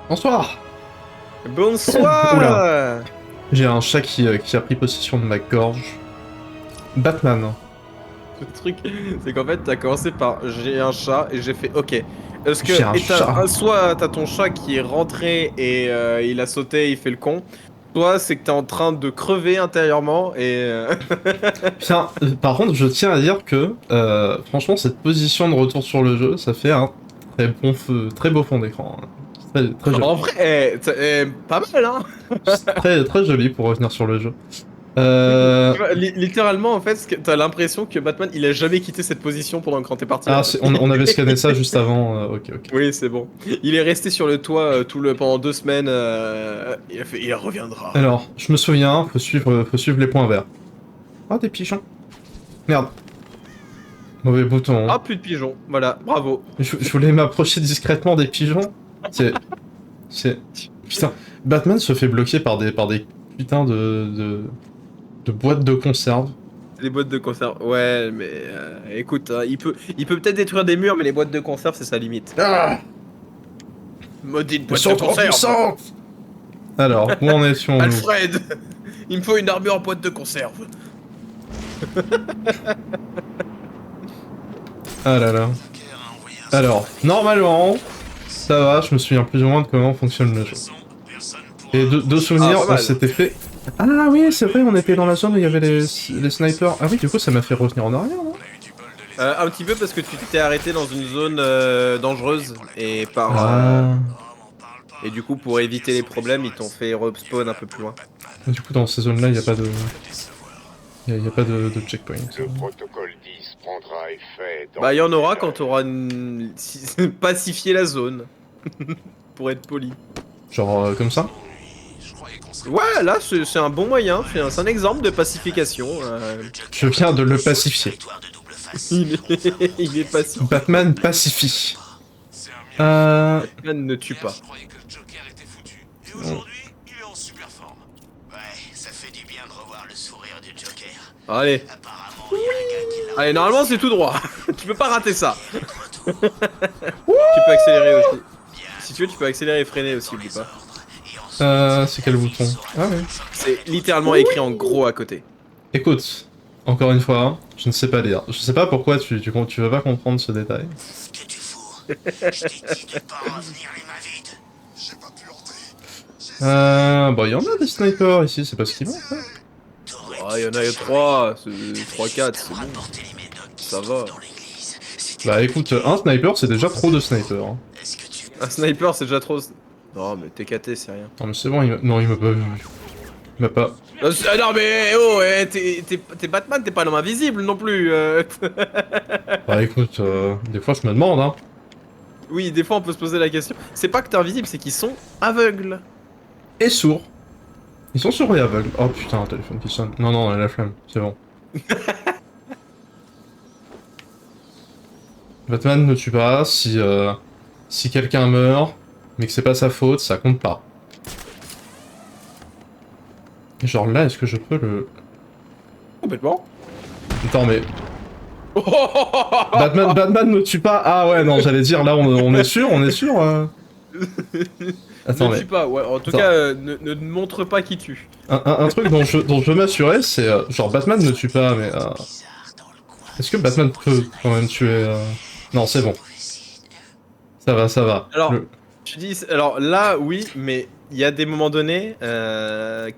Bonsoir. Oula, Bonsoir. j'ai un chat qui a pris possession de ma gorge. Batman. Le truc, c'est qu'en fait, t'as commencé par j'ai un chat et j'ai fait ok. Est-ce que J'ai un chat. soit t'as ton chat qui est rentré et il a sauté, il fait le con, soit c'est que t'es en train de crever intérieurement et Putain, par contre, je tiens à dire que, franchement, cette position de retour sur le jeu, ça fait un très bon feu, très beau fond d'écran. Hein. Très joli. en vrai, pas mal hein. Très, très joli pour revenir sur le jeu. Tu vois, littéralement en fait, t'as l'impression que Batman il a jamais quitté cette position pendant quand t'es parti en Ah, fait. on avait scanné ça juste avant. Ok, ok. Oui, c'est bon. Il est resté sur le toit pendant 2 semaines. Il a fait, il reviendra. Alors, je me souviens, faut suivre les points verts. Ah, des pigeons. Merde. Mauvais bouton. Ah, Hein. plus de pigeons. Voilà, bravo. Je voulais m'approcher discrètement des pigeons. C'est... C'est... Putain, Batman se fait bloquer par des putains de boîtes de conserve. Les boîtes de conserve. Ouais, mais écoute, hein, il peut peut-être détruire des murs, mais les boîtes de conserve, c'est sa limite. Ah, Maudite elles boîte de sont trop conserve. puissantes. Alors, où en étions-nous? Alfred, il me faut une armure en boîte de conserve. Ah là là. Alors, normalement, ça va, je me souviens plus ou moins de comment fonctionne le jeu. Et de souvenirs, pas on mal. s'était fait... Ah oui, c'est vrai, on était dans la zone où il y avait les snipers. Ah oui, du coup, ça m'a fait revenir en arrière, non? Un petit peu parce que tu t'es arrêté dans une zone dangereuse et Ah... et du coup pour éviter les problèmes, ils t'ont fait respawn un peu plus loin. Du coup, dans ces zones-là, il n'y a pas de... Il y a pas de checkpoint. Le protocole 10 prendra effet dans... Bah, il y en aura quand t'auras pacifié la zone, pour être poli. Genre comme ça? Ouais, là, c'est un bon moyen, c'est un exemple de pacification. Je viens de le pacifier. Il est pacifié. Batman pacifie. Batman ne tue pas. Allez. Allez, normalement, c'est tout droit. Tu peux pas rater ça. Tu peux accélérer aussi. Si tu veux, tu peux accélérer et freiner aussi, oublie pas. C'est quel bouton? Ah oui. C'est littéralement écrit en gros à côté. Écoute, encore une fois, je ne sais pas lire. Je sais pas pourquoi tu vas pas comprendre ce détail. Bon, il y en a des snipers ici, c'est pas ce qu'ils vont, quoi. Ah, il y en a 3, 3-4, c'est bon. Ça va. Bah écoute, un sniper, c'est déjà trop de snipers. Hein. Un sniper, c'est déjà trop. Non, mais TKT, c'est rien. Non mais c'est bon, non, il m'a pas vu. Il m'a pas... Non, mais oh, t'es Batman, t'es pas l'homme invisible non plus. Bah écoute, des fois je me demande, hein. Oui, des fois on peut se poser la question. C'est pas que t'es invisible, c'est qu'ils sont aveugles. Et sourds. Ils sont sourds et aveugles. Oh putain, un téléphone qui sonne. Non, non, la flemme, c'est bon. Batman ne tue pas, si quelqu'un meurt, mais que c'est pas sa faute, ça compte pas. Genre là, est-ce que je peux le... Complètement. Attends, mais... Batman ne tue pas. Ah ouais, non, j'allais dire, là, on est sûr, Attends, Ne mais... tue pas, ouais. En tout Attends. cas, ne montre pas qui tue. Un truc dont je veux m'assurer, c'est... genre, Batman ne tue pas, mais... Est-ce que Batman peut quand même tuer... Non, c'est bon. Ça va, ça va. Alors, tu dis, alors là, oui, mais il y a des moments donnés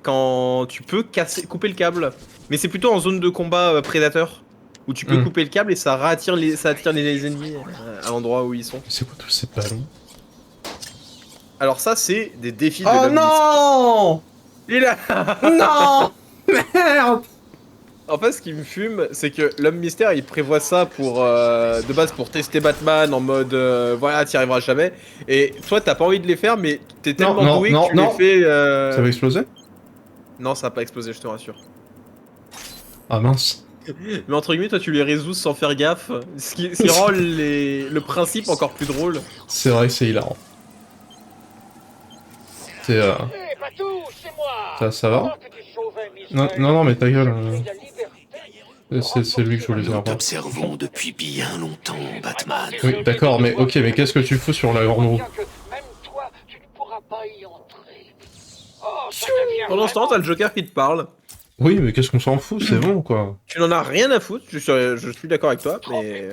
quand tu peux couper le câble. Mais c'est plutôt en zone de combat prédateur où tu peux couper le câble et ça attire les ennemis à l'endroit où ils sont. C'est quoi tous ces ballons? Alors ça, c'est des défis de Oh l'homme non! Il a... Non! Merde! En fait, ce qui me fume, c'est que l'homme mystère, il prévoit ça pour de base pour tester Batman en mode voilà, t'y arriveras jamais. Et toi, t'as pas envie de les faire, mais t'es tellement doué que tu les fais. Ça va exploser? Non, ça a pas explosé, je te rassure. Ah mince. Mais entre guillemets, toi, tu les résous sans faire gaffe, ce qui rend le principe encore plus drôle. C'est vrai que c'est hilarant. C'est ça va? Non, non, mais ta gueule. C'est lui que je voulais dire. Nous t'observons depuis bien longtemps, Batman. Oui, d'accord, mais ok, mais qu'est-ce que tu fous sur la grande roue? Même toi, tu ne pourras Pendant ce temps, t'as le Joker qui te parle. Oui, mais qu'est-ce qu'on s'en fout, c'est bon, quoi. Tu n'en as rien à foutre, je suis d'accord avec toi, mais...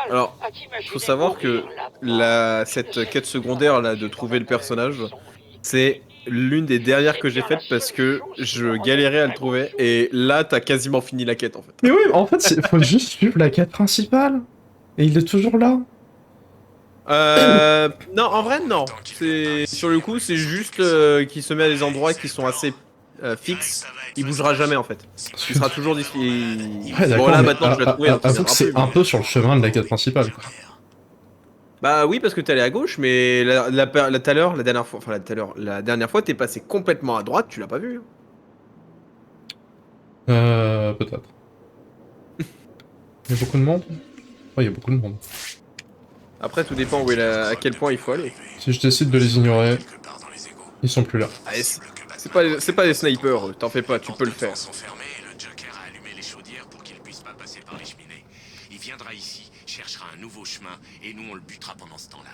Alors, faut savoir que cette quête secondaire là de trouver le personnage, c'est l'une des dernières que j'ai faites parce que je galérais à le trouver et là t'as quasiment fini la quête en fait. Mais oui, en fait, faut juste suivre la quête principale. Et il est toujours là. Non, en vrai non. Sur le coup, c'est juste qu'il se met à des endroits qui sont assez fixes. Il bougera jamais en fait. Il sera toujours d'ici. Ouais, d'accord, Bon là mais maintenant je l'ai trouvé. donc il avoue que viendra c'est plus, un mais- peu sur le chemin de la quête principale, quoi. Bah oui parce que t'es allé à gauche, mais tout à l'heure, la dernière fois, enfin la dernière fois t'es passé complètement à droite, tu l'as pas vu. Peut-être. Il y a beaucoup de monde? Ouais, il y a beaucoup de monde. Après tout dépend à quel point il faut aller. Si je décide de les ignorer, ils sont plus là. Ah, c'est pas des snipers, t'en fais pas, tu peux le faire. Sont fermés, le Joker a allumé les chaudières pour qu'il puisse pas passer par les cheminées. Il viendra ici, cherchera un nouveau chemin, et nous on le butera pendant ce temps-là.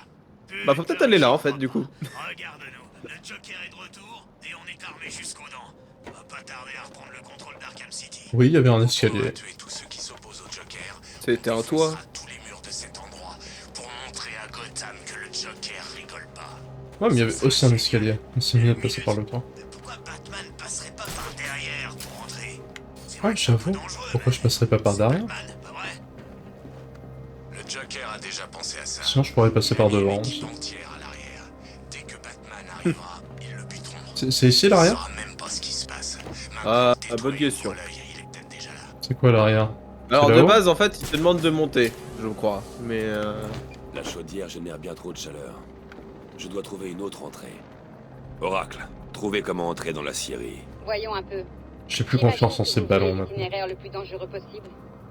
Bah faut peut-être aller là en fait du coup. Regarde-nous, le Joker est de retour et on est armé jusqu'aux dents. On va pas tarder à reprendre le contrôle d'Arkham City. Oui, il y avait un On va escalier. tuer tous ceux qui s'opposent au Joker. C'était un toit. On défoncera tous les murs de cet endroit pour montrer à Gotham que le Joker rigole pas. Ouais, mais il y avait aussi un escalier. C'est mieux de passer par le toit. Pourquoi Batman passerait pas par derrière pour entrer? Ouais, j'avoue. Pourquoi je passerais pas par derrière? Batman, pas vrai? Le Joker a déjà pensé à ça. Sinon, je pourrais passer par devant aussi. L'équipe entière à l'arrière. Dès que Batman arrivera, ils le buteront. C'est ici Il l'arrière? saura même pas ce qui se passe. Ah, Maintenant, bonne détruis-le, question. ouvre l'œil et il est peut-être déjà là. C'est quoi l'arrière? Alors C'est de là-haut base en fait il te demande de monter, je crois. Mais La chaudière génère bien trop de chaleur. Je dois trouver une autre entrée. Oracle, trouvez comment entrer dans la scierie. Voyons un peu. J'ai plus J'imagine confiance en que ces vous ballons voulez maintenant. l'itinéraire le plus dangereux possible.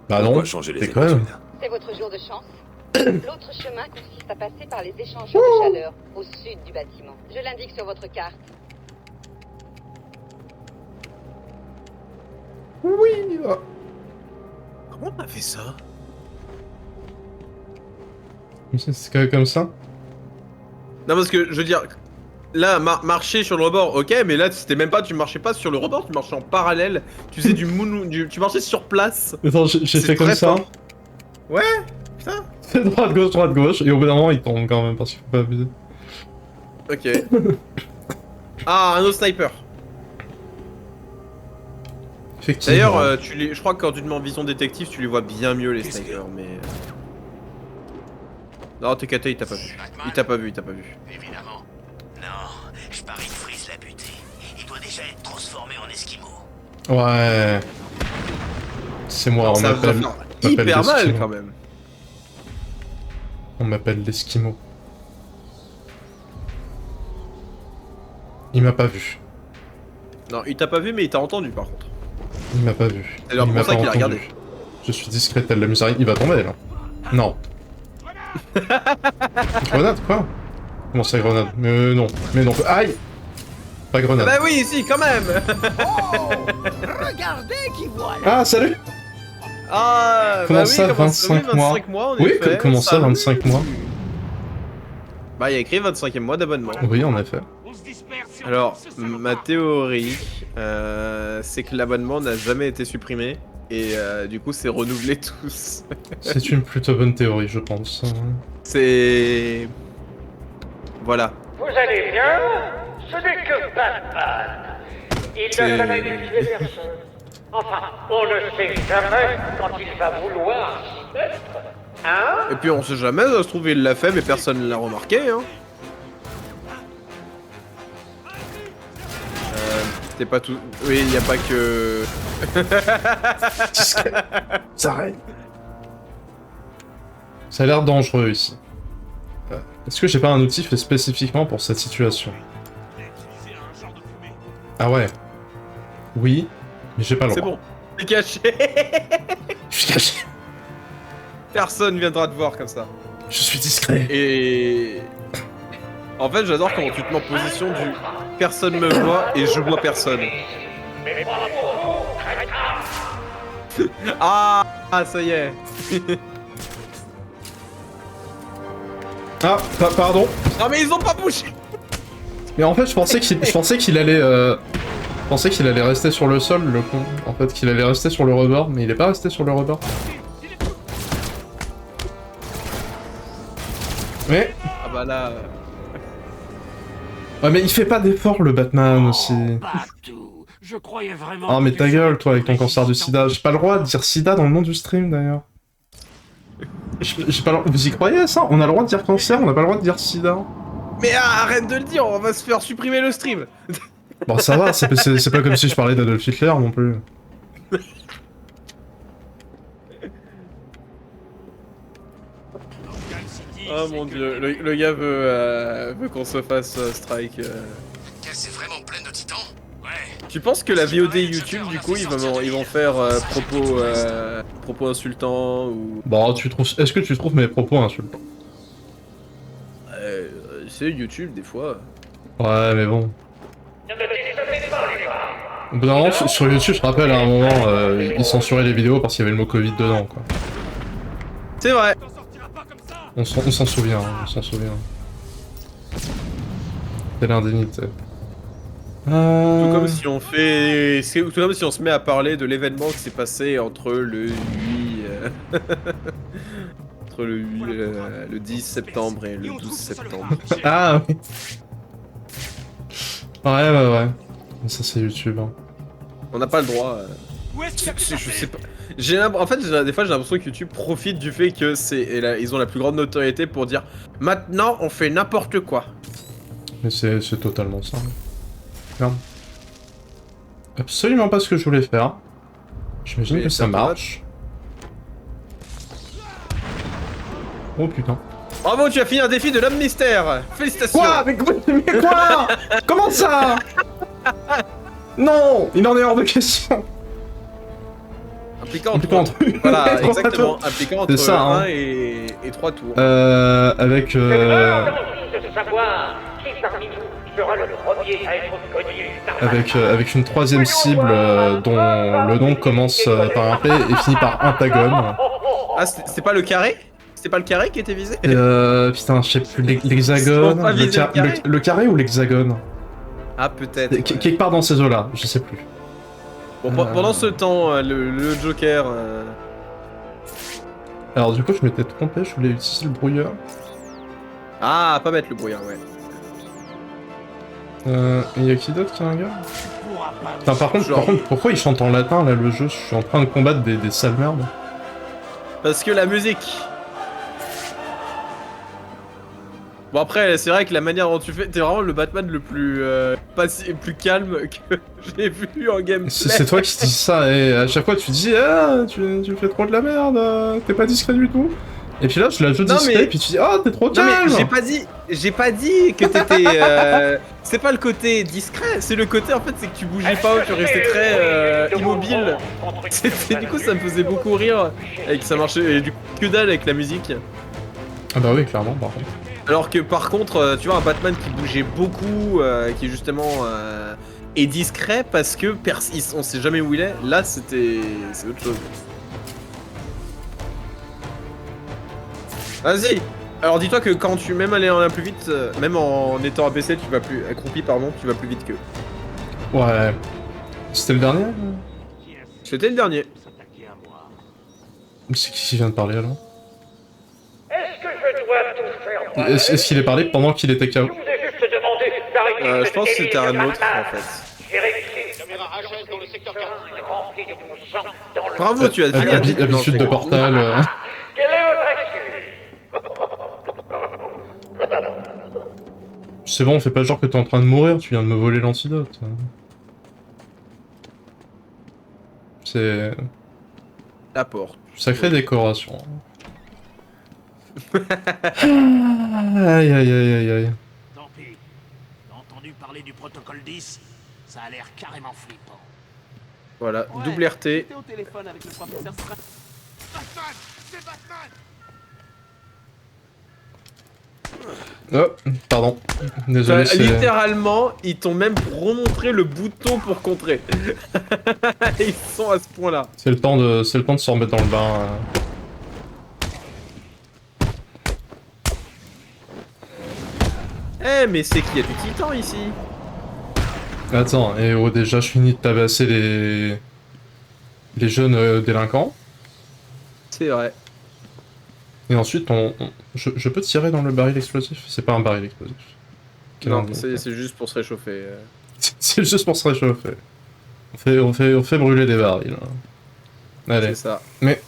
Bah non, Pourquoi changer les déconne. habitudes? C'est votre jour de chance. L'autre chemin consiste à passer par les échangeurs de chaleur au sud du bâtiment. Je l'indique sur votre carte. Oui. Ah. comment t'as fait ça? C'est quand même comme ça? Non parce que je veux dire, là marcher sur le rebord, ok, mais là c'était même pas, tu marchais pas sur le rebord, tu marchais en parallèle, tu faisais tu marchais sur place. Attends, j'ai C'est fait comme très ça. fort. Ouais, putain. C'est droite, gauche, et au bout d'un moment, il tombe quand même, parce qu'il faut pas abuser. Ok. Ah, un autre sniper. Effectivement. D'ailleurs, je crois que quand tu te mets en vision détective, tu les vois bien mieux les snipers, mais... Non, TKT, il t'a pas vu. Il t'a pas vu, il t'a pas vu. Évidemment. Non, je parie que Freeze l'a buté. Il doit déjà être transformé en esquimau. Ouais. C'est moi, on Ça va m'appelle. faire on m'appelle hyper mal l'Esquimau. quand même. On m'appelle l'Esquimau. Il m'a pas vu. Non, il t'a pas vu, mais il t'a entendu par contre. Il m'a pas vu. C'est alors Il pour m'a ça pas qu'il a entendu. regardé. Je suis discret tel la miséricorde. Il va tomber là. Non. Grenade quoi? Comment ça grenade? Mais non. Mais non. Aïe! Pas grenade. Bah oui, si, quand même. Ah salut! Ah, Comment bah ça, oui, 25 mois? 25 mois, en Oui, effet. comment ça, 25 mois? Bah, il y a écrit 25e mois d'abonnement. Oui, en effet. Alors, ma théorie, c'est que l'abonnement n'a jamais été supprimé. Et du coup, c'est renouvelé tous. C'est une plutôt bonne théorie, je pense. C'est... Voilà. Vous allez bien? Ce n'est que Batman. Il C'est- ne jamais tuer personne. Enfin, on ne sait jamais quand il va vouloir s'y mettre. Hein? Et puis, on sait jamais, ça se trouve, il l'a fait, mais personne ne l'a remarqué, hein. C'était pas tout... Oui, il n'y a pas que... Ça arrête. Ça a l'air dangereux ici. Est-ce que j'ai pas un outil fait spécifiquement pour cette situation? Ah ouais. Oui, mais j'ai pas le C'est droit. bon. T'es caché. Je suis caché. Personne viendra te voir comme ça. Je suis discret. Et... En fait, j'adore quand tu te mets en position du... Personne me voit et je vois personne. Mais pas pour vous, crétin. Ah, ça y est. Ah, pardon. Ah mais ils ont pas bougé. Mais en fait, je pensais qu'il allait... Je pensais qu'il allait rester sur le sol, le con. En fait, qu'il allait rester sur le rebord, mais il est pas resté sur le rebord. Mais... Ah bah là... Ouais, mais il fait pas d'effort, le Batman, aussi. Batou, je croyais vraiment. Ah, mais que ta tu gueule, serais toi, avec ton plus cancer du résistant. sida. J'ai pas le droit de dire sida dans le nom du stream, d'ailleurs. J'ai pas le... Vous y croyez, ça? On a le droit de dire cancer, on a pas le droit de dire sida. Mais arrête de le dire, on va se faire supprimer le stream. Bon, ça va, c'est pas comme si je parlais d'Adolf Hitler, non plus. Oh mon dieu, le gars veut qu'on se fasse strike. Caisse est vraiment pleine de titans. Ouais. Tu penses que la VOD YouTube, du coup, ils vont faire propos insultants ou... Bon, est-ce que tu trouves mes propos insultants? C'est YouTube, des fois. Ouais, mais bon. Ne me décevez pas, les gars. Au bout d'un moment, sur YouTube, je rappelle, à un moment, ils censuraient les vidéos parce qu'il y avait le mot Covid dedans, quoi. C'est vrai. On s'en souvient, on s'en souvient. C'est l'indemnité. Tout comme si on fait... Tout comme si on se met à parler de l'événement qui s'est passé entre le 8... entre le 10 septembre et le 12 septembre. Ah oui. Ouais. Ça c'est YouTube. Hein. On n'a pas le droit. Je sais pas. En fait, des fois, j'ai l'impression que YouTube profite du fait que ils ont la plus grande notoriété pour dire maintenant on fait n'importe quoi. Mais c'est totalement ça. Merde. Absolument pas ce que je voulais faire. J'imagine Mais que ça ça marche. Oh putain. Bravo, tu as fini un défi de l'homme mystère. Félicitations. Quoi? Mais quoi? Comment ça? Non, il en est hors de question. Impliquant Impliquant entre... entre- Voilà, trois exactement. tours. Impliquant entre ça, 1 hein. et 3 tours. Avec J'ai envie de savoir qui parmi nous sera le premier à être connu. avec une troisième cible dont le nom commence par un P et finit par Pentagone. Ah, c'est pas le carré? C'était pas le carré qui était visé? Putain, je sais plus, l'hexagone, Ils ont pas visé le carré le carré ou l'hexagone? Ah, peut-être. Ouais. Quelque part dans ces eaux-là, je sais plus. Bon, pendant ce temps, le Joker... Alors du coup, je m'étais trompé, je voulais utiliser le brouilleur. Ah, pas bête le brouillard, ouais. Il y a qui d'autre qui a un gars? Putain, par contre, pourquoi il chante en latin là le jeu? Je suis en train de combattre des sales merdes. Parce que la musique. Bon après, c'est vrai que la manière dont tu fais, t'es vraiment le Batman le plus plus calme que j'ai vu en gameplay. C'est toi qui dis ça, et à chaque fois tu dis ah, tu fais trop de la merde, t'es pas discret du tout. Et puis là, je la joue Non, discret, mais- puis tu dis ah, t'es trop Non calme. mais j'ai pas dit que t'étais. C'est pas le côté discret, c'est le côté en fait, c'est que tu bougeais pas, tu restais très immobile. Du coup, ça me faisait beaucoup rire et que ça marchait et du coup que dalle avec la musique. Ah bah oui, clairement, par contre. Alors que par contre, tu vois, un Batman qui bougeait beaucoup, qui justement est discret parce que on sait jamais où il est, là c'est autre chose. Vas-y. Alors dis-toi que quand tu même aller en plus vite, même en étant abaissé, tu vas plus accroupi pardon, tu vas plus vite que. Ouais. C'était le dernier? C'était le dernier. C'est qui vient de parler alors? Est-ce que je dois tout faire moi-même? Est-ce qu'il est parlé pendant qu'il était KO? Je vous ai juste demandé d'arrêter Je pense que c'était un autre en fait. J'ai réussi. Est rempli de mon sang dans le... Bravo, tu as fini. Habitude de Portal. Quelle est votre excuse? C'est bon, fais pas genre que t'es en train de mourir, tu viens de me voler l'antidote. C'est... La porte. Sacrée décoration. Aïe aïe aïe aïe aïe. Tant pis. T'as entendu parler du protocole 10? Ça a l'air carrément flippant. Voilà, double RT. Au téléphone avec le professeur Strange. Batman! C'est Batman! Oh, pardon. Désolé, c'est... Littéralement, ils t'ont même remontré le bouton pour contrer. Ils sont à ce point-là. C'est le temps de se remettre dans le bain. Eh, mais c'est qu'il y a du titan ici. Attends, et oh, déjà je finis de tabasser les jeunes délinquants. C'est vrai. Et ensuite, je peux tirer dans le baril explosif? C'est pas un baril explosif. Quel Non, endroit. c'est juste pour se réchauffer. C'est juste pour se réchauffer. On fait brûler des barils. Hein. Allez. C'est ça. Mais...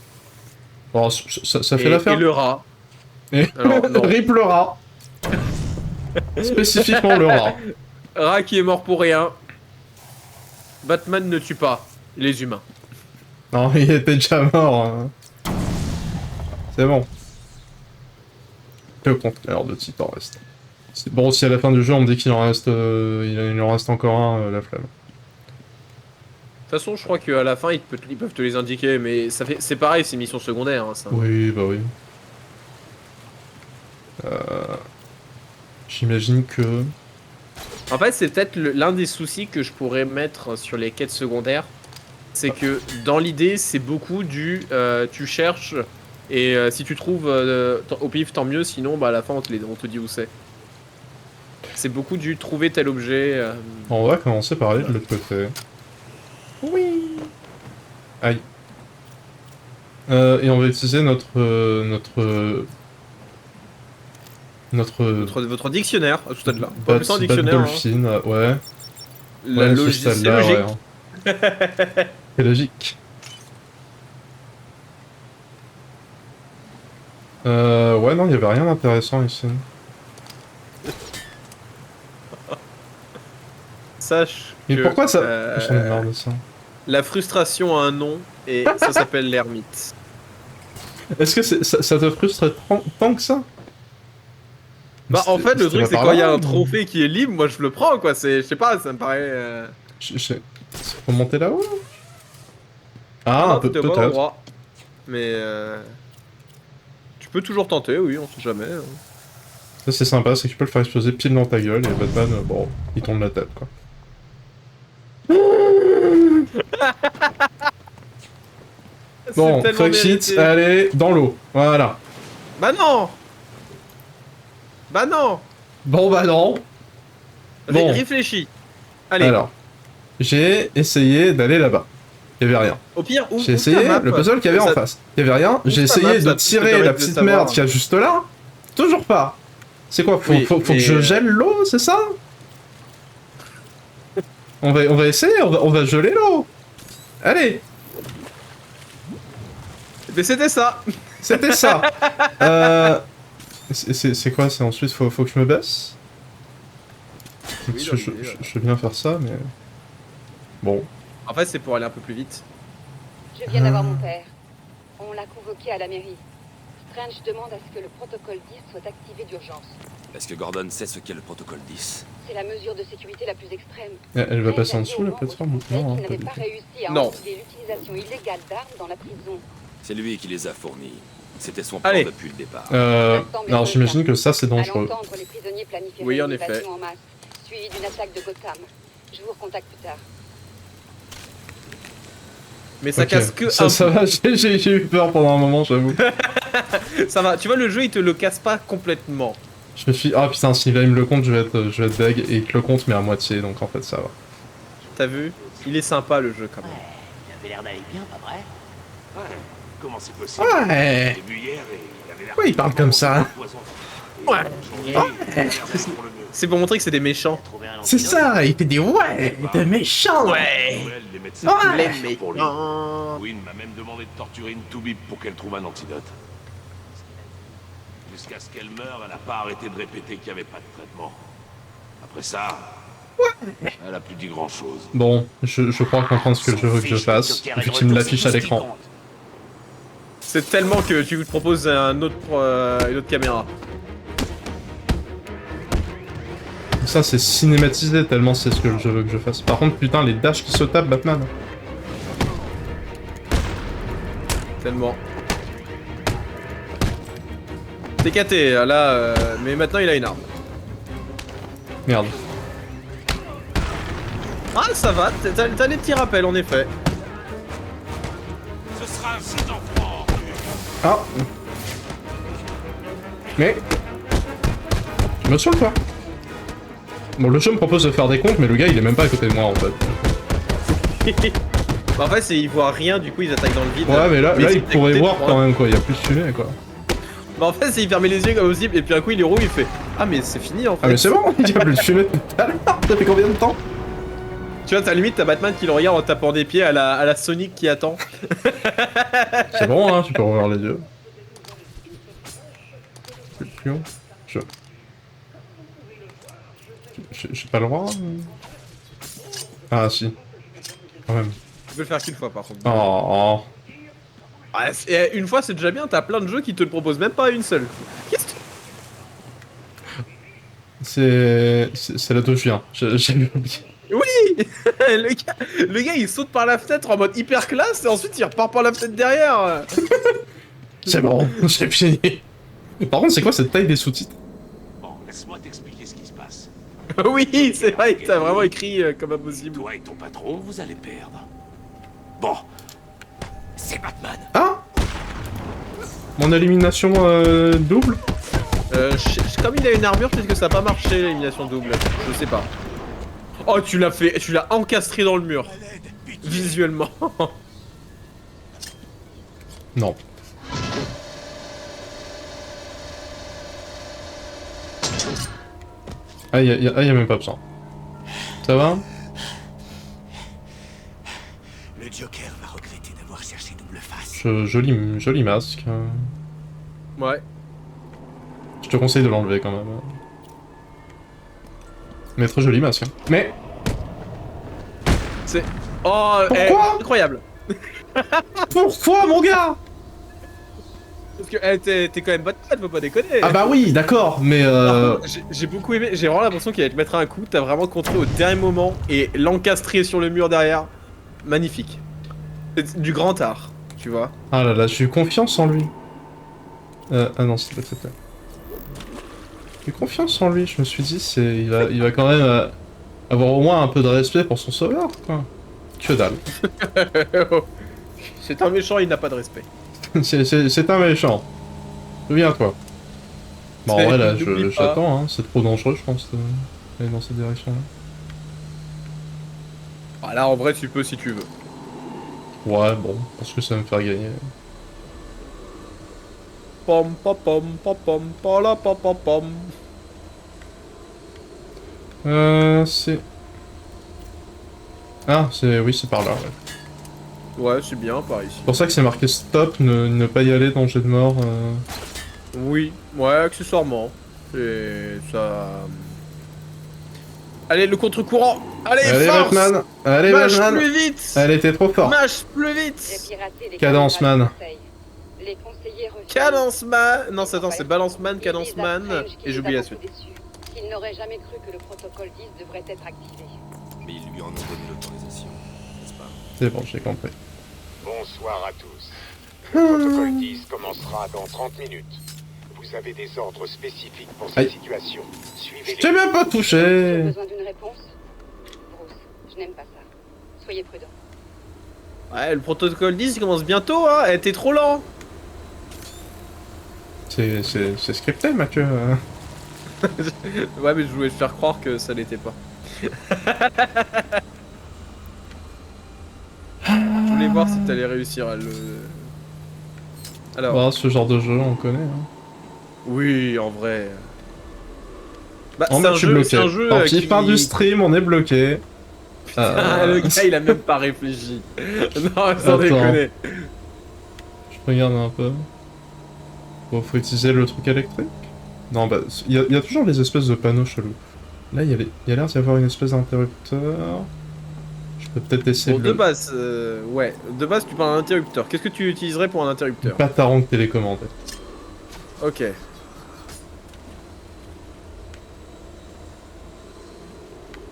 Oh, ça fait Et l'affaire. le rat. Et... Alors, non. Rip le rat. Spécifiquement le rat. Rat qui est mort pour rien. Batman ne tue pas les humains. Non, il était déjà mort. Hein. C'est bon. Le conteneur de titan reste. Bon, si à la fin du jeu on me dit qu'il en reste, il en reste encore un, la flamme. De toute façon, je crois qu'à la fin, ils peuvent te les indiquer, mais c'est pareil, c'est mission secondaire. Hein, ça. Oui, bah oui. J'imagine que... En fait, c'est peut-être l'un des soucis que je pourrais mettre sur les quêtes secondaires. C'est que dans l'idée, c'est beaucoup du tu cherches et si tu trouves au pif, tant mieux, sinon bah, à la fin, on te dit où c'est. C'est beaucoup du trouver tel objet. On va commencer par aller de l'autre côté. Oui. Aïe. Et on va utiliser Votre dictionnaire, tout à l'heure. Bat, Pas plus un dictionnaire. Dolphin, ouais. La Ouais, logique, c'est c'est celle-là, logique. ouais. C'est logique. Ouais, non, il y avait rien d'intéressant ici. Sache Mais que, pourquoi ça... J'en ai marre de ça. la frustration a un nom et ça s'appelle l'ermite. Est-ce que ça te frustre tant que ça? Bah en fait le truc c'est pas quand il y a là, un trophée qui est libre, moi je le prends quoi, je sais pas, ça me paraît... Faut monter là-haut? Ah, peut-être. Mais tu peux toujours tenter, oui, on sait jamais. Hein. Ça c'est sympa, c'est que tu peux le faire exploser pile dans ta gueule et Batman, bon, il tombe la tête quoi. Bon, Foxit, allez, dans l'eau, voilà. Bah non. Bah non. Bon bah non. Bon. Réfléchis. Allez. Alors, j'ai essayé d'aller là-bas. Il y avait rien. Au pire, j'ai essayé le puzzle qu'il y avait en face. Il y avait rien. J'ai essayé de tirer la petite merde qu'il y a juste là. Toujours pas. C'est quoi? Faut que je gèle l'eau, c'est ça? On va essayer, on va geler l'eau. Allez. Mais c'était ça. C'était ça. C'est quoi? C'est ensuite faut que je me baisse? Oui, je veux bien faire ça, mais... Bon. En fait, c'est pour aller un peu plus vite. Je viens d'avoir mon père. On l'a convoqué à la mairie. Strange demande à ce que le protocole 10 soit activé d'urgence. Est-ce que Gordon sait ce qu'est le protocole 10? C'est la mesure de sécurité la plus extrême. Elle va passer en dessous, la plateforme? Non, pas du tout. Réussi à empêcher l'utilisation illégale d'armes dans la prison. C'est lui qui les a fournis. C'était son plan depuis le départ. Alors j'imagine que ça c'est dangereux. Les prisonniers planifieraient oui, en effet. en masse, suivi d'une attaque de Gotham. Je vous recontacte plus tard. Mais ça casse que ça va, j'ai eu peur pendant un moment, j'avoue. Ça va, tu vois, le jeu il te le casse pas complètement. Je me suis dit, ah putain, si là il me le compte, je vais être beg, et il te le compte mais à moitié, donc en fait ça va. T'as vu? Il est sympa le jeu quand même. Ouais, il avait l'air d'aller bien, pas vrai? Ouais, comment c'est possible? Ouais. Ouais, il parle comme ça. Ouais. C'est pour montrer que c'est des méchants. C'est ça, il fait des ouais, des méchants. Ouais. Les médecins Les méchants. Wynne m'a même demandé de torturer une toubib pour qu'elle trouve un antidote. Jusqu'à ce qu'elle meure, elle n'a pas arrêté de répéter qu'il n'y avait pas de traitement. Après ça, elle a plus dit grand chose. Bon, je crois comprendre ce que je veux que je fasse, vu qu'il me l'affiche à l'écran. C'est tellement que tu te proposes une autre caméra. Ça c'est cinématisé tellement c'est ce que je veux que je fasse. Par contre, putain, les dashs qui se tapent, Batman. Tellement. TKT, là, mais maintenant il a une arme. Merde. Ah, ça va, t'as des petits rappels en effet. Ce sera ainsi d'enfant. Ah. Mais... Tu me saoules, toi. Bon, le jeu me propose de faire des comptes, mais le gars il est même pas à côté de moi en fait. En fait, il voit rien, du coup ils attaquent dans le vide. Ouais, mais là il c'est pourrait écouté, voir tu quand vois. même quoi, il y a plus de fumée quoi. Bah en fait, c'est il ferme les yeux comme possible, et puis un coup il est roux, il fait ah, mais c'est fini en fait. Ah, mais c'est bon, il y a plus de fumée tout à l'heure. Ça fait combien de temps? Tu vois, t'as limite, t'as Batman qui le regarde en tapant des pieds à la Sonic qui attend. C'est bon, hein, tu peux rouvrir les yeux. C'est le pion. J'ai pas le droit. Ah, si. Quand même. Tu peux le faire qu'une fois par contre. Oh. Ah, une fois c'est déjà bien, t'as plein de jeux qui te le proposent même pas une seule. Qu'est-ce que C'est la touche bien. J'ai oublié. Oui. le gars il saute par la fenêtre en mode hyper classe et ensuite il repart par la fenêtre derrière. C'est bon, j'ai fini. Par contre, c'est quoi cette taille des sous-titres? Bon, laisse-moi t'expliquer ce qui se passe. Oui, c'est vrai que t'as vraiment écrit comme impossible. Toi et ton patron, vous allez perdre. Bon. C'est Batman. Ah, mon élimination double. Comme il a une armure, peut-être que ça a pas marché l'élimination double. Je sais pas. Oh, tu l'as encastré dans le mur. Visuellement. Non. Ah, y a même pas besoin. Ça va? Le Joker va regretter d'avoir cherché double face. Joli masque. Ouais. Je te conseille de l'enlever quand même. Mais très joli masque. Hein. Mais C'est... Oh, pourquoi incroyable. pourquoi mon gars? Parce que t'es quand même Batman, faut pas déconner. Ah bah oui, d'accord, mais Par contre, j'ai beaucoup aimé, j'ai vraiment l'impression qu'il allait te mettre un coup, t'as vraiment contré au dernier moment et l'encastrer sur le mur derrière. Magnifique. C'est du grand art, tu vois. Ah là là, j'ai eu confiance en lui. Ah non, c'est pas cette là. J'ai eu confiance en lui, je me suis dit, il va quand même avoir au moins un peu de respect pour son sauveur, quoi. Que dalle. C'est un méchant, il n'a pas de respect. C'est un méchant. Souviens-toi. Bon, en vrai, là, j'attends, hein. C'est trop dangereux, je pense, d'aller dans cette direction-là. Ah là, en vrai, tu peux si tu veux. Ouais, bon, parce que ça va me faire gagner. Pom pom pom pom pom pom pom pom pom. C'est... Ah, oui, c'est par là, ouais. Ouais, c'est bien, par ici. C'est pour ça que c'est marqué stop, ne pas y aller, danger de mort. Oui, ouais, accessoirement. Et ça... Allez, le contre-courant. Allez, force Batman. Allez, Mâche Batman. plus vite. Elle était trop forte. Mâche plus vite. Cadence man. Les conseillers reviennent. Cadence man. Non, attends, c'est balance man, cadence man. Et j'oublie la suite. Ils n'auraient jamais cru que le protocole 10 devrait être activé. Mais ils lui en ont donné l'autorisation, n'est-ce pas? C'est bon, j'ai compris. Bonsoir à tous. Le protocole 10 commencera dans 30 minutes. Vous avez des ordres spécifiques pour cette situation. Suivez-les. J'ai même pas J'ai touché. besoin d'une réponse. Bruce, je n'aime pas ça. Soyez prudent. Ouais, le protocole 10 il commence bientôt, hein. T'es trop lent. C'est scripté, Mathieu. Ouais, mais je voulais te faire croire que ça l'était pas. Je voulais voir si t'allais réussir à le... Alors... Bah, ce genre de jeu, on connaît. Hein. Oui, en vrai... Bah, En fait, je suis bloqué. un jeu Tant pis, qui... fin du stream, on est bloqué. Putain, le gars, il a même pas réfléchi. Non, sans déconner. Je regarde un peu. Bon, faut utiliser le truc électrique. Non, bah, il y a toujours les espèces de panneaux chelous. Là, il y a l'air d'y avoir une espèce d'interrupteur. Je peux peut-être essayer de base, ouais. De base, tu parles d'un interrupteur. Qu'est-ce que tu utiliserais pour un interrupteur? Pataron télécommandé. Ok.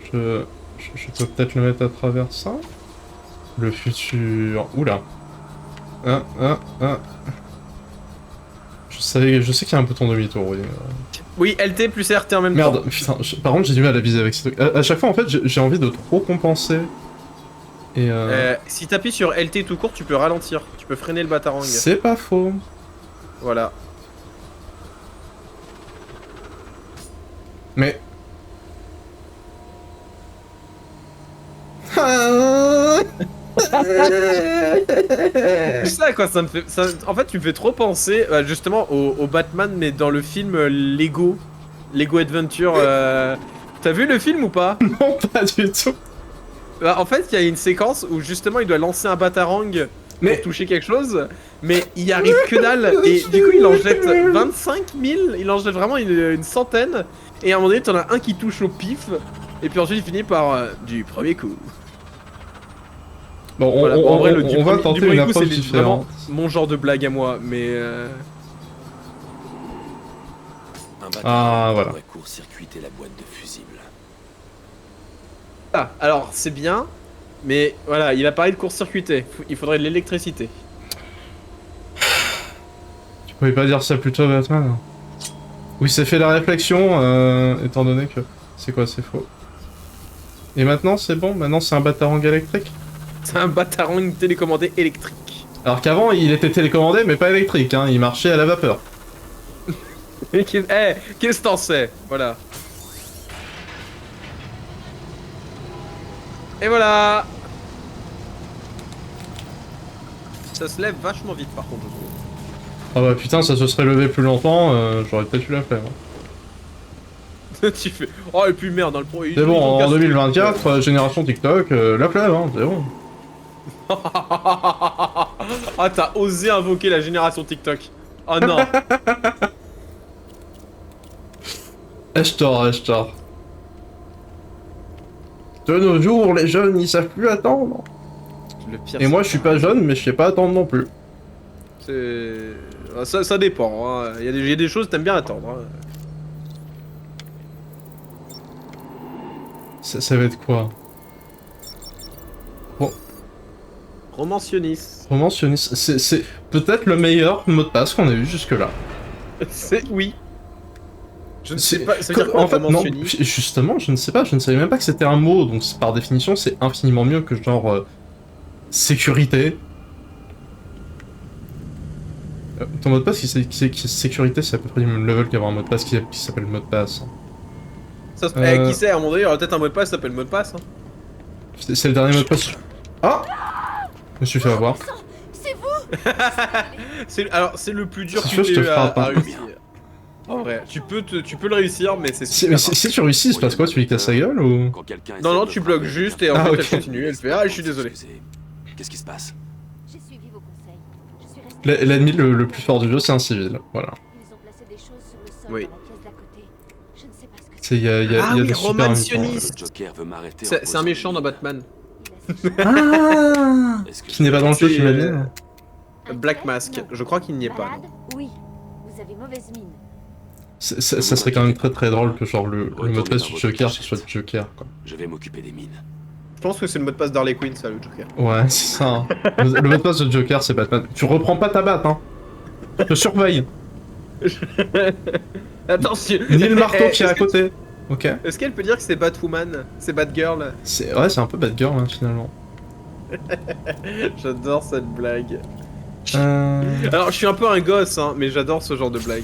Je peux peut-être le mettre à travers ça. Le futur... Oula. Je sais qu'il y a un bouton demi-tour, oui. Oui, LT plus RT en même temps. Merde, putain, par contre j'ai du mal à viser avec ces trucs. À chaque fois en fait j'ai envie de trop compenser. Et si t'appuies sur LT tout court, tu peux ralentir. Tu peux freiner le batarang. C'est pas faux. Voilà. Mais... Ça à quoi ça me fait en fait tu me fais trop penser justement au Batman mais dans le film Lego Adventure t'as vu le film ou pas? Non, pas du tout. Bah, en fait il y a une séquence où justement il doit lancer un batarang pour toucher quelque chose mais il y arrive que dalle et du coup il en jette 25 000, il en jette vraiment une centaine et à un moment donné t'en as un qui touche au pif et puis ensuite il finit par du premier coup. Bon, Voilà, bon, en vrai, le on va tenter une approche c'est différente. vraiment mon genre de blague à moi, mais Ah, voilà. pourrait court-circuiter la boîte de fusibles. Ah, alors c'est bien, mais voilà, il a parlé de court-circuiter. Il faudrait de l'électricité. Tu pouvais pas dire ça plutôt, Batman? Oui, c'est fait la réflexion, étant donné que... C'est quoi, c'est faux. Et maintenant, c'est bon? Maintenant, c'est un batarang électrique? C'est un batarang télécommandé électrique. Alors qu'avant, il était télécommandé, mais pas électrique, hein. Il marchait à la vapeur. Qu'est-ce que t'en sais? Voilà. Et voilà. Ça se lève vachement vite par contre, je trouve. Ah bah putain, ça se serait levé plus longtemps, j'aurais peut-être eu la flemme. Tu fais... Oh et puis merde, dans le pro... C'est bon, en 2024, génération TikTok, la flemme, hein, c'est bon. Ah t'as osé invoquer la génération TikTok. Oh non. Estor. De nos jours, les jeunes, ils savent plus attendre. Le pire, Et moi, je suis pas jeune, mais je sais pas attendre non plus. c'est... Ça dépend, hein. Il y a des choses que t'aimes bien attendre. Hein. Ça va être quoi? Bon. Romancionniste. Romancionniste, c'est peut-être le meilleur mot de passe qu'on a eu jusque-là. C'est... Oui. Je ne sais pas, ça veut dire En quoi, fait, non, romancionniste? justement, je ne sais pas, je ne savais même pas que c'était un mot, donc par définition, c'est infiniment mieux que genre... sécurité. Ton mot de passe qui sécurité, c'est à peu près du même level qu'avoir un mot de passe qui s'appelle mot de passe. Ça se... qui sait, à un moment donné, il y aura peut-être un mot de passe qui s'appelle mot de passe. Hein. C'est le dernier mot de passe. Ah! Je me suis fait avoir. C'est vous. Alors, c'est le plus dur C'est que sûr, je te tu frappe, à hein. réussir. En vrai, tu peux le réussir, mais c'est Mais si tu réussis, il se passe quoi? Tu lui casses sa gueule ou? Quand quelqu'un essaie Non, de tu me bloques frapper, juste et en Ah, fait ok. elle continue, elle fait ah je suis désolé. Qu'est-ce qui se passe? J'ai suivi vos conseils. Je suis resté. L'ennemi le plus fort du jeu, c'est un civil. Voilà. Ils ont placé des choses sur le sol Oui. dans la pièce d'à côté. Je ne sais pas ce que C'est, y a Ah oui, des super romancionniste. Le Joker veut m'arrêter. C'est un méchant dans Batman. Ah! Est-ce que Qui n'est pas dans le jeu, C'est, j'imagine. Black Mask, je crois qu'il n'y est pas. Malade? Oui. Vous avez mauvaise mine. Ça serait quand même très drôle que genre le mot de passe du Joker, ce soit le Joker, quoi. Je vais m'occuper des mines. Je pense que c'est le mot de passe d'Harley Quinn, ça, le Joker. Ouais, c'est ça. Hein. Le mot de passe de Joker, c'est Batman. Tu reprends pas ta batte, hein. Je te surveille. Attention. Ni le marteau qui est à est-ce que- côté. Ok. Est-ce qu'elle peut dire que c'est Batwoman? C'est Batgirl? Ouais, c'est un peu Batgirl, hein, finalement. J'adore cette blague. Euh... Alors, je suis un peu un gosse, hein, mais j'adore ce genre de blague.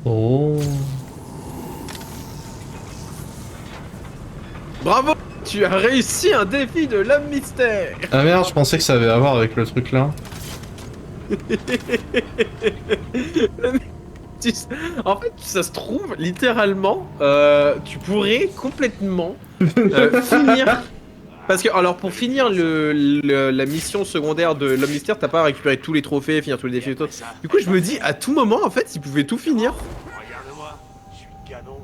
Oh. Bravo! Tu as réussi un défi de l'homme mystère! Ah merde, je pensais que ça avait à voir avec le truc là. En fait, ça se trouve, littéralement, tu pourrais complètement finir... Parce que, alors, pour finir la mission secondaire de l'homme mystère, t'as pas à récupérer tous les trophées, finir tous les défis et tout. Du coup, je me dis, à tout moment, en fait, il pouvait tout finir. Regarde-moi, je suis canon.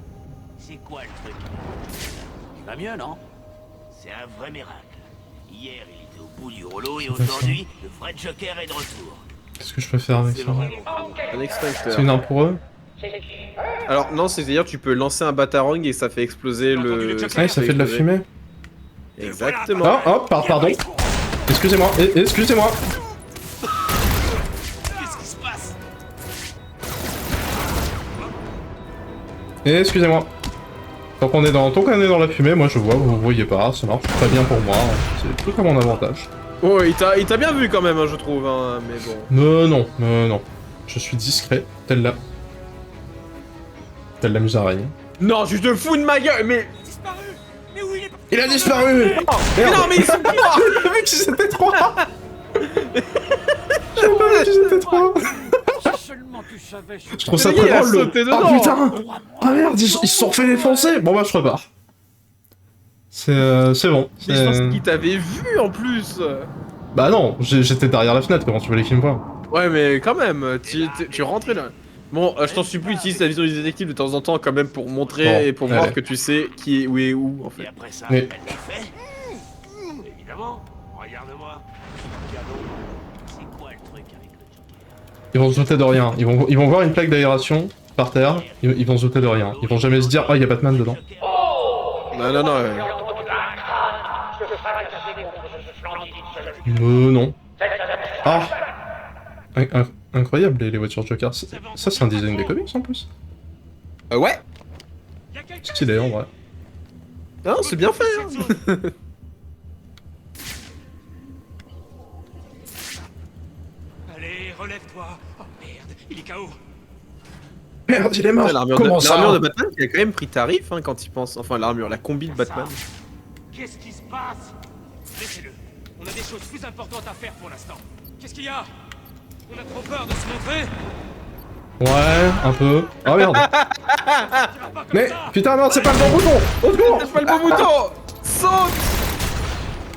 C'est quoi le truc? Il va mieux, non? C'est un vrai miracle. Hier, il était au bout du rouleau et aujourd'hui, le vrai Joker est de retour. Qu'est-ce que je peux faire avec ça? Un extincteur. C'est une arme pour eux? Alors, non, c'est-à-dire, tu peux lancer un batarang et ça fait exploser le... Ah, ça fait de la fumée. Exactement. Ah, oh, pardon. Excusez-moi, excusez-moi. Qu'est-ce qui se passe? Excusez-moi. Tant qu'on est dans la fumée, moi je vois, vous voyez pas, ça marche très bien pour moi. C'est tout à mon avantage. Oh, il t'a bien vu quand même, hein, je trouve, hein, mais bon. Non. Je suis discret, telle la musaraigne. Non, tu te fous de ma gueule, mais... Disparu. Mais où il est? Il a disparu. Mais non, mais ils sont morts. J'ai pas vu qu'ils étaient 3. J'ai pas vu qu'ils étaient 3. Seulement tu savais. Je trouve ça Le gars, très il a drôle. sauté dedans. Oh putain. Ah merde, ils se sont fait défoncer. Bon bah je repars. C'est bon. Mais je pense qu'ils t'avaient vu en plus. Bah non, j'étais derrière la fenêtre, comment tu voulais qu'ils me voient? Ouais, mais quand même, tu rentrais là. Bon, je t'en supplie, utilise la vision du détective de temps en temps quand même pour montrer Bon, et pour voir allez. que tu sais qui est où en Et fait. après ça, Oui. elle l'a fait. Évidemment, regarde-moi. C'est quoi le truc avec le Joker? Ils vont se douter de rien. Ils vont voir une plaque d'aération par terre, ils vont se douter de rien. Ils vont jamais se dire, ah, il y a Batman dedans. Non, non, non. Non. Ah incroyable les voitures Joker. Ça c'est un design des comics en plus. Ouais. Stylé en vrai. Non, c'est bien fait. Hein. Allez, relève-toi. Oh merde, il est KO. Merde, il est mort. L'armure Comment de, ça l'armure de Batman qui a quand même pris tarif hein, quand il pense. Enfin, la combi de Batman. Qu'est-ce qui se passe? Laissez-le. On a des choses plus importantes à faire pour l'instant. Qu'est-ce qu'il y a? On a trop peur de se montrer? Ouais, un peu. Oh merde. Mais putain non, c'est pas le bon bouton. Au secours. C'est pas le bon bouton. Saute.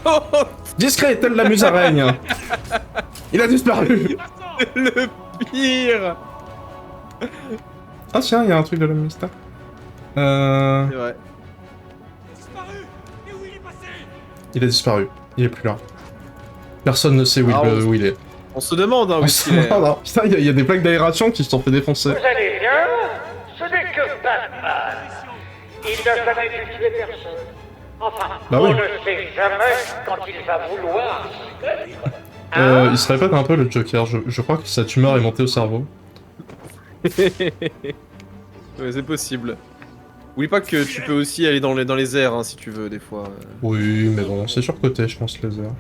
Oh, Discret, telle la musaraigne. Il a disparu. le pire. Ah tiens, il y a un truc de la mystère. C'est vrai. Disparu. Et où il est passé? Il a disparu. Il est plus là. Personne ne sait où, Ah, où il est. On se demande hein, où est-ce qu'il est. Non, putain, il y a des plaques d'aération qui se sont fait défoncer. Vous allez bien? Ce n'est que Batman. Il n'a jamais pu tuer personne. Enfin, Bah on oui. ne sait jamais quand il va vouloir se mettre. Il se répète un peu le Joker. Je crois que sa tumeur est montée au cerveau. Ouais, c'est possible. Oublie pas que tu peux aussi aller dans les airs hein, si tu veux des fois. Oui, mais bon, c'est surcoté, je pense, les airs.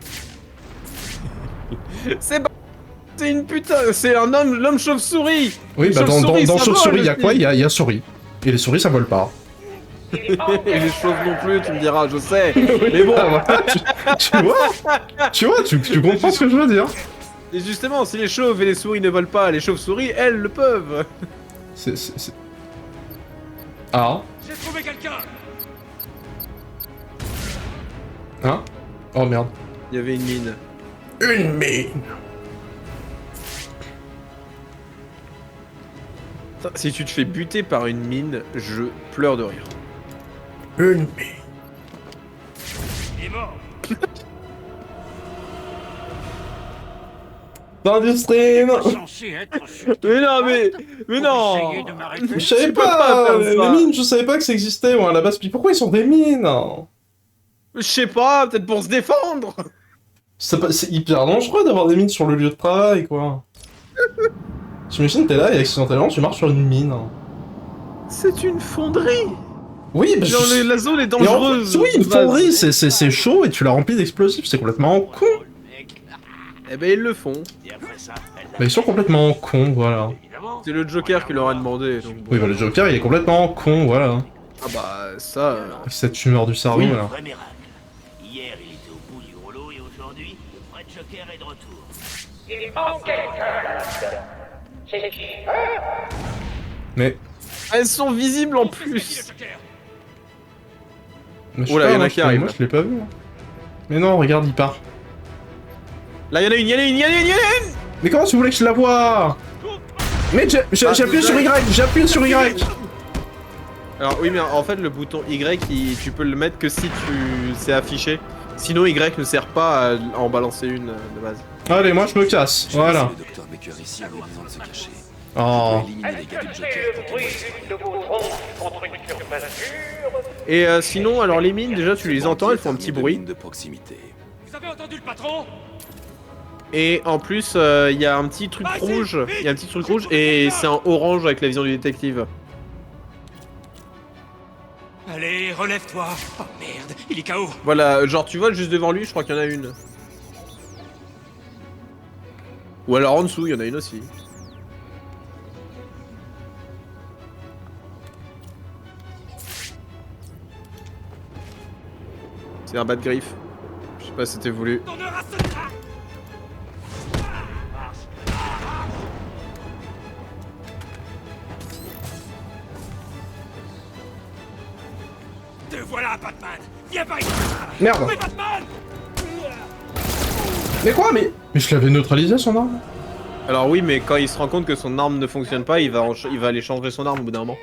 C'est une putain, c'est un homme, l'homme chauve-souris. Oui, bah dans Chauve-souris, ça Chauve-souris, vole il y a aussi. quoi? Il y a souris. Et les souris, ça vole pas. Et les chauves non plus, tu me diras, je sais. Mais bon, Ah, voilà, tu vois, tu comprends ce que je veux dire. et justement, si les chauves et les souris ne volent pas, les chauves-souris, elles le peuvent. C'est... Ah. J'ai trouvé quelqu'un. Hein? Oh merde. Il y avait une mine. Une mine. Putain, si tu te fais buter par une mine, je pleure de rire. Une mine. Il est mort. D'industrie. Censé être sûr. Mais non, mais non. Essayez de m'arrêter. Je savais Tu peux pas, pas faire les ça. mines, je savais pas que ça existait, moi, à la base. Puis pourquoi ils sont des mines? Je sais pas, peut-être pour se défendre. C'est hyper dangereux d'avoir des mines sur le lieu de travail, quoi. T'imagines, t'es là et accidentellement, tu marches sur une mine. C'est une fonderie. Oui, bah, Genre, la zone est Et en dangereuse. fait, oui, une de base. fonderie, c'est chaud et tu la remplis d'explosifs, c'est complètement con. Eh ben ils le font. Et après ça, elle l'a Bah, ils sont complètement cons, voilà. Évidemment. C'est le Joker qui leur a demandé. Donc bon. Oui, bah, le Joker, il est complètement con, voilà. Ah bah ça. Avec cette tumeur du cerveau, Oui, là. vrai miracle. Hier, il était au bout du rouleau et aujourd'hui, le vrai Joker est de retour. Il manque quelqu'un là-dedans. C'est qui? Mais... Elles sont visibles en Le plus. Joker. mais je sais Oula, pas, y en a moi, qui arrivent. Moi, je l'ai pas vu. Moi. Mais non, regarde, il part. Là y'en a une, y'en a une, y'en a une, y'en a une. Mais comment tu voulais que je la voie? Mais j'ai appuyé sur Y, j'ai appuyé sur Y. Alors oui mais en fait le bouton Y tu peux le mettre que si c'est affiché. Sinon Y ne sert pas à en balancer une de base. Allez, moi, je me casse, voilà. Le docteur Baker ici avait besoin de se cacher. Oh. Éliminer les Est-ce gars que du c'est Joker le pour bruit qu'il d'une de vos tronches contre une curvature? Et sinon alors les mines déjà tu les entends, elles font un petit bruit. de proximité. Vous avez entendu le patron? Et en plus il y a un petit truc rouge. Il y a un petit truc rouge et c'est un orange avec la vision du détective. Allez, relève-toi. Oh merde, il est KO. Voilà, genre tu vois juste devant lui je crois qu'il y en a une. Ou alors en dessous il y en a une aussi. C'est un bas de griffe. Je sais pas si c'était voulu. Te voilà, Batman. Viens par ici. Merde. Mais Batman. Mais quoi, mais je l'avais neutralisé son arme. Alors oui, mais quand il se rend compte que son arme ne fonctionne pas, il va aller changer son arme au bout d'un moment.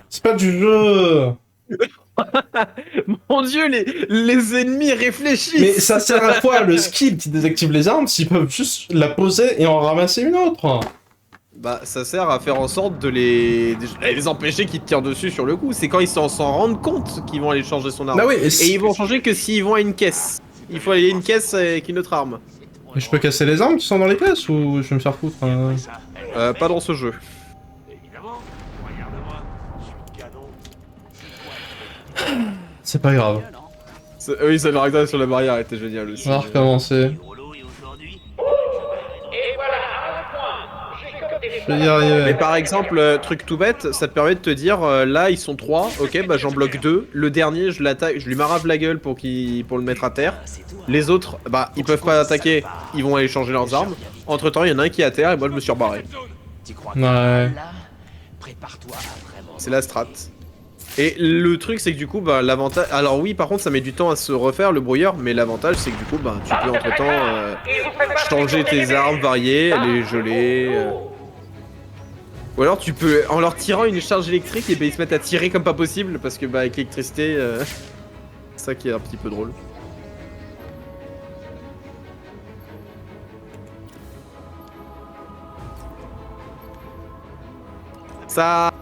C'est pas du jeu. Mon dieu, les ennemis réfléchissent. Mais ça sert à quoi le skill qui désactive les armes s'ils peuvent juste la poser et en ramasser une autre? Bah ça sert à faire en sorte de les empêcher qu'ils te tirent dessus sur le coup. C'est quand ils s'en rendent compte qu'ils vont aller changer son arme. Bah oui, et ils vont changer que s'ils vont à une caisse. Il faut aller à une caisse avec une autre arme. Mais je peux casser les armes qui sont dans les caisses ou je vais me faire foutre Pas dans ce jeu. Évidemment, regarde-moi, je suis canon. C'est pas grave. Oui, ça le réacteur sur la barrière était génial aussi. On va recommencer. Je vais y arriver. Mais par exemple, truc tout bête, ça te permet de te dire, là ils sont 3, ok, bah j'en bloque 2. Le dernier, je l'attaque, je lui marave la gueule pour le mettre à terre. Les autres, bah ils peuvent pas attaquer, ils vont aller changer leurs armes. Entre temps, il y en a un qui est à terre et moi je me suis rebarré. Ouais. C'est la strat. Et le truc, c'est que du coup, bah l'avantage. Alors oui, par contre, ça met du temps à se refaire le brouilleur, mais l'avantage, c'est que du coup, bah tu peux entre temps changer tes armes, varier, les geler. Ou alors tu peux, en leur tirant une charge électrique, et ben ils se mettent à tirer comme pas possible, parce que bah avec l'électricité, c'est ça qui est un petit peu drôle. Ça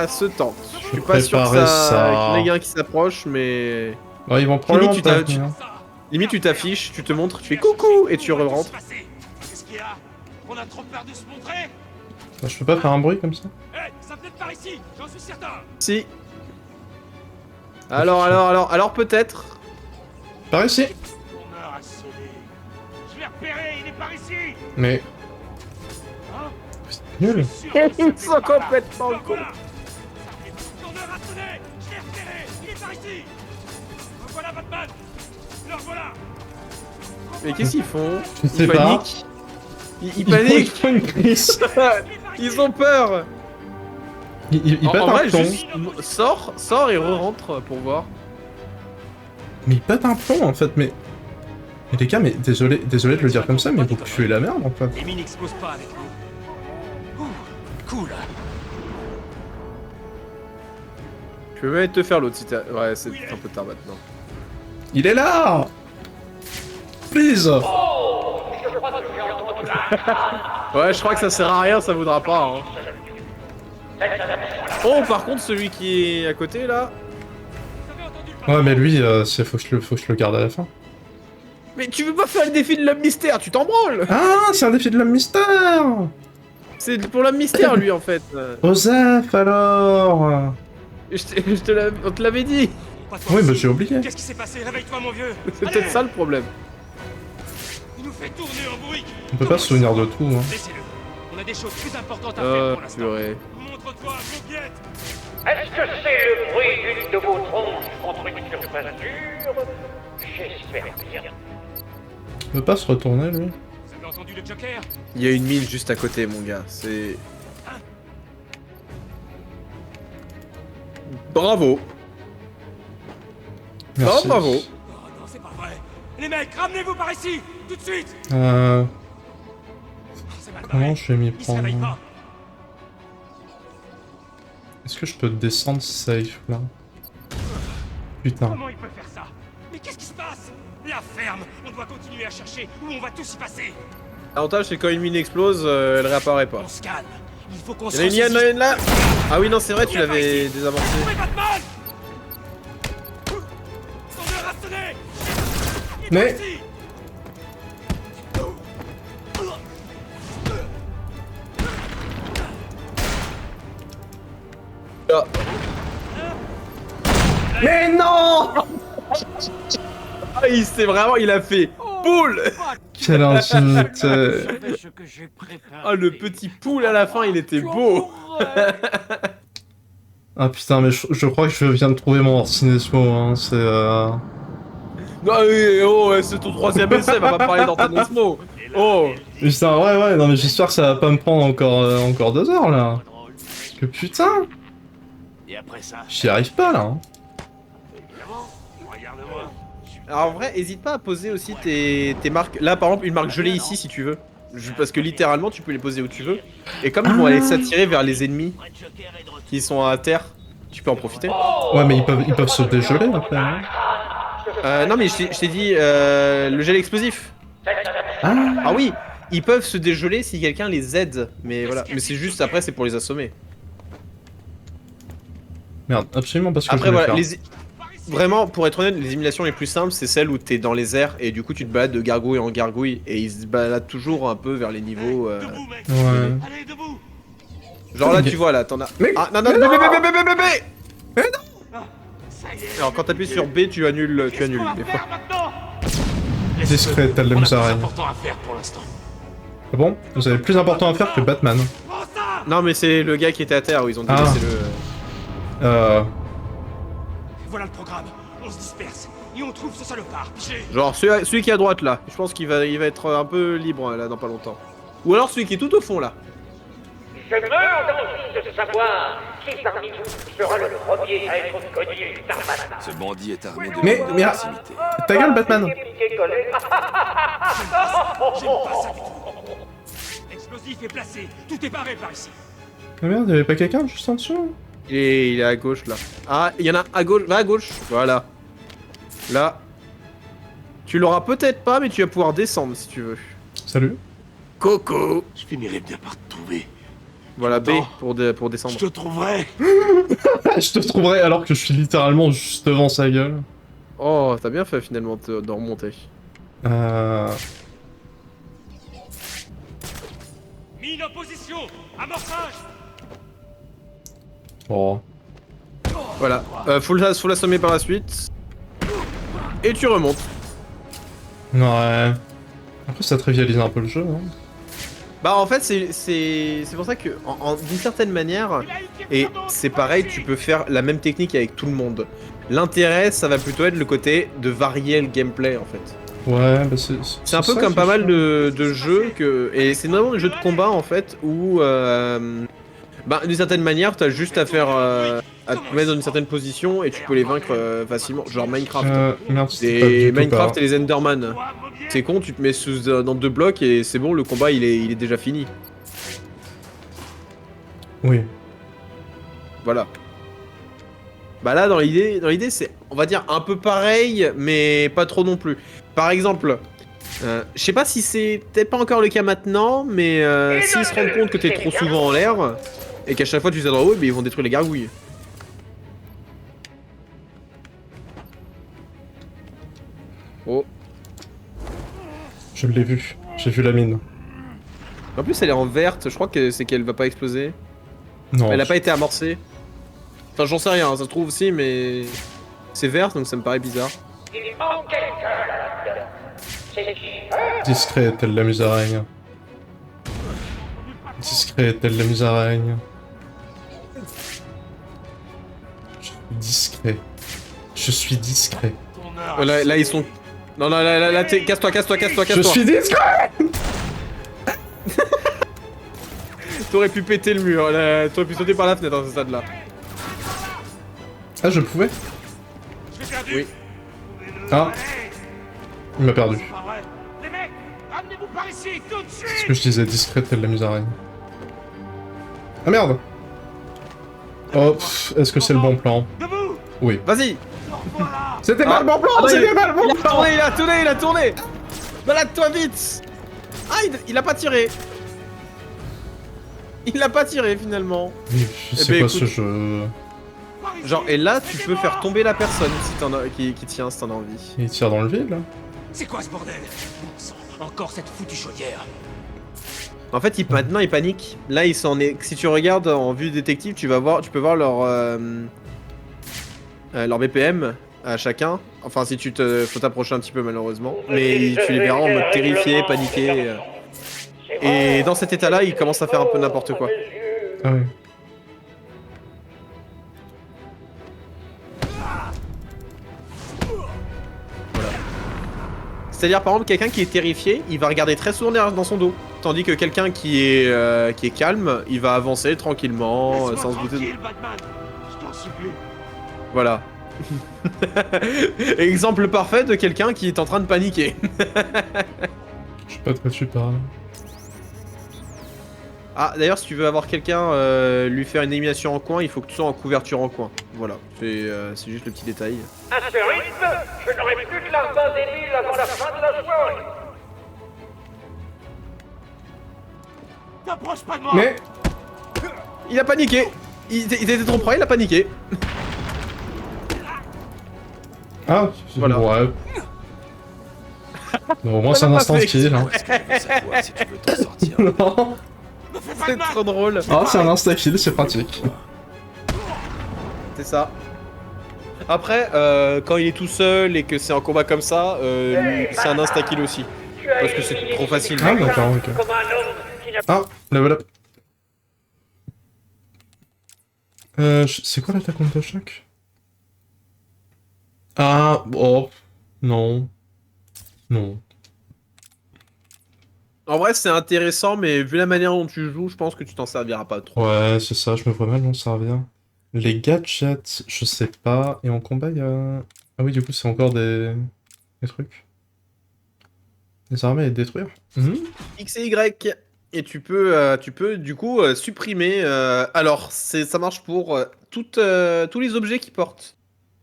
se tente. Je suis pas sûr que préparer ça... qu'il y en ait un qui s'approche, mais... Ouais, ils vont probablement Limite, pas tu venir. Limite tu t'affiches, tu te montres, tu fais coucou, et tu rentres. Qu'est-ce qu'il y a? On a trop peur de se montrer. Bah, je peux pas faire un bruit comme ça? Eh, ça venait de par ici, j'en suis certain. Si. Alors peut-être. Par ici. On a assommé. Je l'ai repéré, il est par ici. Mais... Hein? C'est nul. Ils sont complètement cons. On a rassonné. Je l'ai repéré, il est par ici. Voilà Batman. Le voilà. Mais qu'est-ce qu'ils font? Je sais Ils pas. paniquent. Ils paniquent. font une crise. Ils ont peur. Ils pètent En un vrai, plomb. juste sors et re-rentre pour voir. Mais ils pètent un plomb en fait, mais... Mais les gars, mais désolé de le dire comme ça, mais vous puez la merde en fait. Les mines n'explosent pas avec nous. Ouh, cool. Je peux même te faire l'autre si t'as... Ouais, c'est un peu tard maintenant. Il est là. Please. Ouais, je crois que ça sert à rien, ça voudra pas. Hein. Oh, par contre, celui qui est à côté là... Ouais, mais lui, faut que je le garde à la fin. Mais tu veux pas faire le défi de l'homme mystère, tu t'en branles. Ah, c'est un défi de l'homme mystère. C'est pour l'homme mystère, lui, en fait. Osef, alors. On te l'avait dit. Oui, mais j'ai oublié. Qu'est-ce qui s'est passé? Réveille-toi, mon vieux. C'est peut-être ça le problème. Il nous fait tourner en bourrique. On peut pas se souvenir de tout, hein. Laissez-le. On a des choses plus importantes à faire pour l'instant. Purée. Montre-toi, Mobiette. Est-ce que c'est le bruit d'une de vos tronches contre une surface dure? J'espère bien. Il peut pas se retourner, lui. Vous avez entendu le Joker? Il y a une mine juste à côté, mon gars. C'est... Bravo. Merci. Oh, bravo. Oh non, c'est pas vrai. Les mecs, ramenez-vous par ici, tout de suite. C'est C'est mal Comment barré. je vais m'y Il se réveille prendre? pas. Est-ce que je peux descendre safe, là? Putain. Comment il peut faire ça? Mais qu'est-ce qui se passe? La ferme. On doit continuer à chercher ou on va tous y passer. L'avantage, c'est quand une mine explose, elle réapparaît pas. On se calme. Il faut qu'on se Il y en a une là. Ah oui, non, c'est vrai, tu l'avais désavancé. Trouvez Batman. On a rassonné. Mais... Ah. Mais non. Ah, il a fait boule. Quelle intimité. Ah, le petit poule à la fin, il était beau. Ah putain, mais je crois que je viens de trouver mon Orsinesmo, hein, c'est... Non, oh, c'est ton 3ème essai, va pas parler d'Antanesmo. Oh. Putain, ouais, non mais j'espère que ça va pas me prendre encore 2 heures là. Parce que putain, Et après ça, j'y arrive pas là. Hein. évidemment, regarde-moi. Alors en vrai, hésite pas à poser aussi tes marques. Là, par exemple, une marque gelée ici si tu veux. Parce que littéralement, tu peux les poser où tu veux. Et comme ils vont aller s'attirer vers les ennemis Fred Joker est de retour. qui sont à terre, tu peux en profiter. Ouais, mais ils peuvent se dégeler après. Hein. Non, mais je t'ai dit le gel explosif. Ah oui, ils peuvent se dégeler si quelqu'un les aide. Mais voilà, mais c'est juste après, c'est pour les assommer. Merde, absolument pas ce que Après je voulais voilà, faire. vraiment, pour être honnête, les éliminations les plus simples, c'est celles où t'es dans les airs et du coup tu te balades de gargouille en gargouille et ils se baladent toujours un peu vers les niveaux. Debout, mec. Ouais. Allez, debout. Genre là, Mais- tu vois là, t'en as. Mais- Ah non, bébé. Ça y est. Alors quand t'appuies sur B, tu annules Qu'est-ce qu'on va des faire fois. maintenant? Discret, tel la On a plus musaraigne. important à faire pour l'instant. Ah bon? Vous avez plus important à faire que Batman. Prends ça. Non, mais c'est le gars qui était à terre où ils ont dit Ah. laisser le. Voilà le programme. On se disperse et on trouve ce salopard. Genre celui qui est à droite là, je pense qu'il va être un peu libre là dans pas longtemps. Ou alors celui qui est tout au fond là. Je meurs d'envie de savoir qui parmi vous sera le premier à être connu d'Armada. Ce bandit est armé de Mais- bombes mais- de proximité. Ta gueule, Batman! J'aime pas ça du tout. L'explosif est placé. Tout est barré par ici. Ah merde, y'avait pas quelqu'un juste en dessous? Il est à gauche là. Ah, il y en a à gauche, va à gauche. Voilà. Là. Tu l'auras peut-être pas, mais tu vas pouvoir descendre si tu veux. Salut. Coco. Je finirai bien par te trouver. Voilà B Attends. pour descendre. Je te trouverai. Je te trouverai alors que je suis littéralement juste devant sa gueule. Oh, t'as bien fait finalement de remonter. Mine en position. Amorçage. Oh. Voilà. Faut l'assommer par la suite. Et tu remontes. Ouais. Après, ça trivialise un peu le jeu, hein. Bah en fait c'est pour ça que d'une certaine manière, et c'est pareil, tu peux faire la même technique avec tout le monde. L'intérêt ça va plutôt être le côté de varier le gameplay en fait. Ouais, bah C'est un peu ça comme qui pas est mal chiant. de jeux que... Et c'est vraiment des jeux de combat en fait où... bah d'une certaine manière t'as juste à faire... à te mettre dans une certaine position et tu peux les vaincre facilement. Genre Minecraft. Merde, c'était pas du Et tout Minecraft pas. et les Enderman. C'est con, tu te mets dans 2 blocs et c'est bon, le combat il est déjà fini. Oui. Voilà. Bah là, dans l'idée, c'est, on va dire, un peu pareil, mais pas trop non plus. Par exemple, je sais pas si c'est peut-être pas encore le cas maintenant, mais s'ils se rendent compte que t'es trop souvent en l'air, et qu'à chaque fois tu es en haut, mais ils vont détruire les gargouilles. Oh. Je l'ai vu. J'ai vu la mine. En plus, elle est en verte, je crois que c'est qu'elle va pas exploser. Non. Elle a pas été amorcée. Enfin, j'en sais rien, ça se trouve aussi, mais... C'est vert, donc ça me paraît bizarre. Il manque quelqu'un là-dedans. C'est qui? Discret, telle la musaraigne. Discret, telle la musaraigne. Je suis discret. Je suis discret. Ton heure. Là, ils sont... Non, là, casse-toi. Je suis discret. T'aurais pu péter le mur, t'aurais pu sauter par la fenêtre dans ce stade-là. Ah, je pouvais? Je l'ai perdu. Oui. Ah, il m'a perdu. Pas vrai. Les mecs, ramenez-vous par ici tout de Est-ce suite. que je disais discret, telle la musaraigne? Ah merde. Oh, est-ce que c'est le bon plan? Debout. Oui. Vas-y. Voilà. C'était pas le bon plan, C'était pas le bon plan. Il a tourné Balade-toi vite. Ah, il a pas tiré. Il a pas tiré, finalement. Je Eh sais ben, pas écoute. ce jeu. Par ici. Genre, et là, tu peux faire tomber la personne si t'en as, qui tient, si t'en as envie. Il tire dans le vide là. C'est quoi ce bordel? Bon sang, encore cette foutue chaudière. En fait, maintenant, ils paniquent. Là, ils sont si tu regardes en vue détective, tu peux voir leur BPM à chacun. Enfin, si faut t'approcher un petit peu, malheureusement. Mais tu les verras en mode terrifié, paniqué. Et dans cet état-là, ils commencent à faire un peu n'importe quoi. Ah oui. C'est-à-dire, par exemple, quelqu'un qui est terrifié, il va regarder très souvent derrière dans son dos. Tandis que quelqu'un qui est calme, il va avancer tranquillement, sans se douter de... Batman. Je t'en supplie. Voilà. Exemple parfait de quelqu'un qui est en train de paniquer. Je sais pas de quoi tu parles. Ah, d'ailleurs, si tu veux avoir quelqu'un lui faire une élimination en coin, il faut que tu sois en couverture en coin. Voilà, c'est juste le petit détail. À ce rythme, je n'aurai plus que l'argent des milles avant la fin de la soirée. T'approches pas de moi. Mais Il a paniqué. Il était trop près, il a paniqué. ah, Voilà. ouais. Bon, au moins c'est Ça un m'a instant pas fait kill. Hein. Savoir si tu veux t'en sortir. Non. C'est trop drôle. Ah, c'est un insta kill, c'est pratique. C'est ça. Après, quand il est tout seul et que c'est un combat comme ça, c'est un insta-kill aussi. Parce que c'est trop facile. Ah, d'accord, ok. Comme un homme qui n'a Ah, level up. C'est quoi l'attaque contre choc? Ah, oh, non. Non. En vrai, c'est intéressant, mais vu la manière dont tu joues, je pense que tu t'en serviras pas trop. Ouais, c'est ça, je me vois mal m'en servir. Les gadgets, je sais pas. Et en combat, il y a... Ah oui, du coup, c'est encore des trucs. Des armées et détruire. X et Y. Et tu peux du coup supprimer. Alors, ça marche pour tous les objets qui portent.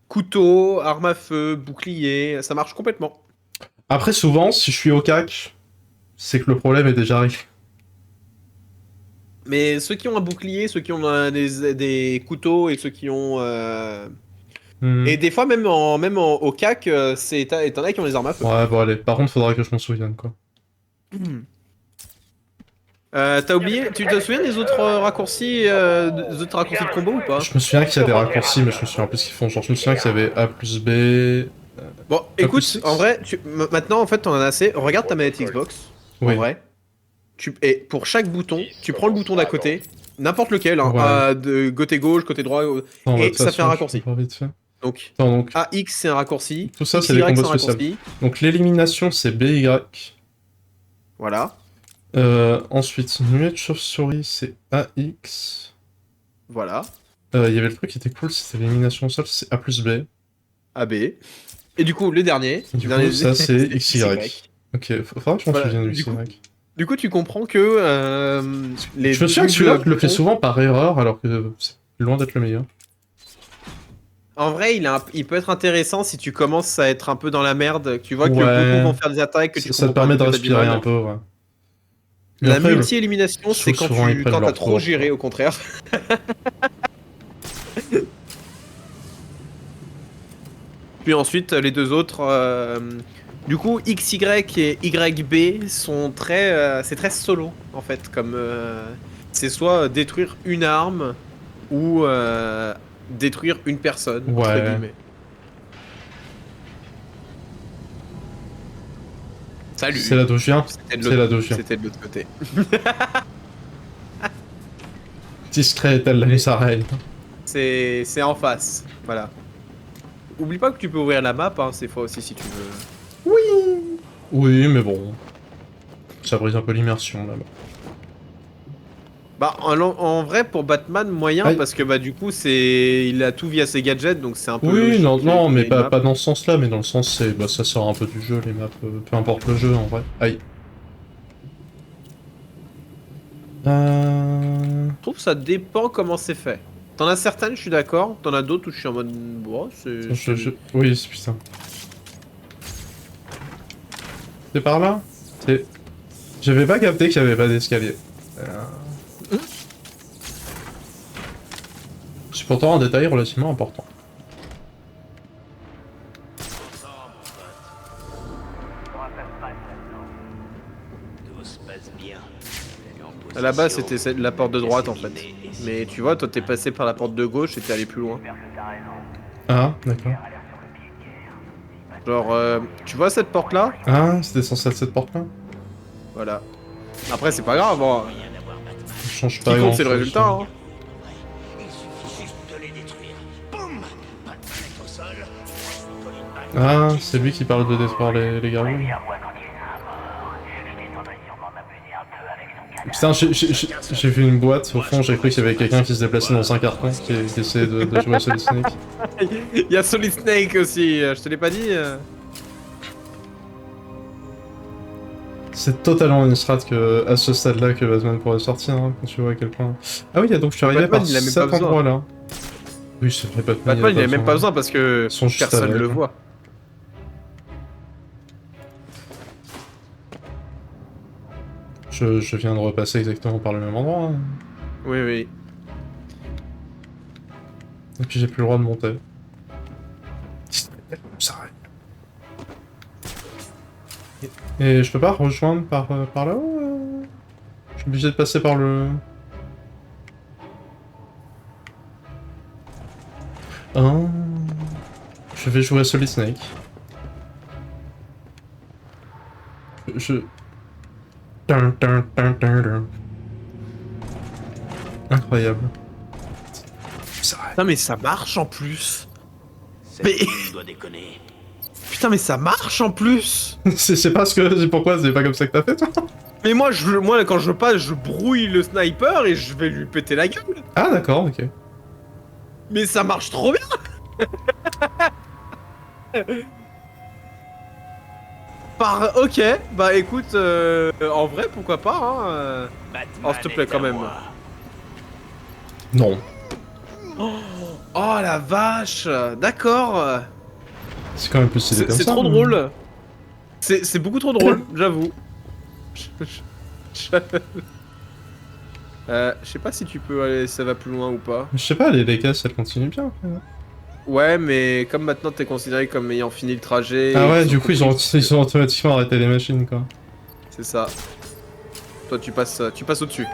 Couteau, arme à feu, bouclier, ça marche complètement. Après, souvent, si je suis au cac, c'est que le problème est déjà réglé. Mais ceux qui ont un bouclier, ceux qui ont des couteaux et ceux qui ont... Et des fois, même au cac, t'en as qui ont des armes à feu. Ouais, bon allez, par contre, faudra que je m'en souvienne, quoi. T'as oublié, tu te souviens des autres raccourcis, de combo ou pas? Je me souviens qu'il y a des raccourcis, mais je me souviens plus ce qu'ils font. Genre, je me souviens qu'il y avait A plus B... Bon, écoute, plus en vrai, maintenant, en fait, t'en as assez. Regarde ta manette Xbox, Oui. en vrai. Et pour chaque bouton, tu prends le bouton d'à côté, n'importe lequel, hein, Ouais. de côté gauche, côté droit, Non, et de toute ça façon, fait un je raccourci. peux pas vite fait. Donc, Attends, donc, AX c'est un raccourci, tout ça, c'est XY, des combos c'est un spéciaux. raccourci. Donc, l'élimination, c'est BY. Voilà, Ensuite, nuée de chauve-souris, c'est AX. voilà, Il y avait le truc qui était cool, c'était l'élimination au sol, c'est A plus B. AB. Et du coup, le dernier. Du dernier- coup, ça, c'est XY. Ok, faudra que je m'en Voilà, souvienne du du coup, XY. Du coup, tu comprends que les Je me souviens que celui-là, doubles je le fais boutons- souvent par erreur, alors que c'est loin d'être le meilleur. En vrai, il peut être intéressant si tu commences à être un peu dans la merde, que tu vois que Ouais. beaucoup vont faire des attaques, que tu Ça te comprends pas, permet de que t'as du respirer mal. un peu, ouais. Mais La après, multi-élimination, c'est quand souvent, ils prennent t'as leur trop tour. géré, au contraire. Puis ensuite, les deux autres... Du coup, XY et YB sont c'est très solo, en fait, comme... c'est soit détruire une arme, ou détruire une personne, entre Ouais. guillemets. Salut. C'est là d'où je viens. C'était de C'est l'autre- là d'où je viens. C'était de l'autre côté. Discret, telle la musarelle. C'est en face, voilà. Oublie pas que tu peux ouvrir la map, hein, ces fois aussi si tu veux. Oui, mais bon. Ça brise un peu l'immersion, là-bas. Bah en vrai pour Batman moyen Aïe. parce que bah du coup il a tout via ses gadgets donc c'est un peu Oui, logique non, qu'il non, ait mais une pas, map. pas dans ce sens-là, mais dans le sens, c'est, bah, ça sort un peu du jeu, les maps, peu importe le jeu, en vrai. Aïe. Je trouve que ça dépend comment c'est fait. T'en as certaines, je suis d'accord, t'en as d'autres où je suis en mode bon, c'est Oui, c'est putain. C'est par là? C'est... J'avais pas capté qu'il y avait pas d'escalier. C'est pourtant un détail relativement important. Tout se passe bien. À la base c'était la porte de droite en fait. Mais tu vois, toi t'es passé par la porte de gauche et t'es allé plus loin. Ah, d'accord. Genre, tu vois cette porte là? Ah, c'était censé être cette porte-là? Voilà. Après c'est pas grave, hein. Ça change Ce pas qui compte c'est le grand-chose. résultat, hein. Il suffit juste de les détruire. Boum! Batman est au sol. Ah, c'est lui qui parle de détruire les gargouilles. Putain, j'ai vu une boîte, au fond j'ai cru qu'il y avait quelqu'un qui se déplaçait dans un carton, qui essayait de jouer à Solid Snake. Il y a Solid Snake aussi, je te l'ai pas dit C'est totalement une strat que, à ce stade-là que Batman pourrait sortir, hein, quand tu vois à quel point... Ah oui, donc je suis arrivé Batman, par il a même cet pas besoin. endroit-là. Oui, c'est vrai, Batman il a même pas besoin parce que Ils sont juste personne avec, le hein. voit. Je viens de repasser exactement par le même endroit. Hein. Oui, oui. Et puis j'ai plus le droit de monter. Ça arrête. Et je peux pas rejoindre par là-haut Je suis obligé de passer par le... Oh. Je vais jouer à Solid Snake. Dun, dun, dun, dun, dun. Incroyable. Ça arrête. Putain mais ça marche en plus. Cette Mais- fille doit déconner. Putain mais ça marche en plus. C'est pas ce que... C'est pourquoi c'est pas comme ça que t'as fait, toi? Mais moi quand je passe je brouille le sniper et je vais lui péter la gueule. Ah d'accord, ok. Mais ça marche trop bien. Ok, bah écoute, en vrai pourquoi pas hein. Batman Oh, s'il te plaît, est quand à même. moi. Non. Oh la vache, d'accord. C'est quand même plus stylé comme ça. C'est trop mais- drôle. C'est beaucoup trop drôle, j'avoue. Je sais pas si tu peux aller, ça va plus loin ou pas. Je sais pas, les caisses, elles continuent bien. Après. Ouais, mais comme maintenant t'es considéré comme ayant fini le trajet. Ah et ouais, qu'ils du coup, ils ont automatiquement arrêté les machines, quoi. C'est ça. Toi tu passes au-dessus.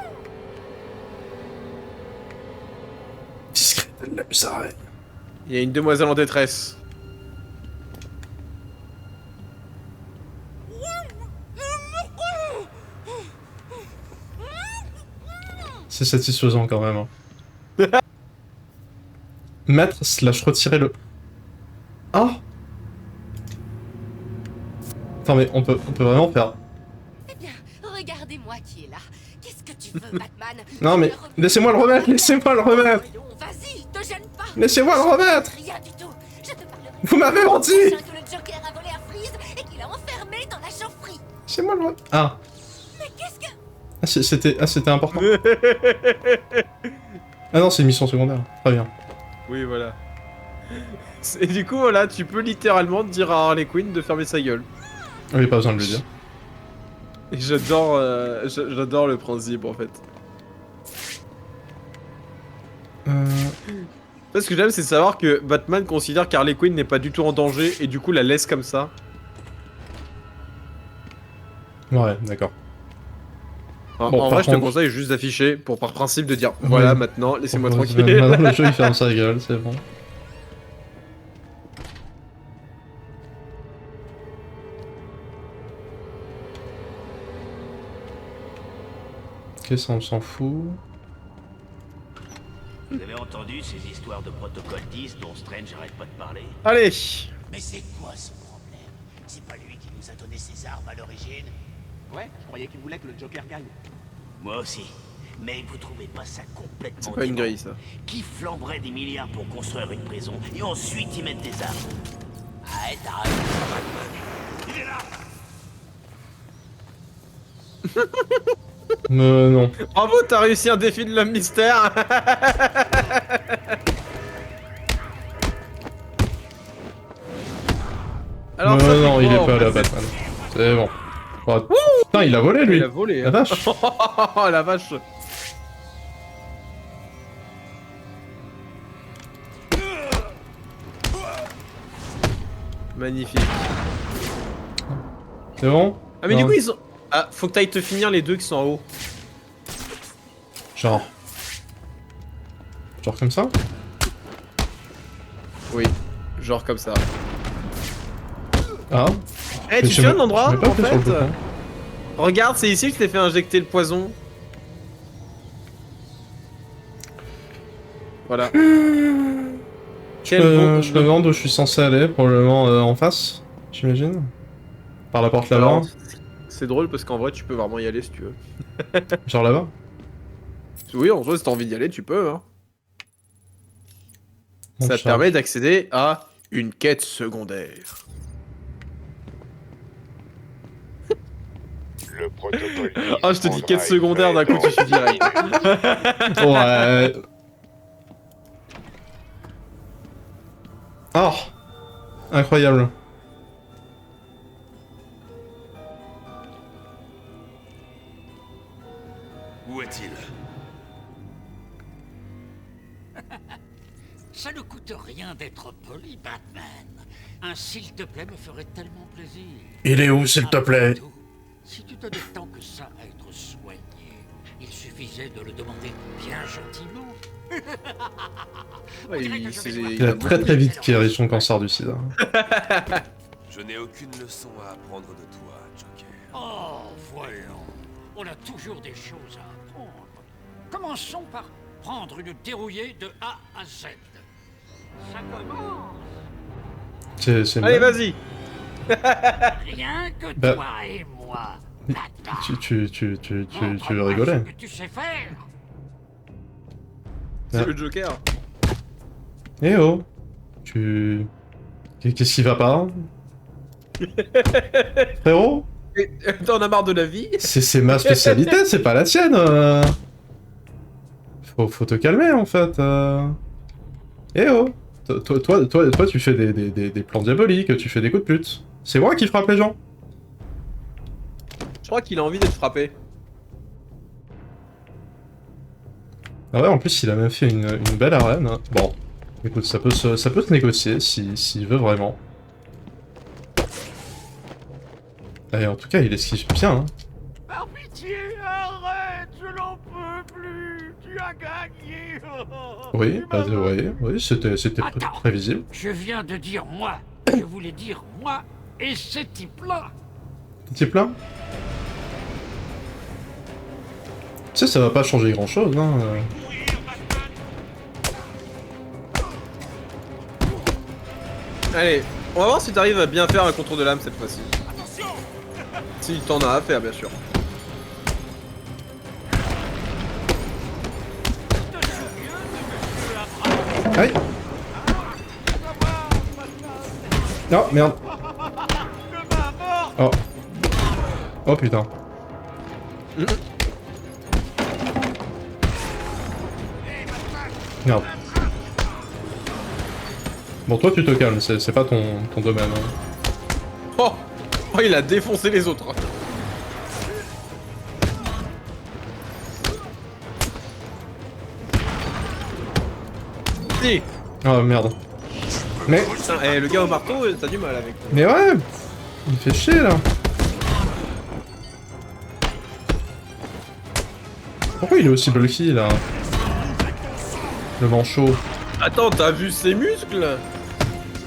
Discret, ça arrête. Il y a une demoiselle en détresse. C'est satisfaisant quand même. Hein. Mettre / retirer le... Oh. Attends mais on peut vraiment faire... Eh bien, regardez-moi qui est là. Qu'est-ce que tu veux, Batman? Non mais laissez-moi le remettre, laissez-moi le remettre. Voyons, vas-y, te gêne pas. Laissez-moi le remettre. Rien du tout. Je te parlerai. Vous m'avez menti. que le Joker a volé à Freeze et qu'il a enfermé dans la chaufferie. Laissez-moi le remettre. Ah. Mais qu'est-ce que... C'était important. Ah non, c'est une mission secondaire. Très bien. Oui, voilà. Et du coup, voilà, tu peux littéralement dire à Harley Quinn de fermer sa gueule. Oui, pas besoin de le dire. Et j'adore le principe en fait. Ce que j'aime, c'est de savoir que Batman considère qu'Harley Quinn n'est pas du tout en danger et du coup la laisse comme ça. Ouais, d'accord. En Bon, vrai, par je te contre- conseille juste d'afficher pour par principe de dire voilà, maintenant, laissez-moi tranquille. Maintenant, le jeu il ferme sa gueule, c'est bon. Ok, ça on s'en fout. Vous avez entendu ces histoires de protocole 10 dont Strange arrête pas de parler? Allez. Mais c'est quoi ce problème? C'est pas lui qui nous a donné ses armes à l'origine? Ouais, je croyais qu'il voulait que le Joker gagne. Moi aussi. Mais vous trouvez pas ça complètement C'est pas une dément? grille ça. Qui flamberait des milliards pour construire une prison et ensuite y mettre des armes? Arrête, arrête. Il est là! Non. Bravo, t'as réussi un défi de l'homme mystère. Alors, ça fait non, il quoi, est en pas fait, là, Batman. C'est bon. Oh, putain, il a volé lui. Il a volé. La hein. vache. Oh la vache. Magnifique. C'est bon? Ah mais Non. du coup ils ont... Ah, faut que t'ailles te finir les deux qui sont en haut. Genre comme ça? Oui, genre comme ça. Ah. Eh, Mais tu je te souviens me- de l'endroit je m'ai pas en fait sur le fait bouton. Regarde, c'est ici que je t'ai fait injecter le poison. Voilà. Je me demande où je suis censé aller, probablement en face, j'imagine. Par la porte là-bas. Alors, c'est drôle parce qu'en vrai, tu peux vraiment y aller si tu veux. Genre là-bas? Oui, en vrai, si t'as envie d'y aller, tu peux. Hein. Bon, Ça te permet d'accéder à une quête secondaire. Le protocole. Ah, je te dis quête secondaire, d'un coup, tu suis direct. Ouais. Oh! Incroyable. Où est-il? Ça ne coûte rien d'être poli, Batman. Un s'il te plaît me ferait tellement plaisir. Il est où, s'il te plaît? Si tu donnais tant que ça à être soigné, il suffisait de le demander bien gentiment. Ouais, il a très vite guéri son cancer du sida. Je n'ai aucune leçon à apprendre de toi, Joker. Oh, voyons. On a toujours des choses à apprendre. Commençons par prendre une dérouillée de A à Z. Ça commence. C'est Allez, bien. vas-y. Rien que Bah. toi et moi. Tu veux rigoler? Que tu sais faire. C'est le Joker. Eh oh! Qu'est-ce qui va pas? Frérot? T'en as marre de la vie? C'est ma spécialité, c'est pas la tienne! Faut te calmer en fait. Eh oh! Toi, tu fais des plans diaboliques, tu fais des coups de pute. C'est moi qui frappe les gens. Je crois qu'il a envie d'être frappé. Ah ouais, en plus, il a même fait une belle arène. Bon, écoute, ça peut se négocier s'il veut vraiment. Et en tout cas, il esquive bien. Hein. Par pitié, arrête, je n'en peux plus. Tu as gagné. Oui, oui, c'était prévisible. Je viens de dire moi. Je voulais dire moi et ces types-là. Petit plat. Tu sais, ça va pas changer grand-chose, hein. Allez, on va voir si t'arrives à bien faire un contour de lame cette fois-ci. Si t'en as à faire, bien sûr. Aïe! Non, merde. Oh. Oh putain. Merde. Bon, toi tu te calmes, c'est pas ton domaine. Hein. Oh, il a défoncé les autres. Si. Oh merde. Mais... Putain, le gars au marteau, t'as du mal avec. Mais ouais. Il fait chier là. Pourquoi il est aussi bulky là? Le manchot. Attends, t'as vu ses muscles?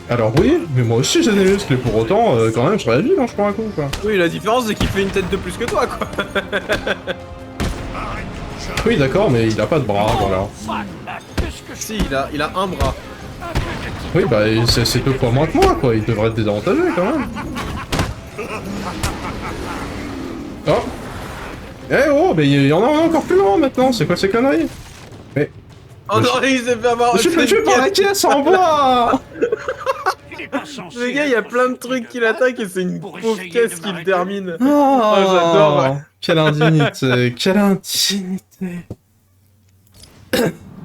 Alors oui, mais moi aussi j'ai des muscles, et pour autant, quand même, je réagis quand je prends un coup, quoi. Oui, la différence c'est qu'il fait une tête de plus que toi, quoi. Oui, d'accord, mais il a pas de bras, voilà. Si, il a un bras. Oui, bah, c'est 2 fois moins que moi, quoi. Il devrait être désavantagé, quand même. Oh! Eh oh, mais il y en a encore plus grand, maintenant. C'est quoi ces conneries? Mais... Oh non, il s'est fait avoir... Je suis fait tuer par la caisse en bois! Le gars, il y a plein de trucs qui l'attaquent et c'est une pauvre caisse qui le termine. Oh, j'adore. Quelle indignité, quelle indignité.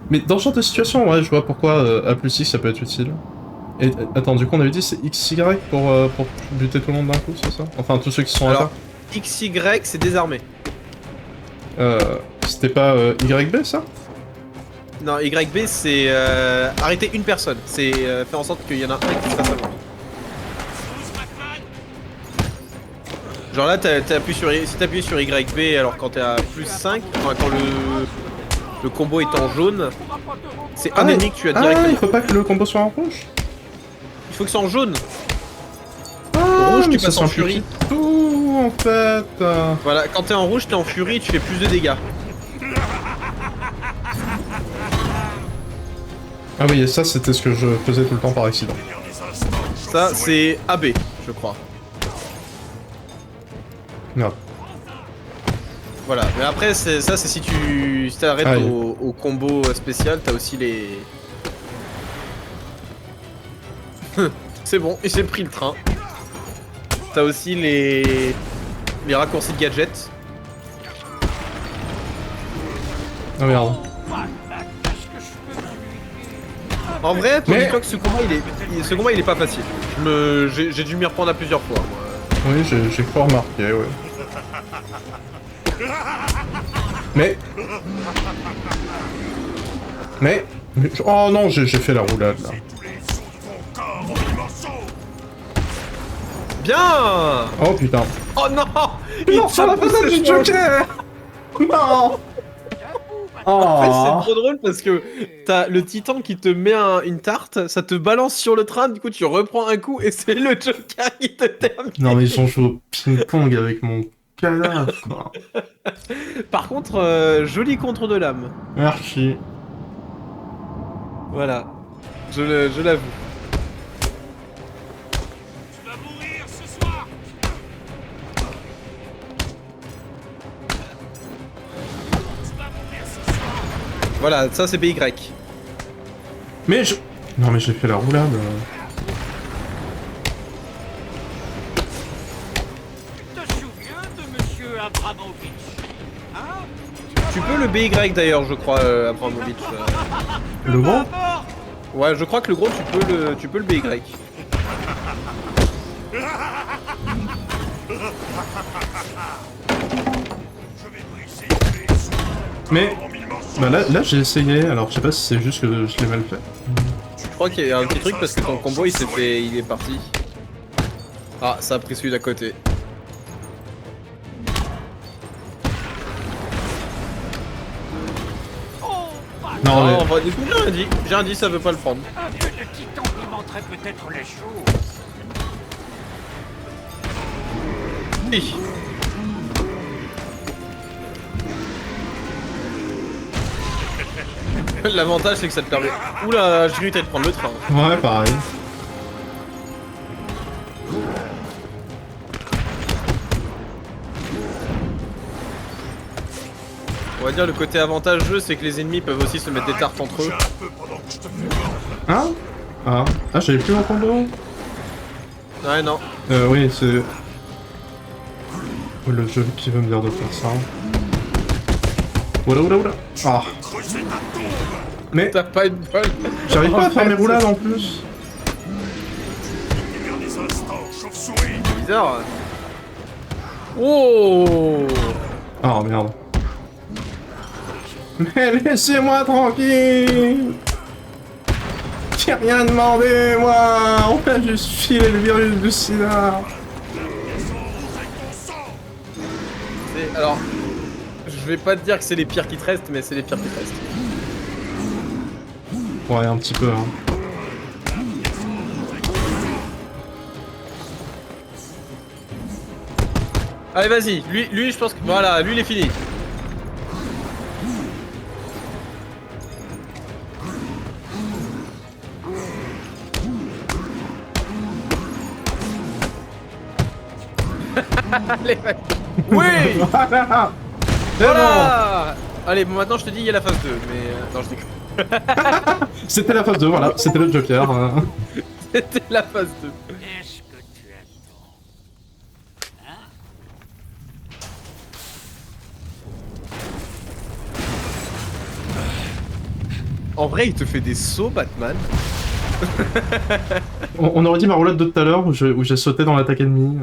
Mais dans ce genre de situation, ouais, je vois pourquoi A plus X ça peut être utile. Et attends, du coup on avait dit c'est XY pour buter tout le monde d'un coup, c'est ça? Enfin, tous ceux qui sont là. XY, c'est désarmé. C'était pas YB ça? Non, YB, c'est arrêter une personne. C'est faire en sorte qu'il y en a un qui se fasse avoir. Genre là, si t'appuies sur YB, alors quand t'es à plus 5, enfin quand le combo est en jaune, c'est un ennemi que tu as directement. Il faut pas que le combo soit en rouge? Il faut que c'est en jaune. Ah, rouge, tu ça passes en simplifie furie. Tout, en fait. Voilà, quand t'es en rouge, t'es en furie et tu fais plus de dégâts. Ah oui, et ça c'était ce que je faisais tout le temps par accident. Ça, c'est AB, je crois. Merde. Voilà, mais après, ça, c'est si tu t'arrêtes Ah oui. au combo spécial, t'as aussi les... C'est bon, il s'est pris le train. T'as aussi les raccourcis de gadgets. Ah merde. En vrai, Mais- dis-toi que ce combat il est pas facile. J'ai dû m'y reprendre à plusieurs fois. Moi. Oui, j'ai cru remarquer, ouais. Mais... Oh non, j'ai fait la roulade, là. Bien. Oh putain. Oh non. Non, sur la façade du Joker. Non. En fait, Oh. c'est trop drôle parce que t'as le titan qui te met une tarte, ça te balance sur le train, du coup tu reprends un coup et c'est le Joker qui te termine. Non mais ils ont joué au ping-pong avec mon cadavre, quoi. Par contre, joli contre de l'âme. Merci. Voilà. Je l'avoue. Tu vas mourir ce soir. Tu vas mourir ce soir. Voilà, ça c'est BY. Mais je... Non mais j'ai fait la roulade. Tu te souviens de Monsieur Abramovich? Hein? Tu peux le BY d'ailleurs, je crois, Abramovich. Le gros? Ouais, je crois que le gros, tu peux le BY. Mais... Bah là j'ai essayé, alors je sais pas si c'est juste que je l'ai mal fait. Je crois qu'il y a un petit truc parce que ton combo il est parti. Ah, ça a pris celui d'à côté. Non mais... on va... Du coup, j'ai rien dit, ça veut pas le prendre. Un peu de titan pimenterait peut-être les choses. Oui. L'avantage c'est que ça te permet... Oula, j'ai cru que t'allais prendre le train. Ouais, pareil. On va dire le côté avantageux c'est que les ennemis peuvent aussi se mettre des tartes entre eux. Hein? Ah, j'avais plus mon combo. Ouais, non. Oui, c'est... Le jeu qui veut me dire de faire ça. Oula oula oula. Ah. Mais... T'as pas une balle. J'arrive pas à faire mes roulades en plus. C'est bizarre. Oh. Oh merde. Mais laissez-moi tranquille. J'ai rien demandé, moi. On m'a juste filé le virus du sida. Alors, je vais pas te dire que c'est les pires qui te restent, mais c'est les pires qui te restent. Ouais, un petit peu, hein. Allez, vas-y. Lui, je pense que... Voilà, lui, il est fini. Allez, ouais. Oui. Voilà. C'est Voilà. Allez, bon, maintenant, je te dis, il y a la phase 2, mais... Non, je déconne. bon. C'était la phase 2, voilà. C'était le Joker. C'était la phase 2. Est-ce que tu attends? Hein? En vrai, il te fait des sauts, Batman. On aurait dit ma roulade de tout à l'heure où j'ai sauté dans l'attaque ennemie.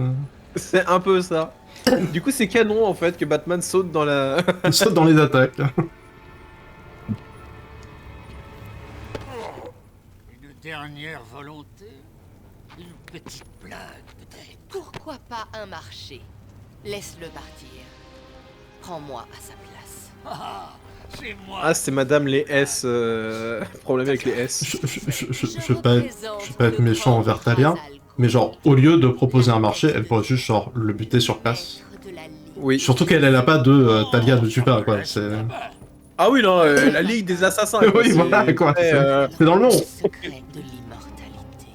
C'est un peu ça. Du coup, c'est canon, en fait, que Batman saute dans la... Il saute dans les attaques. Une dernière volonté? Une petite blague, peut-être? Pourquoi pas un marché? Laisse-le partir. Prends-moi à sa place. Ah, c'est moi! Ah, c'est Madame les S. Problème avec les S. Je veux pas être méchant envers Talia, mais genre, au lieu de proposer un marché, elle pourrait juste genre le buter sur place. Oui. Surtout qu'elle a pas de Talia ne tue pas, quoi. C'est... Ah oui, non, la Ligue des Assassins. quoi, Oui, voilà, quoi. C'est dans le nom. Secret de l'immortalité.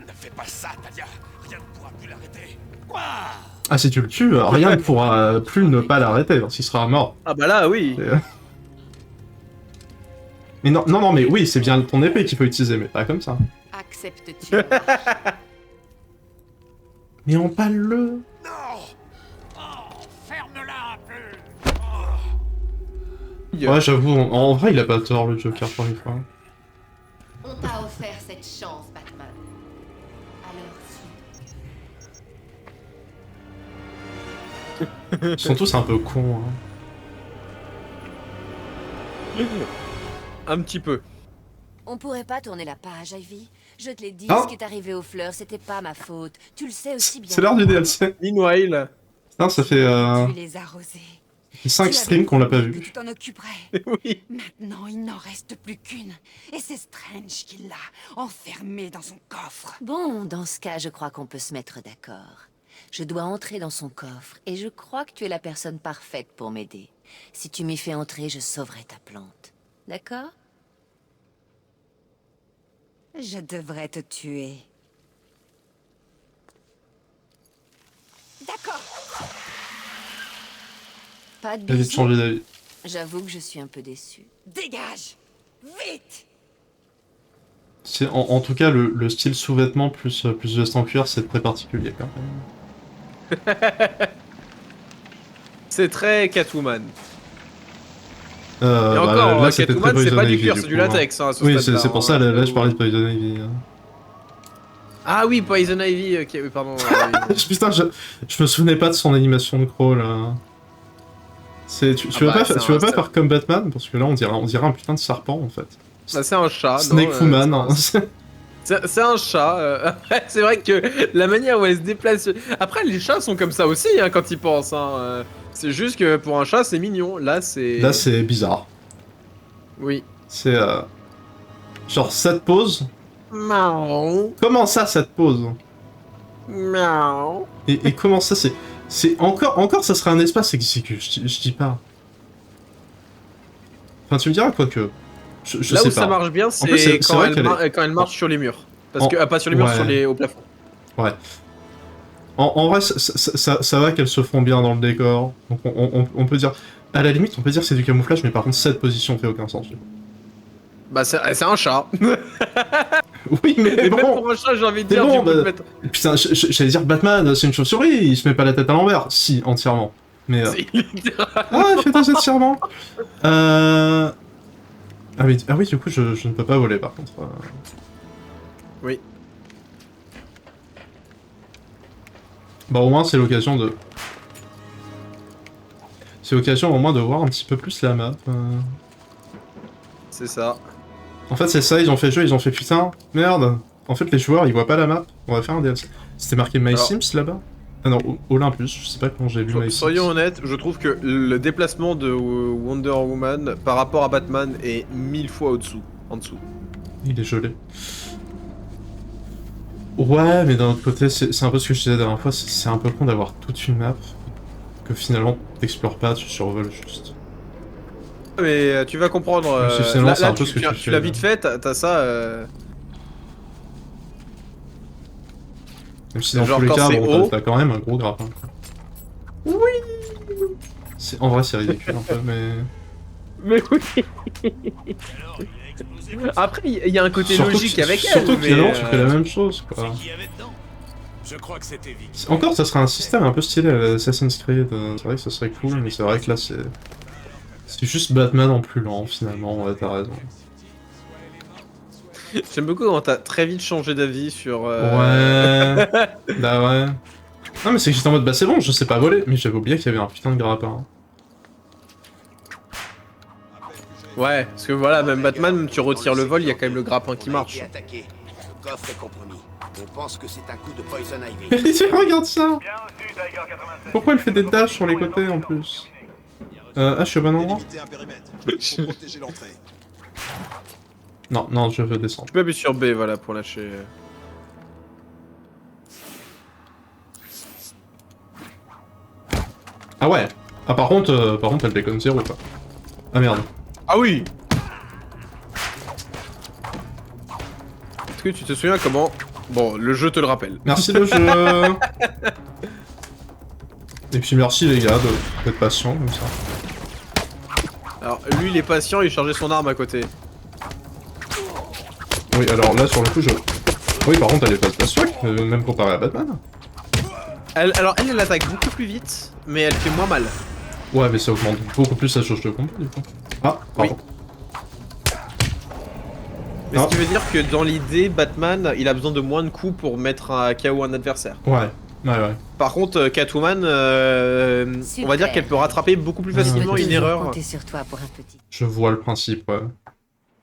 Ne fais pas ça, Talia. Rien ne pourra plus l'arrêter. Quoi? Ah, si tu le tues, rien ne pourra plus ne pas l'arrêter, parce qu'il sera mort. Ah bah là, oui. Mais non, mais oui, c'est bien ton épée qu'il faut utiliser, mais pas comme ça. Acceptes-tu? Mais empale-le. Ferme-la un peu. Ouais, j'avoue, en vrai, il a pas tort, le Joker, pour une fois. On t'a offert cette chance, Batman. Alors Ils sont tous un peu cons, hein. Un petit peu. on pourrait pas tourner la page, Ivy? Je te l'ai dit, Ah. ce qui est arrivé aux fleurs, c'était pas ma faute. Tu le sais aussi bien. C'est l'heure du DLC. Meanwhile. Putain, ça fait Tu les arrosés. 5 streams qu'on l'a pas vu. Tu t'en occuperais. Oui. Maintenant, il n'en reste plus qu'une. Et c'est Strange qui l'a enfermée dans son coffre. Bon, dans ce cas, je crois qu'on peut se mettre d'accord. Je dois entrer dans son coffre, et je crois que tu es la personne parfaite pour m'aider. Si tu m'y fais entrer, je sauverai ta plante. D'accord? Je devrais te tuer. D'accord. Pas de Il a vite bisous. changé d'avis. J'avoue que je suis un peu déçue. Dégage! Vite! En tout cas, le style sous-vêtement plus veste en cuir, c'est très particulier quand même. C'est très Catwoman. Et Bah, encore, là, c'était Catwoman, très c'est Poison pas du Ivy, cuir, du c'est du coup, hein. latex. Hein, à ce Oui, stade-là, c'est pour ça, là, je parlais de Poison Ivy. Hein. Ah oui, Poison Ivy, ok, oui, pardon. Putain, je me souvenais pas de son animation de Crow, là. Tu veux pas faire comme Batman? Parce que là, on dirait un putain de serpent, en fait. Bah, c'est un chat. Snake Woman. Hein. C'est un chat. Après, c'est vrai que la manière où elle se déplace. Après, les chats sont comme ça aussi hein, quand ils pensent. Hein. C'est juste que pour un chat, c'est mignon. Là, c'est. Là, c'est bizarre. Oui. C'est. Genre, cette pose. Miaou. Comment ça, cette pose? Miaou. Et comment ça, c'est. Encore, ça serait un espace exécuté, je dis pas. Enfin, tu me diras quoi que. Je Là sais où pas. ça marche bien, En plus, c'est quand, vrai qu'elle est- quand elle marche sur les murs. Parce que, pas sur les murs, Ouais. au plafond. Ouais. En vrai, ça va qu'elles se font bien dans le décor. Donc on peut dire... À la limite, on peut dire que c'est du camouflage, mais par contre, cette position fait aucun sens. Bah, c'est un chat. Oui, mais Et bon... même pour un chat, j'ai envie de mais dire, bon, tu peux bah, te mettre. Putain, j'allais dire Batman, c'est une chauve-souris, il se met pas la tête à l'envers. Si, entièrement. Mais... C'est littéral. Ah, il fait des étirements. Ah oui, du coup, je ne peux pas voler, par contre. Oui. Bah au moins, c'est l'occasion de... C'est l'occasion au moins de voir un petit peu plus la map. C'est ça. En fait, c'est ça, ils ont fait le jeu, ils ont fait putain, merde. En fait, les joueurs, ils voient pas la map, on va faire un DLC. C'était marqué My Alors- Sims là-bas? Ah non, Olympus, je sais pas quand j'ai vu My Sims. Soyons honnêtes, je trouve que le déplacement de Wonder Woman par rapport à Batman est 1000 fois en dessous. Il est gelé. Ouais, mais d'un autre côté, c'est un peu ce que je disais la dernière fois, c'est un peu con d'avoir toute une map, que finalement, t'explores pas, tu survoles juste. Mais tu vas comprendre. Mais finalement, c'est un peu tu, ce que tu tu fais, l'as là. vite fait, t'as ça. Même si dans Genre tous les quand cas, c'est bon, haut. t'as quand même un gros grappin. Oui. En vrai, c'est ridicule un peu, mais... Mais oui. Après, il y a un côté Surtout logique que- avec elle. Surtout que mais, finalement, tu fais la même chose, quoi. Qui y avait dedans? Je crois que c'était Vic. Encore, ça serait un système un peu stylé à Assassin's Creed. C'est vrai que ça serait cool, mais c'est vrai que là, c'est... C'est juste Batman en plus lent, finalement, ouais, t'as raison. J'aime beaucoup quand t'as très vite changé d'avis sur. Ouais... Bah ouais... Non mais c'est que j'étais en mode, bah c'est bon, je sais pas voler, mais j'avais oublié qu'il y avait un putain de grappin. Ouais, parce que voilà, même Batman, tu retires le vol, il y a quand même le grappin qui On a marche. été attaqué. Le coffre est compromis. On pense que c'est un coup de Poison Ivy. Regarde ça! Pourquoi elle fait des taches sur les côtés en plus? Ah, je suis au bon endroit? Non, je veux descendre. Tu peux appuyer sur B, voilà, pour lâcher. Ah ouais! Ah par contre elle déconne zéro quoi. Ah merde. Ah oui. Est-ce que tu te souviens comment... Bon, le jeu te le rappelle. Merci le jeu. Et puis merci les gars d'être patients comme ça. Alors, lui, il est patient, il chargeait son arme à côté. Oui, alors là, sur le coup, je... Oui, par contre, elle est pas de swag, même comparée à Batman. Elle attaque beaucoup plus vite, mais elle fait moins mal. Ouais, mais ça augmente beaucoup plus sa jauge de combat, du coup. Ah, pardon. Mais ce qui veut dire que dans l'idée, Batman, il a besoin de moins de coups pour mettre à KO un adversaire. Ouais. Par contre, Catwoman, on va dire qu'elle peut rattraper beaucoup plus facilement une erreur. Sur toi pour un petit. Je vois le principe, ouais.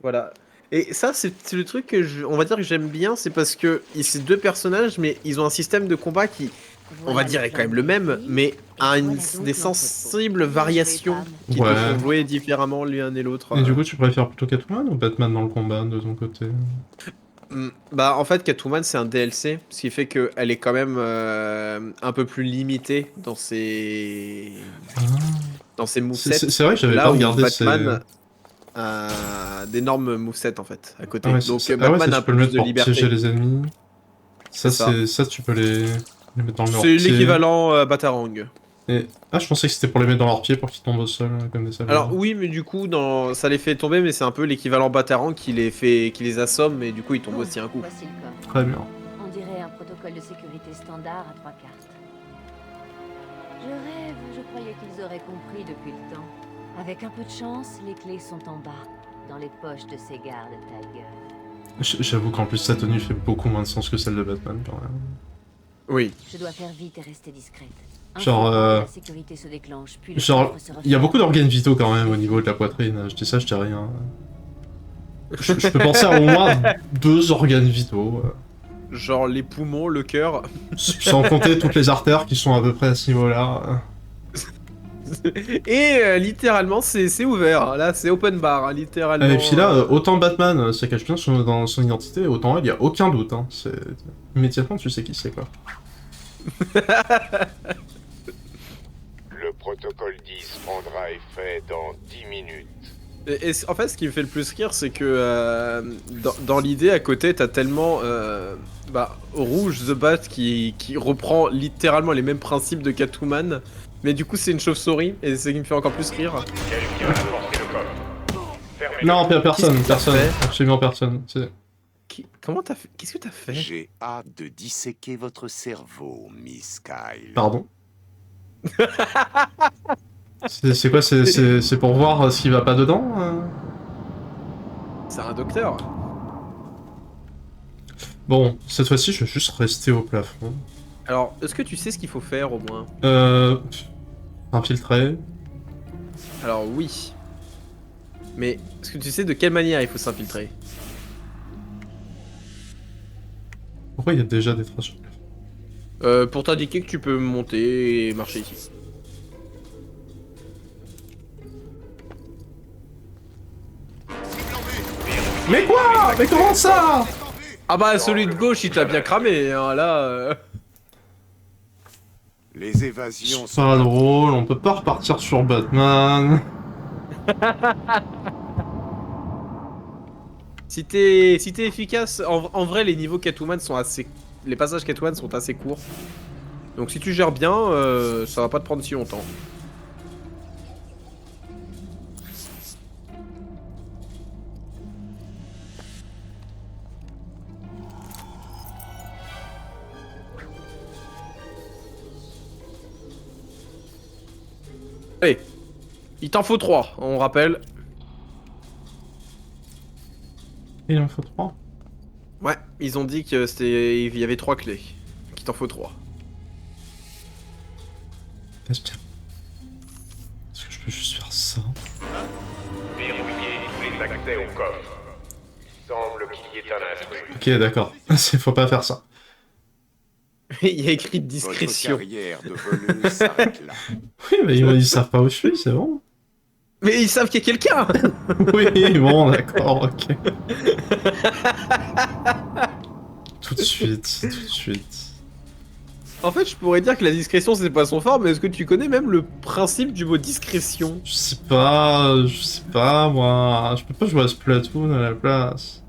Voilà. Et ça, c'est le truc que on va dire que j'aime bien, c'est parce que ces deux personnages, mais ils ont un système de combat qui, on va dire, est quand même le même, mais a des sensibles variations qui te font jouer différemment l'un et l'autre. Et du coup, tu préfères plutôt Catwoman ou Batman dans le combat, de ton côté? Bah, en fait, Catwoman, c'est un DLC, ce qui fait qu'elle est quand même un peu plus limitée dans ses... dans ses movesets. C'est vrai que j'avais pas regardé Batman d'énormes movesets en fait à côté. Ah ouais, donc Batman a un un peu peu le plus mettre de pour liberté. piéger les ennemis. Ça tu peux les mettre dans leur C'est pied. l'équivalent Batarang. Et... Ah, je pensais que c'était pour les mettre dans leurs pieds pour qu'ils tombent au sol comme des salauds. Alors oui, mais du coup ça les fait tomber, mais c'est un peu l'équivalent Batarang qui les assomme et du coup ils tombent aussi un coup. Voici le coffre. Très bien. On dirait un protocole de sécurité standard à 3 cartes. Je rêve, je croyais qu'ils auraient compris depuis le temps. Avec un peu de chance, les clés sont en bas, dans les poches de ces gardes Tiger. J'avoue qu'en plus sa tenue fait beaucoup moins de sens que celle de Batman quand même. Oui. Je dois faire vite et rester discrète. Genre, la sécurité se déclenche, puis genre, il y a beaucoup d'organes vitaux quand même au niveau de la poitrine. Je dis ça, je dis rien. Je peux penser à au moins 2 organes vitaux. Genre les poumons, le cœur. Sans compter toutes les artères qui sont à peu près à ce niveau-là. Et littéralement, c'est ouvert. Là, c'est open bar, hein, littéralement. Et puis là, autant Batman, ça cache bien dans son identité, autant elle, il y a aucun doute. Hein. Immédiatement, tu sais qui c'est, quoi. Le protocole 10 prendra effet dans 10 minutes. Et en fait, ce qui me fait le plus rire, c'est que dans l'idée, à côté, t'as tellement Rouge, The Bat, qui reprend littéralement les mêmes principes de Catwoman, mais du coup, c'est une chauve-souris, et c'est ce qui me fait encore plus rire. Quelqu'un a forcé le coffre. Fermez-le. Non, personne, personne, fait absolument personne. Comment t'as fait? Qu'est-ce que t'as fait? J'ai hâte de disséquer votre cerveau, Miss Kyle. Pardon. C'est quoi? C'est pour voir ce qui va pas dedans? C'est un docteur. Bon, cette fois-ci, je vais juste rester au plafond. Alors, est-ce que tu sais ce qu'il faut faire au moins? Infiltrer. Alors oui. Mais est-ce que tu sais de quelle manière il faut s'infiltrer? Pourquoi il y a déjà des traces sur le plafond? Pour t'indiquer que tu peux monter et marcher ici. Mais quoi? Mais comment ça? Ah bah celui de gauche il t'a bien cramé, hein, là... Les évasions C'est pas drôle, on peut pas repartir sur Batman. Si t'es efficace, en vrai les niveaux Catwoman sont assez... Les passages Catwoman sont assez courts. Donc si tu gères bien, ça va pas te prendre si longtemps. Allez, il t'en faut 3, on rappelle. Il en faut 3. Ouais, ils ont dit que il y avait 3 clés. Qu'il t'en faut 3. Est-ce que je peux juste faire ça? Verrouillez tous les accès au coffre. Il semble qu'il y ait un intrus. Ok, d'accord. Faut pas faire ça. Il y a écrit discrétion. Votre carrière de voleuse s'arrête là. Oui, mais ils savent pas où je suis, c'est bon. Mais ils savent qu'il y a quelqu'un. Oui, bon, d'accord, ok. Tout de suite, tout de suite. En fait, je pourrais dire que la discrétion c'est pas son fort, mais est-ce que tu connais même le principe du mot discrétion? Je sais pas, moi. Je peux pas jouer à Splatoon à la place.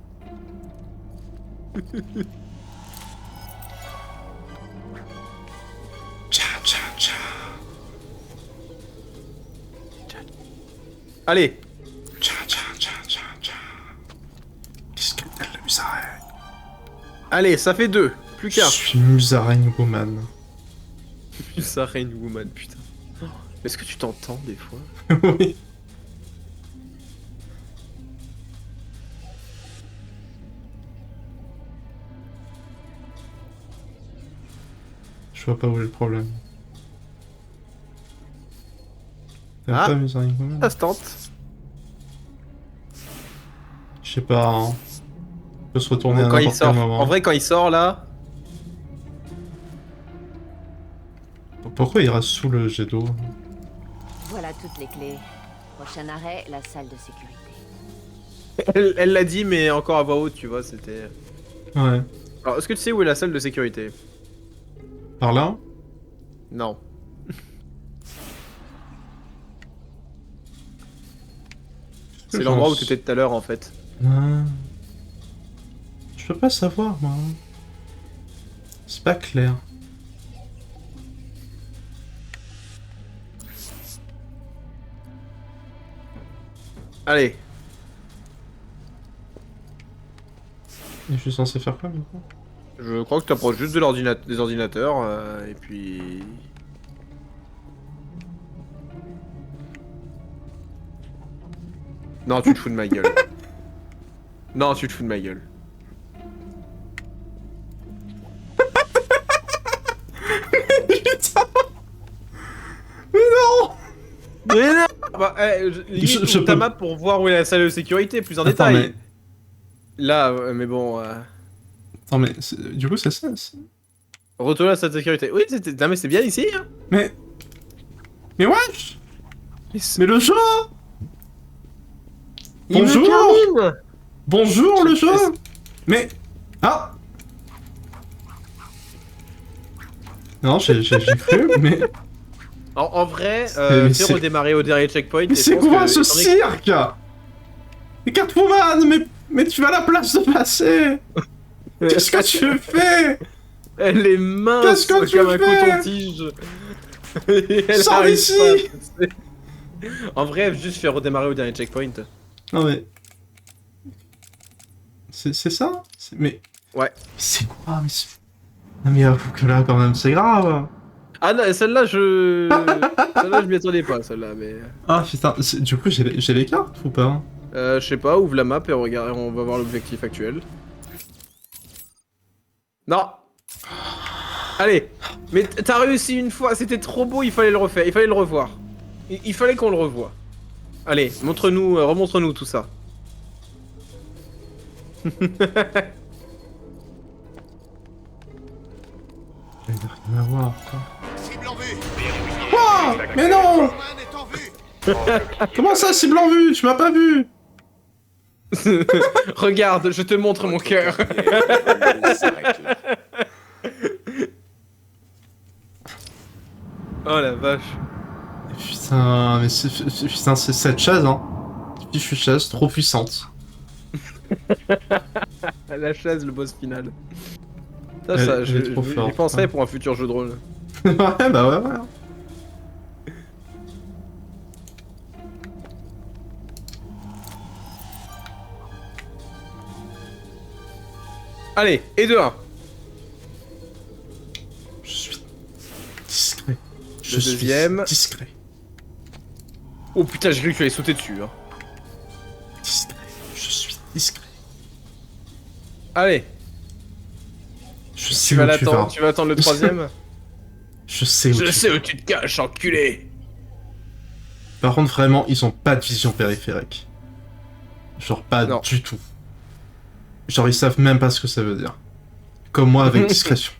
Allez. Qu'est-ce que t'as de la musaraigne? Allez, ça fait 2. Plus qu'un. Je suis musaraigne woman. Musaraigne woman, putain. Est-ce que tu t'entends des fois? Oui. Je vois pas où est le problème. T'aimes Ah, pas musaraigne woman? ça se tente. Je sais pas, hein. On peut se retourner à Quand il n'importe quel sort. moment. En vrai, quand il sort là. Pourquoi il reste sous le jet d'eau? Voilà toutes les clés. Prochain arrêt, la salle de sécurité. Elle l'a dit, mais encore à voix haute, tu vois, c'était. Ouais. Alors, est-ce que tu sais où est la salle de sécurité? Par là? Non. C'est l'endroit où t'étais tout à l'heure en fait. Je peux pas savoir, moi. C'est pas clair. Allez. Et je suis censé faire quoi maintenant? Je crois que tu approches juste de des ordinateurs et puis. Non, tu te fous de ma gueule. Non, tu te fous de ma gueule. Putain! Mais non! Mais non! Bah, limite, je ta peux- map pour voir où est la salle de sécurité plus en Attends, détail. mais... Là, mais bon. Attends, mais du coup, c'est ça. Retourne à la salle de sécurité. Oui, non, mais c'est bien ici. Hein. Mais wesh! Mais le jeu! Il me Bonjour! termine. Bonjour le jeu! Mais... Ah! Non, j'ai cru, mais... En vrai, Mais fais c'est- redémarrer au dernier checkpoint. Mais et je c'est pense quoi que, ce étant donné que- cirque? Mais Catwoman, mais tu vas à la place de passer! Qu'est-ce que tu fais? Elle est mince Qu'est-ce que tu comme un fais? coton-tige. Et elle Sors arrive d'ici. pas à passer. En vrai, juste fais redémarrer au dernier checkpoint. Non mais... C'est ça? Mais... Ouais. C'est quoi? Mais non mais avoue que là, quand même, c'est grave! Ah non, celle-là, celle-là, je m'y attendais pas, celle-là, mais... Ah putain, du coup, j'ai les cartes ou pas? Je sais pas, ouvre la map et regarde, on va voir l'objectif actuel. Non. Allez. Mais t'as réussi une fois, c'était trop beau, il fallait le refaire, il fallait le revoir. Il fallait qu'on le revoie. Allez, montre-nous, remontre-nous tout ça. Il n'y a rien à voir, quoi. Quoi? Mais non! Comment ça, cible en vue? Tu m'as pas vu? Regarde, je te montre mon cœur. Oh la vache. Putain, mais putain, c'est cette chaise, hein. Fichue chaise, trop puissante. La chaise, le boss final. Ça, Elle- ça, elle je est trop j'y forte, penserai hein. pour un futur jeu de rôle. Ouais, bah ouais, ouais. Allez, et de 1. Je suis discret. Je Le suis deuxième. discret. Oh putain, j'ai cru que tu allais sauter dessus. Hein. Discret. Je suis discret. Allez, Je tu sais vas où tu vas. l'attendre, tu vas attendre le troisième. Je sais où Je tu sais où tu te caches, enculé. Par contre, vraiment, ils ont pas de vision périphérique. Genre, pas Non. du tout. Genre, ils savent même pas ce que ça veut dire. Comme moi avec discrétion.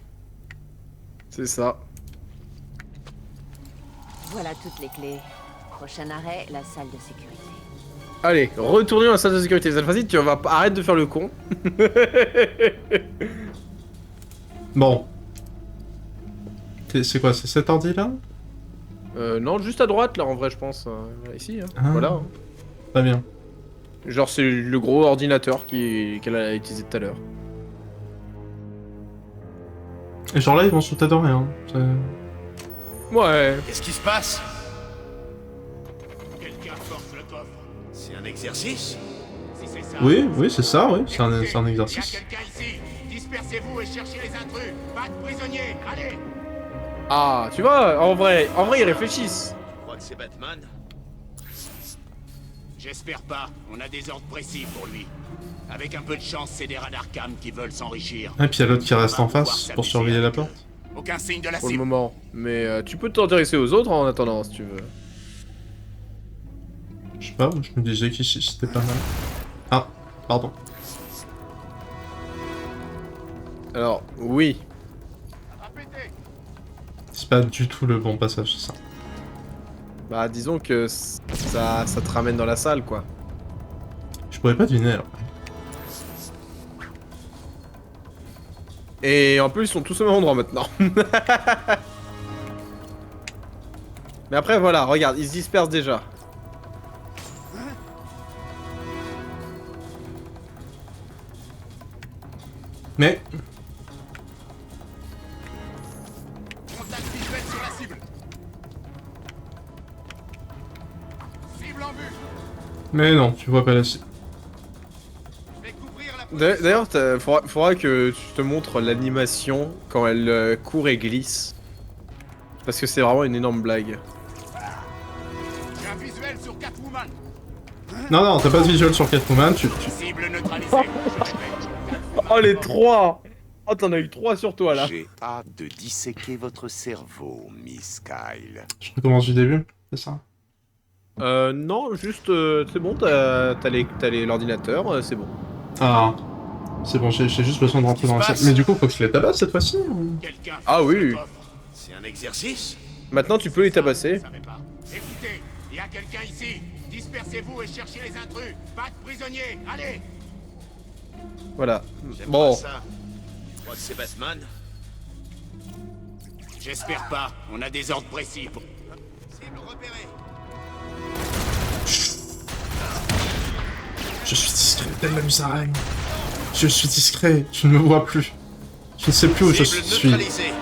C'est ça. Voilà toutes les clés. Prochain arrêt, la salle de sécurité. Allez, retournez dans la salle de sécurité. Cette fois-ci, tu vas arrête de faire le con. Bon. C'est quoi, c'est cet ordi là? Non, juste à droite, là, en vrai, je pense. Ici, hein. Ah. Voilà. Pas bien. Genre, c'est le gros ordinateur qu'elle a utilisé tout à l'heure. Et genre là, ils vont sauter de rien. Ouais. Qu'est-ce qui se passe? Quelqu'un force le coffre. C'est un exercice? Si c'est ça. Oui, c'est ça, oui. C'est un Il y a exercice. quelqu'un ici. Dispersez-vous et cherchez les intrus. Pas de prisonniers. Allez. Ah, tu vois, en vrai, ils réfléchissent. Tu crois que c'est Batman? J'espère pas. On a des ordres précis pour lui. Avec un peu de chance, c'est des radars cam qui veulent s'enrichir. Et puis il y a l'autre qui reste en On va pouvoir face pour s'amuser surveiller la avec eux. porte. Aucun signe de la Pour le cible. moment. Mais tu peux t'intéresser aux autres en attendant, si tu veux. Je sais pas, je me disais qu'ici c'était pas mal. Ah, pardon. Alors, oui. C'est pas du tout le bon passage, ça. Bah, disons que ça te ramène dans la salle, quoi. Je pourrais pas deviner alors. Et en plus, ils sont tous au même endroit maintenant. Mais après, voilà, regarde, ils se dispersent déjà. Mais Contact visuel sur la cible. Cible en vue. Mais non, tu vois pas la cible. D'ailleurs, faudra que tu te montres l'animation quand elle court et glisse. Parce que c'est vraiment une énorme blague. J'ai un visuel sur Catwoman. Non, t'as pas de visuel sur Catwoman, Cible neutralisée. Oh, les 3! Oh, t'en as eu 3 sur toi, là. J'ai hâte de disséquer votre cerveau, Miss Kyle. Je recommence du début, c'est ça? Non, juste, c'est bon, t'as l'ordinateur, c'est bon. Ah, c'est bon, j'ai juste besoin de rentrer dans la salle. Mais du coup, faut que je les tabasse cette fois-ci ou... Ah oui. C'est un exercice? Maintenant, tu peux les tabasser. Écoutez, il y a quelqu'un ici. Dispersez-vous et cherchez les intrus. Pas de prisonniers. Allez. Voilà. J'aime Bon. pas ça. Tu crois que c'est Batman? J'espère pas. On a des ordres précis pour... Cible repérée. Je suis discret, telle la musaraigne. Je suis discret, tu ne me vois plus. Je ne sais plus où je Cible suis. neutralisée.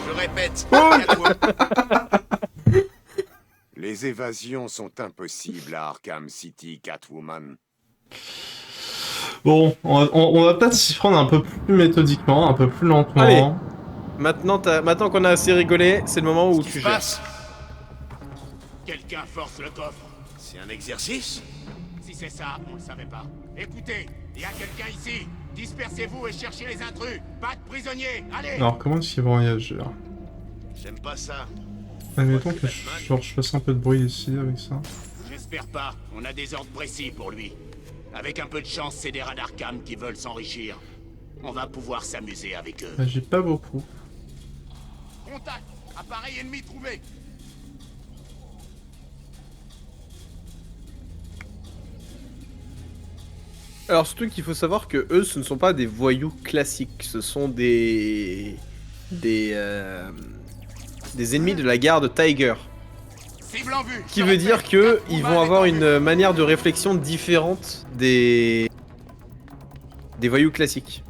Je répète. Les évasions sont impossibles à Arkham City, Catwoman. Bon, on va peut-être s'y prendre un peu plus méthodiquement, un peu plus lentement. Allez. Maintenant qu'on a assez rigolé, c'est le moment où tu gères. Quelqu'un force le coffre. C'est un exercice? Si c'est ça, on le savait pas. Écoutez, il y a quelqu'un ici. Dispersez-vous et cherchez les intrus. Pas de prisonniers. Allez. Alors, comment est-ce qu'ils vont réagir? J'aime pas ça. Admettons que je fasse un peu de bruit ici avec ça. J'espère pas. On a des ordres précis pour lui. Avec un peu de chance, c'est des radars cam qui veulent s'enrichir. On va pouvoir s'amuser avec eux. J'ai pas beaucoup. Contact. Appareil ennemi trouvé. Alors surtout qu'il faut savoir que eux, ce ne sont pas des voyous classiques, ce sont des ennemis de la garde Tiger. Cible en vue. Qui veut dire que ils vont avoir une manière de réflexion différente des voyous classiques.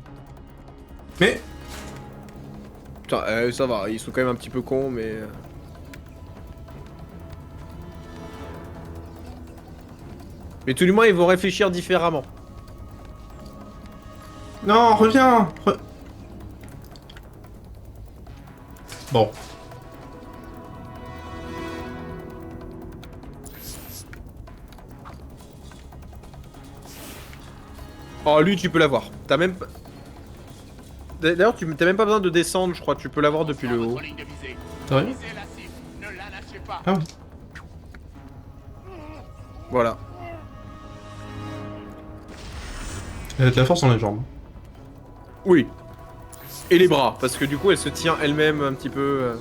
Mais putain, ça va, ils sont quand même un petit peu cons, mais tout du moins ils vont réfléchir différemment. non, reviens. Bon. Oh, lui, tu peux l'avoir. T'as même pas... D'ailleurs, t'as même pas besoin de descendre, je crois. Tu peux l'avoir depuis le haut. Sérieux? Ah oui. Voilà. Elle a de la force dans les jambes. Oui. Et les bras, parce que du coup, elle se tient elle-même un petit peu...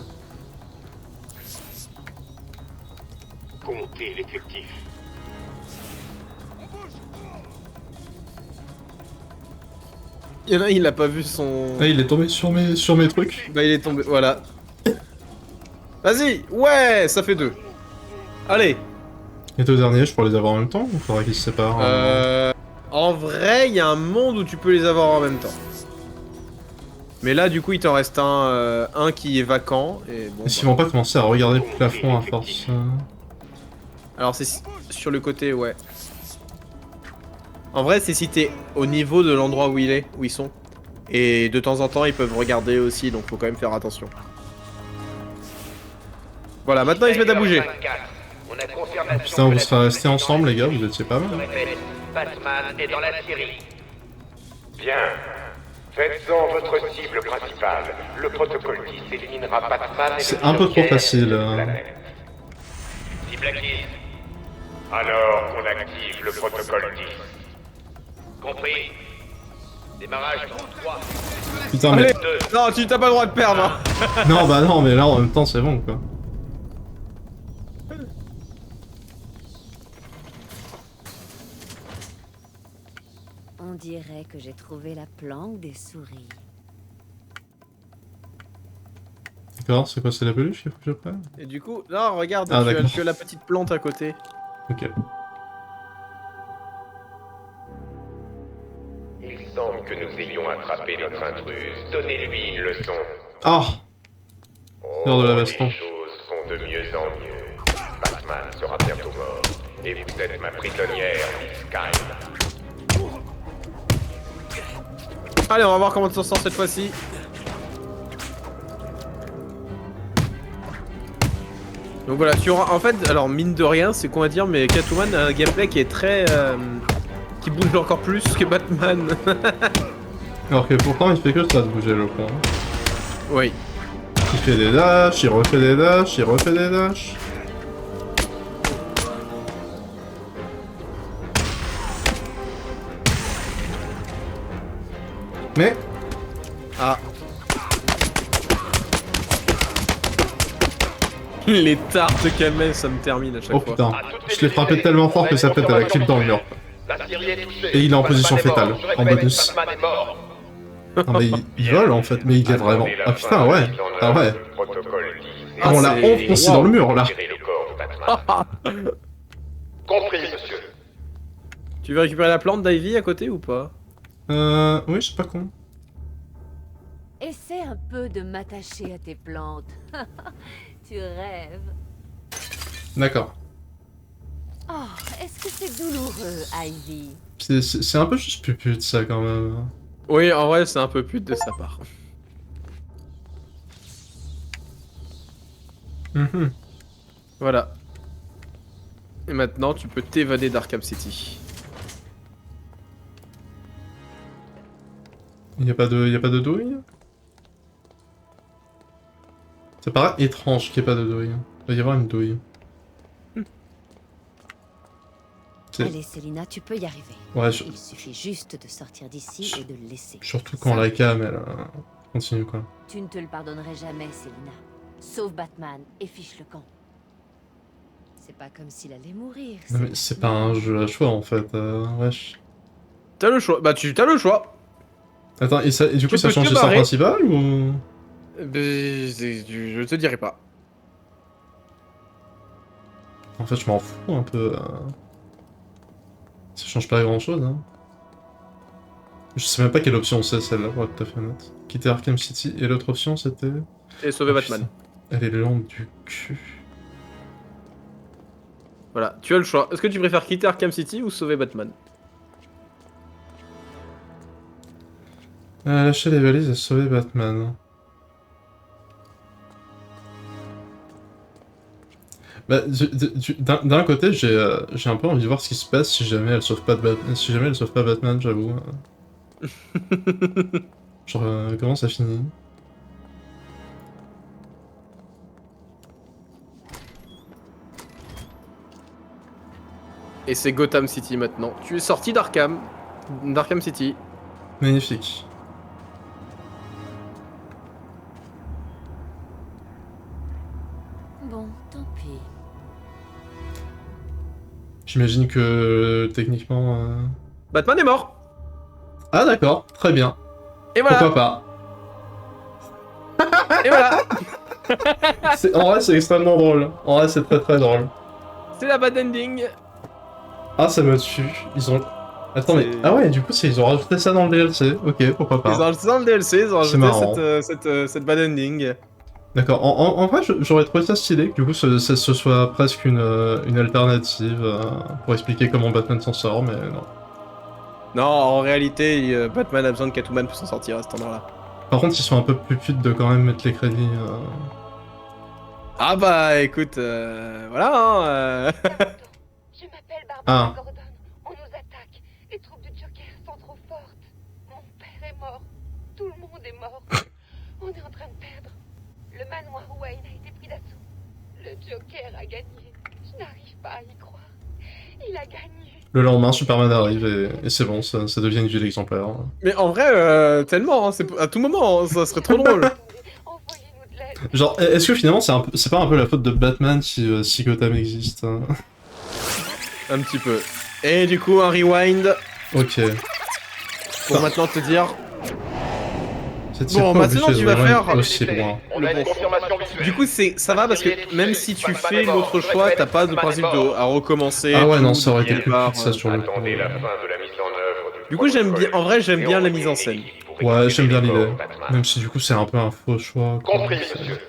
Comptez l'effectif. Il y en a, il a pas vu son... Ah, il est tombé sur mes trucs. Bah, il est tombé, voilà. Vas-y, ouais, ça fait 2. Allez. Les 2 derniers, je pourrais les avoir en même temps ou faudra qu'ils se séparent En vrai, il y a un monde où tu peux les avoir en même temps. Mais là, du coup, il t'en reste un qui est vacant. Et bon, Est-ce qu'ils vont pas commencer à regarder le plafond à force Alors, c'est sur le côté, ouais. En vrai, c'est si t'es au niveau de l'endroit où ils sont. Et de temps en temps, ils peuvent regarder aussi, donc faut quand même faire attention. Voilà, maintenant ils se mettent à bouger. Putain, vous serez restés ensemble, les gars, vous étiez pas mal. Batman est dans la Syrie. Bien. Faites-en votre cible principale. Le protocole 10 éliminera Batman et C'est un peu trop facile. Cible acquise. Alors qu'on active le protocole 10. Compris. Démarrage dans 3. Putain, mais... Non, tu t'as pas le droit de perdre hein. Non, bah non, mais là, en même temps, c'est bon, quoi. On dirait que j'ai trouvé la planque des souris. D'accord, c'est quoi, c'est la peluche qu'il faut que je prenne? Et du coup, là, regarde, Ah, tu as la petite plante à côté. Ok. Il semble que nous ayons attrapé notre intruse. Donnez-lui une leçon. Ah L'heure de la baston. Les choses sont de mieux en mieux. Batman sera bientôt mort. Et vous êtes ma prisonnière, Miss Kyle. Allez, on va voir comment tu t'en sors cette fois-ci. Donc voilà, tu auras... En fait, alors mine de rien, c'est qu'on va dire, mais Catwoman a un gameplay qui est très... qui bouge encore plus que Batman. Alors que pourtant, il fait que ça de bouger le con. Oui. Il fait des dashs, il refait des dashs, il refait des dashs. Mais... Ah. Les tartes de Kamel, ça me termine à chaque Oh fois. putain, je l'ai frappé tellement fort que sa tête elle a clip dans le mur. Et il est en position fétale, en bonus. Non mais il vole en fait, mais il est vraiment... Ah putain ouais, ah ouais. Ah, on l'a enfoncé dans le mur là. Compris, monsieur. Tu veux récupérer la plante d'Ivy à côté ou pas? Oui, c'est pas con. Essaie un peu de m'attacher à tes plantes. Tu rêves. D'accord. Oh, est-ce que c'est douloureux, Ivy? C'est un peu juste pupute ça quand même. Oui, en vrai, c'est un peu pute de sa part. Voilà. Et maintenant, tu peux t'évader d'Arkham City. Y'a pas de douille? Ça paraît étrange qu'il n'y ait pas de douille. Il va y avoir une douille. Allez, Selina, tu peux y arriver. Ouais, Il suffit juste de sortir d'ici et de le laisser. Surtout quand la cam, elle continue quoi. Tu ne te le pardonnerais jamais, Selina. Sauve Batman et fiche le camp. C'est pas comme s'il allait mourir. Non, mais c'est pas un jeu à choix en fait, wesh. T'as le choix, bah t'as le choix. Attends, et du coup ça change l'histoire principale ou... Je te dirai pas. En fait je m'en fous un peu. Ça change pas grand chose hein. Je sais même pas quelle option c'est celle-là pour être tout à fait honnête. Quitter Arkham City et l'autre option c'était... Et sauver Batman. Elle est lente du cul. Voilà, tu as le choix. Est-ce que tu préfères quitter Arkham City ou sauver Batman? Lâcher les valises et sauver Batman. Bah, d'un côté, j'ai un peu envie de voir ce qui se passe si jamais elle sauve pas si jamais elle sauve pas Batman, j'avoue. Genre, comment ça finit? Et c'est Gotham City maintenant. Tu es sorti d'Arkham City. Magnifique. Bon, tant pis. J'imagine que techniquement... Batman est mort. Ah d'accord, très bien. Et voilà. Pourquoi pas. Et voilà. En vrai, c'est extrêmement drôle. En vrai, c'est très très drôle. C'est la bad ending. Ah, ça me tue. Ils ont... Attends, mais... Ah ouais, du coup, ils ont rajouté ça dans le DLC. Ok, pourquoi pas. Ils ont rajouté ça dans le DLC, ils ont C'est rajouté marrant. cette bad ending. D'accord, en vrai, j'aurais trouvé ça stylé que du coup, ce soit presque une alternative pour expliquer comment Batman s'en sort, mais non. Non, en réalité, Batman a besoin de Catwoman pour s'en sortir à cet endroit-là. Par contre, ils sont un peu plus putes de quand même mettre les crédits. Ah bah, écoute, voilà, hein. Je m'appelle Barbara Ah. Gordon. On nous attaque. Les troupes du Joker sont trop fortes. Mon père est mort. Tout le monde est mort. On est en train de perdre. Le manoir Wayne a été pris d'assaut. Le Joker a gagné. Je n'arrive pas à y croire. Il a gagné. Le lendemain, Superman arrive et c'est bon, ça devient une ville exemplaire. Mais en vrai, tellement, hein, à tout moment, hein, ça serait trop drôle. Genre, est-ce que finalement, c'est pas un peu la faute de Batman si Gotham existe Un petit peu. Et du coup, un rewind. Ok. Pour maintenant te dire... C'est Bon, pas maintenant obligé tu de vas vraiment faire... aussi loin. On a une confirmation visuelle. Du coup, ça va parce que même si tu fais l'autre choix, t'as pas de principe à recommencer. Ah ouais, non, tout, ça aurait été depuis plus le départ, vite, ça, sur le coup. Attendez la fin de la mise en œuvre Du coup, j'aime bien. En vrai, j'aime bien la mise en scène. Ouais, j'aime bien l'idée. Même si du coup, c'est un peu un faux choix. quoi. Compris, monsieur.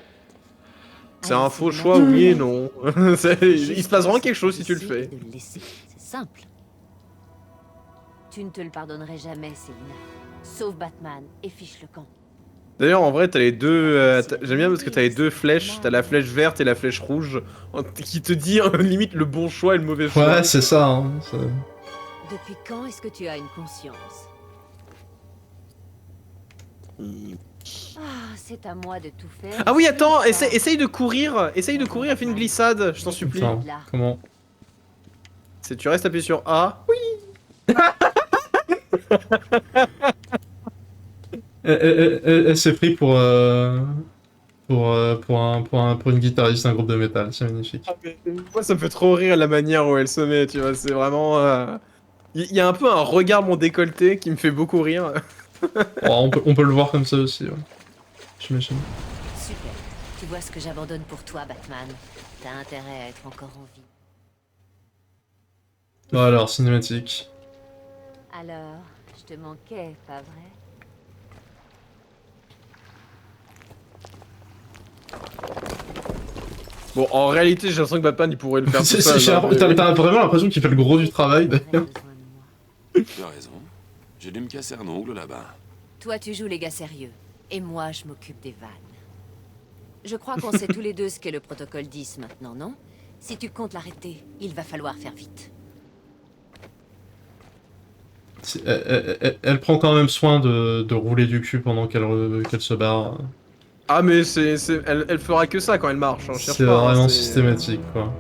C'est un faux choix, oui et non. Il se passe vraiment quelque chose si tu le fais. C'est simple. Tu ne te le pardonnerais jamais, Célina. Sauve Batman et fiche le camp. D'ailleurs, en vrai, t'as les deux. J'aime bien parce que t'as les deux flèches. T'as la flèche verte et la flèche rouge, qui te dit limite le bon choix et le mauvais choix. Ouais, c'est ça. Hein, Depuis quand est-ce que tu as une conscience? Ah, c'est à moi de tout faire. Ah oui, attends, essaye de courir. Essaye de courir et fais une glissade, je t'en supplie. Attends, comment? Tu restes appuyé sur A. Oui. Elle s'est pris pour une guitariste d'un groupe de métal, c'est magnifique. Ah, mais moi, ça me fait trop rire la manière où elle se met, tu vois, c'est vraiment... Il y a un peu un regard mon décolleté qui me fait beaucoup rire. Oh, on peut le voir comme ça aussi, ouais. J'imagine. Super. Tu vois ce que j'abandonne pour toi, Batman. T'as intérêt à être encore en vie. Bon, alors, cinématique. Alors, je te manquais, pas vrai? Bon, en réalité, j'ai l'impression que Batman, il pourrait le faire tout seul. T'as vraiment l'impression qu'il fait le gros du travail, d'ailleurs. Tu as raison. J'ai dû me casser un ongle là-bas. Toi, tu joues les gars sérieux. Et moi, je m'occupe des vannes. Je crois qu'on sait tous les deux ce qu'est le protocole 10 maintenant, non? Si tu comptes l'arrêter, il va falloir faire vite. Elle prend quand même soin de rouler du cul pendant qu'elle se barre. Ah, mais elle fera que ça quand elle marche. Hein, C'est vraiment systématique, quoi.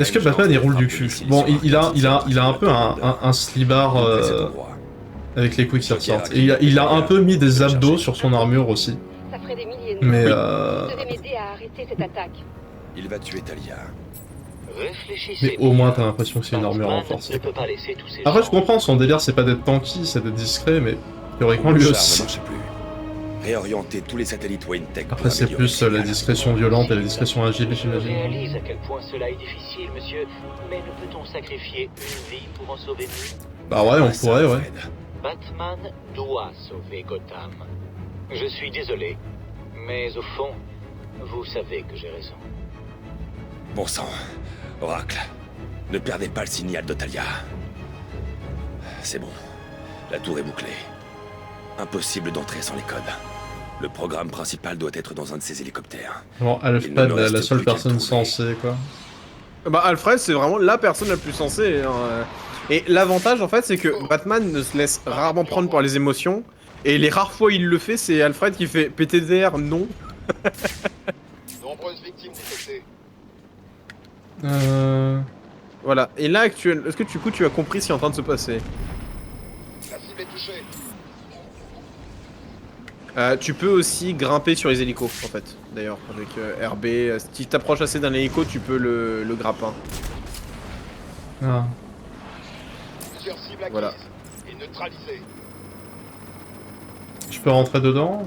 Est-ce que Batman il roule du cul? Bon, il a un peu un slibard avec les couilles qui ressortent. Et il a un peu mis des abdos sur son armure aussi. Ça ferait des milliers de Mais Vous devez m'aider à arrêter cette attaque. Il va tuer Talia. Mais au moins t'as l'impression que c'est une armure renforcée. Après je comprends, son délire c'est pas d'être tanky, c'est d'être discret, mais théoriquement lui aussi. Réorienter tous les satellites Wayne Tech. Après c'est plus la discrétion violente et la discrétion agile, Je j'imagine. réalise à quel point cela est difficile, monsieur, mais ne peut-on sacrifier une vie pour en sauver une? Bah ouais, on pourrait, ouais. Batman doit sauver Gotham. Je suis désolé, mais au fond, vous savez que j'ai raison. Bon sang, Oracle, ne perdez pas le signal de Talia. C'est bon, la tour est bouclée. Impossible d'entrer sans les codes. Le programme principal doit être dans un de ces hélicoptères. Bon, Alfred, la seule personne censée, quoi. Bah, Alfred, c'est vraiment la personne la plus sensée. Hein. Et l'avantage, en fait, c'est que Batman ne se laisse rarement prendre par les émotions. Et les rares fois où il le fait, c'est Alfred qui fait PTDR, non. Nombreuses victimes détectées. Voilà. Et là, actuellement, est-ce que du coup, tu as compris ce qui est en train de se passer? La cible est touchée. Tu peux aussi grimper sur les hélicos, en fait, d'ailleurs, avec RB. Si tu t'approches assez d'un hélico, tu peux le grappin. Ah. Plusieurs cibles acquises Voilà. et neutralisées. Je peux rentrer dedans ou...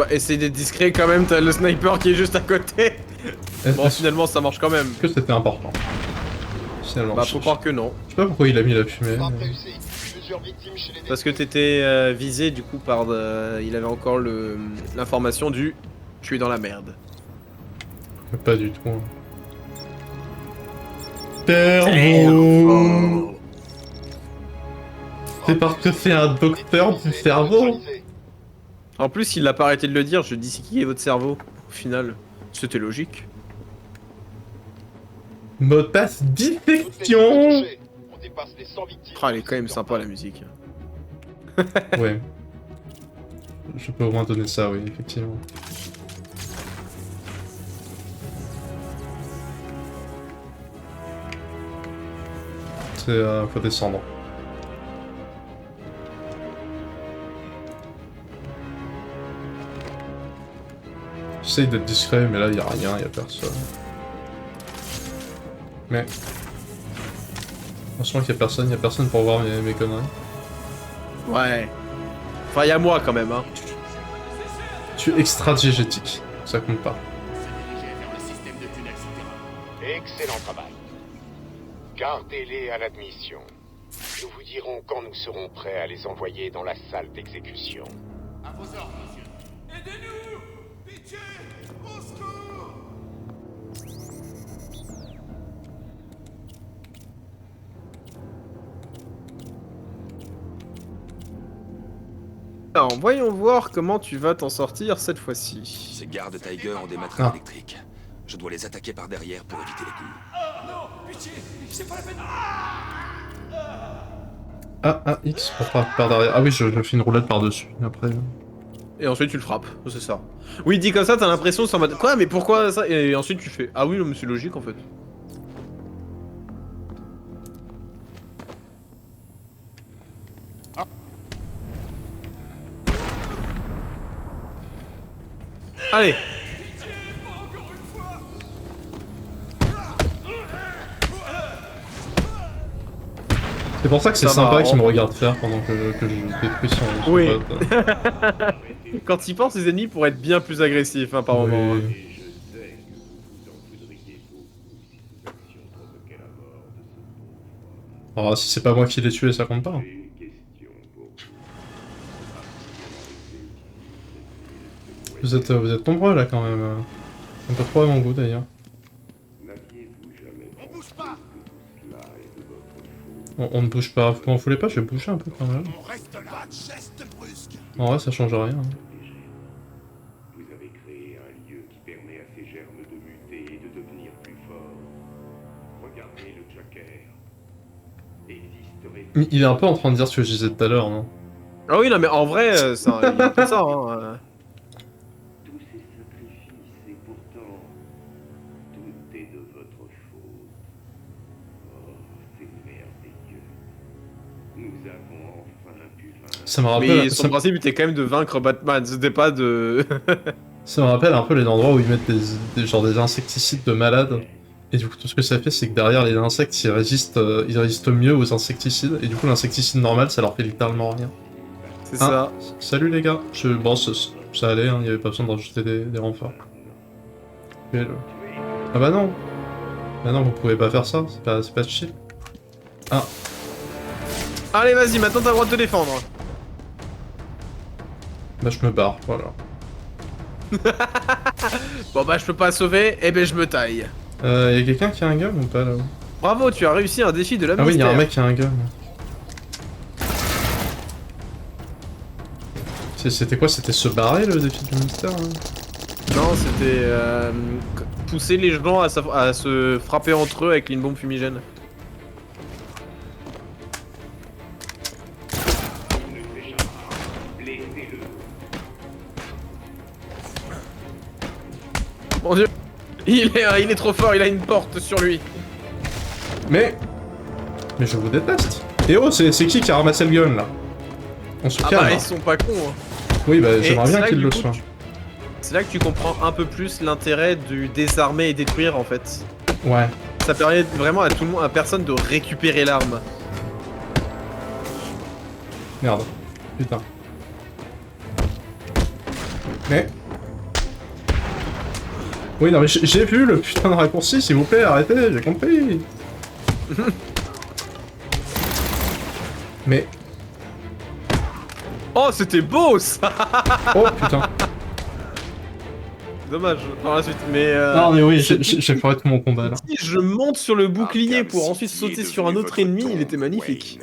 pas essayer d'être discret quand même, t'as le sniper qui est juste à côté. Bon, finalement, ça marche quand même. Est-ce que c'était important? Finalement, bah, faut croire que non. Je sais pas pourquoi il a mis la fumée. Parce que t'étais visé du coup par... il avait encore l'information du... Tu es dans la merde. Pas du tout. Hein. Cerveau. C'est parce que c'est un docteur du cerveau. En plus, il n'a pas arrêté de le dire, je dis c'est qui est votre cerveau? Au final, c'était logique. Mot de passe dissection. Ah, elle est quand même sympa la musique. Ouais. Je peux au moins donner ça, oui, effectivement. C'est... faut descendre. J'essaye d'être discret, mais là, y a rien, y a personne. Mais... Franchement qu'il y a personne pour voir mes conneries. Ouais. Enfin, y a moi quand même, hein. Tu es extra-diégétique, ça compte pas. Excellent travail. Gardez-les à l'admission. Nous vous dirons quand nous serons prêts à les envoyer dans la salle d'exécution. À vos ordres, monsieur. Aidez-nous! Pitié! Au secours! Alors, voyons voir comment tu vas t'en sortir cette fois-ci. Ces gardes Tiger ont des matraques électriques. Je dois les attaquer par derrière pour éviter les coups. Non, pitié, c'est pas la peine. X pour frapper par derrière. Ah oui, je fais une roulade par-dessus, après... Et ensuite tu le frappes, c'est ça. Oui, dit comme ça, t'as l'impression que ça en mode... Quoi, mais pourquoi ça? Et ensuite tu fais... Ah oui, non, mais c'est logique en fait. Allez. C'est pour ça que c'est sympa qu'il me regarde faire pendant que je détruis son oui. pote. Quand il pense, les ennemis pourraient être bien plus agressifs, hein, par moment. Hein. Oh, si c'est pas moi qui l'ai tué, ça compte pas. Hein. Vous êtes nombreux là quand même. Un peu trop à mon goût d'ailleurs. On ne bouge pas. Vous m'en voulez pas, je vais bouger un peu quand même. En vrai, ça change rien. Vous avez créé un lieu qui permet à ces germes de muter et de devenir plus forts. Regardez le Joker. Il est un peu en train de dire ce que je disais tout à l'heure, non? Ah oui, non, mais en vrai, il y a pas ça, hein. Tous ces sacrifices et pourtant, tout est de votre faute. Oh, c'est merveilleux. Nous avons enfin pu vaincre. Ça me rappelle... Mais son principe était quand même de vaincre Batman, c'était pas de... Ça me rappelle un peu les endroits où ils mettent des insecticides de malades. Et du coup, tout ce que ça fait, c'est que derrière les insectes, ils résistent mieux aux insecticides. Et du coup, l'insecticide normal, ça leur fait littéralement rien. C'est ça. Salut les gars. Bon, ça allait, hein, il n'y avait pas besoin de rajouter des renforts. Ah bah non. Bah non, vous pouvez pas faire ça, c'est pas chill. Ah. Allez, vas-y, maintenant t'as le droit de te défendre. Bah je me barre, voilà. Bon bah je peux pas sauver, et ben je me taille. Y'a quelqu'un qui a un gun ou pas là-haut? Bravo, tu as réussi un défi de la Ah oui, y'a un mec qui a un gun. C'était quoi? C'était se barrer le défi du mystère hein? Non, c'était pousser les gens à se frapper entre eux avec une bombe fumigène. Mon dieu, il est trop fort, il a une porte sur lui. Mais je vous déteste. Et oh, c'est qui a ramassé le gun là? On se calme. Ah bah hein. ils sont pas cons. Hein. Oui bah j'aimerais bien qu'il le soit. C'est là que tu comprends un peu plus l'intérêt du désarmer et détruire en fait. Ouais. Ça permet vraiment à tout le monde, à personne de récupérer l'arme. Merde. Putain. Mais... Oui, non mais j'ai vu le putain de raccourci, s'il vous plaît, arrêtez, j'ai compris. Mais... Oh, c'était beau ça. Oh putain. Dommage, par la suite, mais... Non mais oui, j'ai foiré tout mon combat là. Si je monte sur le bouclier pour ensuite sauter sur un autre ennemi, il était magnifique.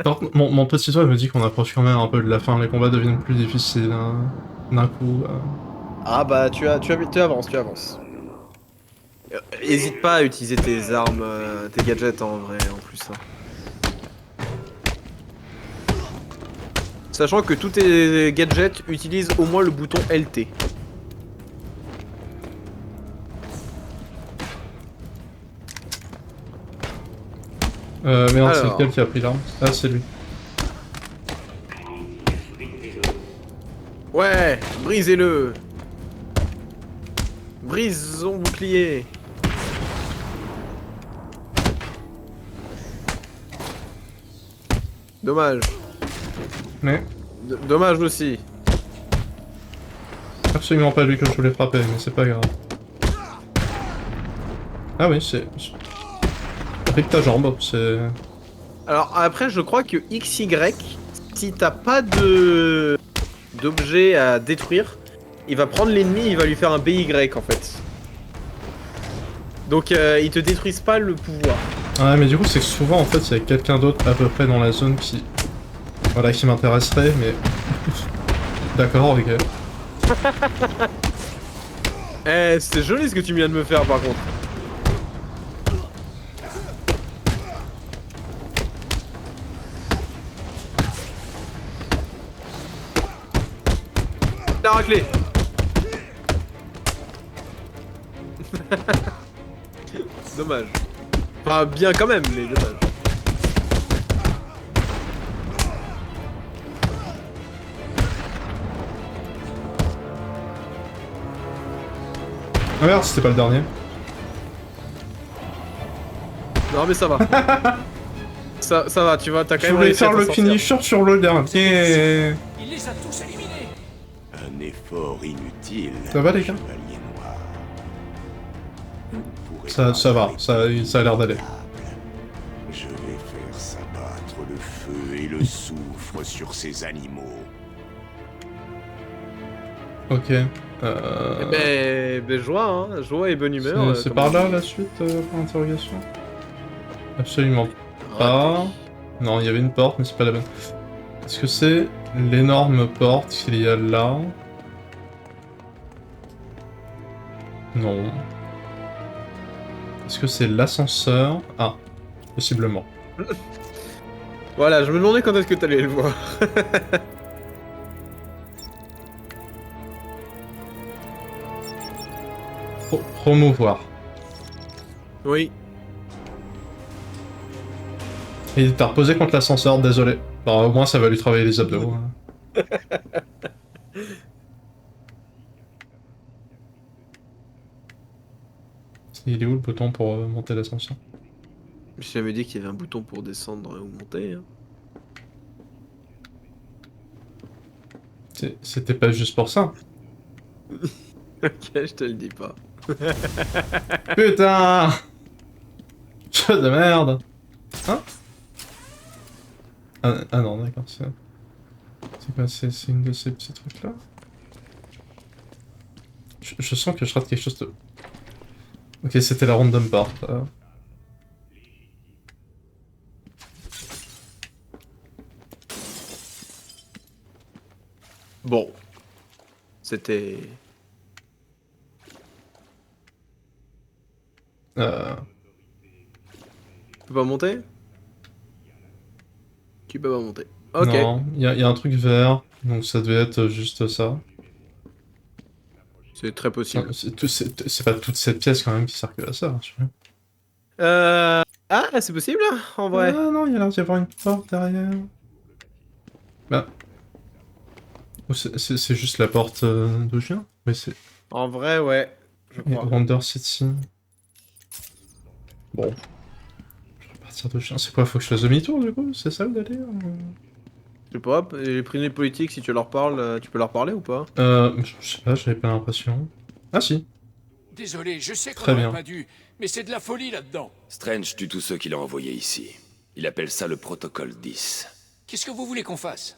Par contre, mon petit doigt me dit qu'on approche quand même un peu de la fin, les combats deviennent plus difficiles hein, d'un coup. Ah bah tu avances. Hésite pas à utiliser tes armes, tes gadgets en vrai en plus. Hein. Sachant que tous tes gadgets utilisent au moins le bouton LT. Mais non, c'est Alors. lequel qui a pris l'arme? Ah, c'est lui. Ouais, brisez-le. Brise son bouclier. Dommage. Mais... Dommage aussi. Absolument pas lui que je voulais frapper, mais c'est pas grave. Ah oui, c'est... Avec ta jambe, c'est... Alors après, je crois que XY, si t'as pas de d'objet à détruire, il va prendre l'ennemi, il va lui faire un BY en fait. Donc ils te détruisent pas le pouvoir. Ouais, mais du coup, c'est que souvent, en fait, il y a quelqu'un d'autre à peu près dans la zone qui... Voilà, qui m'intéresserait, mais... D'accord, ok. Eh, c'est joli ce que tu viens de me faire par contre. La raclée. Dommage. Enfin, bien quand même, mais dommage. Ah merde, c'était pas le dernier. Non mais ça va. ça va, tu vois, t'as quand Je même voulais réussi à faire t'en le sortir. finisher sur le dernier. Il les a tous éliminés. Un effort inutile. Ça va les gars? Chevalier Noir. Ça va, ça a l'air d'aller. Je vais faire s'abattre le feu et le soufre sur ces animaux. Ok. Eh ben, joie, hein. Joie et bonne humeur. C'est par là la suite pour l'interrogation? Absolument pas. Non, il y avait une porte, mais c'est pas la bonne. Est-ce que c'est l'énorme porte qu'il y a là? Non. Est-ce que c'est l'ascenseur? Ah, possiblement. Voilà, je me demandais quand est-ce que t'allais le voir. Promouvoir. Oui. Il t'a reposé contre l'ascenseur, désolé. Bon, au moins ça va lui travailler les abdos. Hein. Il est où le bouton pour monter l'ascenseur? J'avais dit qu'il y avait un bouton pour descendre ou monter. Hein. C'était pas juste pour ça. Ok, je te le dis pas. Putain! Jeu de merde! Hein? Ah non, d'accord, c'est quoi? C'est une de ces petits trucs là? Je sens que je rate quelque chose de... Ok, c'était la random part. Bon. C'était... Tu peux pas monter? Tu peux pas monter. Ok. Non, il y a un truc vert, donc ça devait être juste ça. C'est très possible. C'est pas toute cette pièce quand même qui sert que à ça. Ah, c'est possible, en vrai. Ah non, il y a l'air d'y avoir une porte derrière. Bah... C'est juste la porte d'où je viens? Oui, c'est... En vrai, ouais. Je crois. Wonder City. Bon. Je vais partir de chien. C'est quoi? Faut que je fasse demi-tour du coup? C'est ça le délire? Je sais pas, les prisonniers politiques, si tu leur parles, tu peux leur parler ou pas? Je sais pas, j'avais pas l'impression. Ah si. Désolé, je sais qu'on Très aurait bien. pas dû, mais c'est de la folie là-dedans. Strange tue tous ceux qu'il a envoyés ici. Il appelle ça le protocole 10. Qu'est-ce que vous voulez qu'on fasse?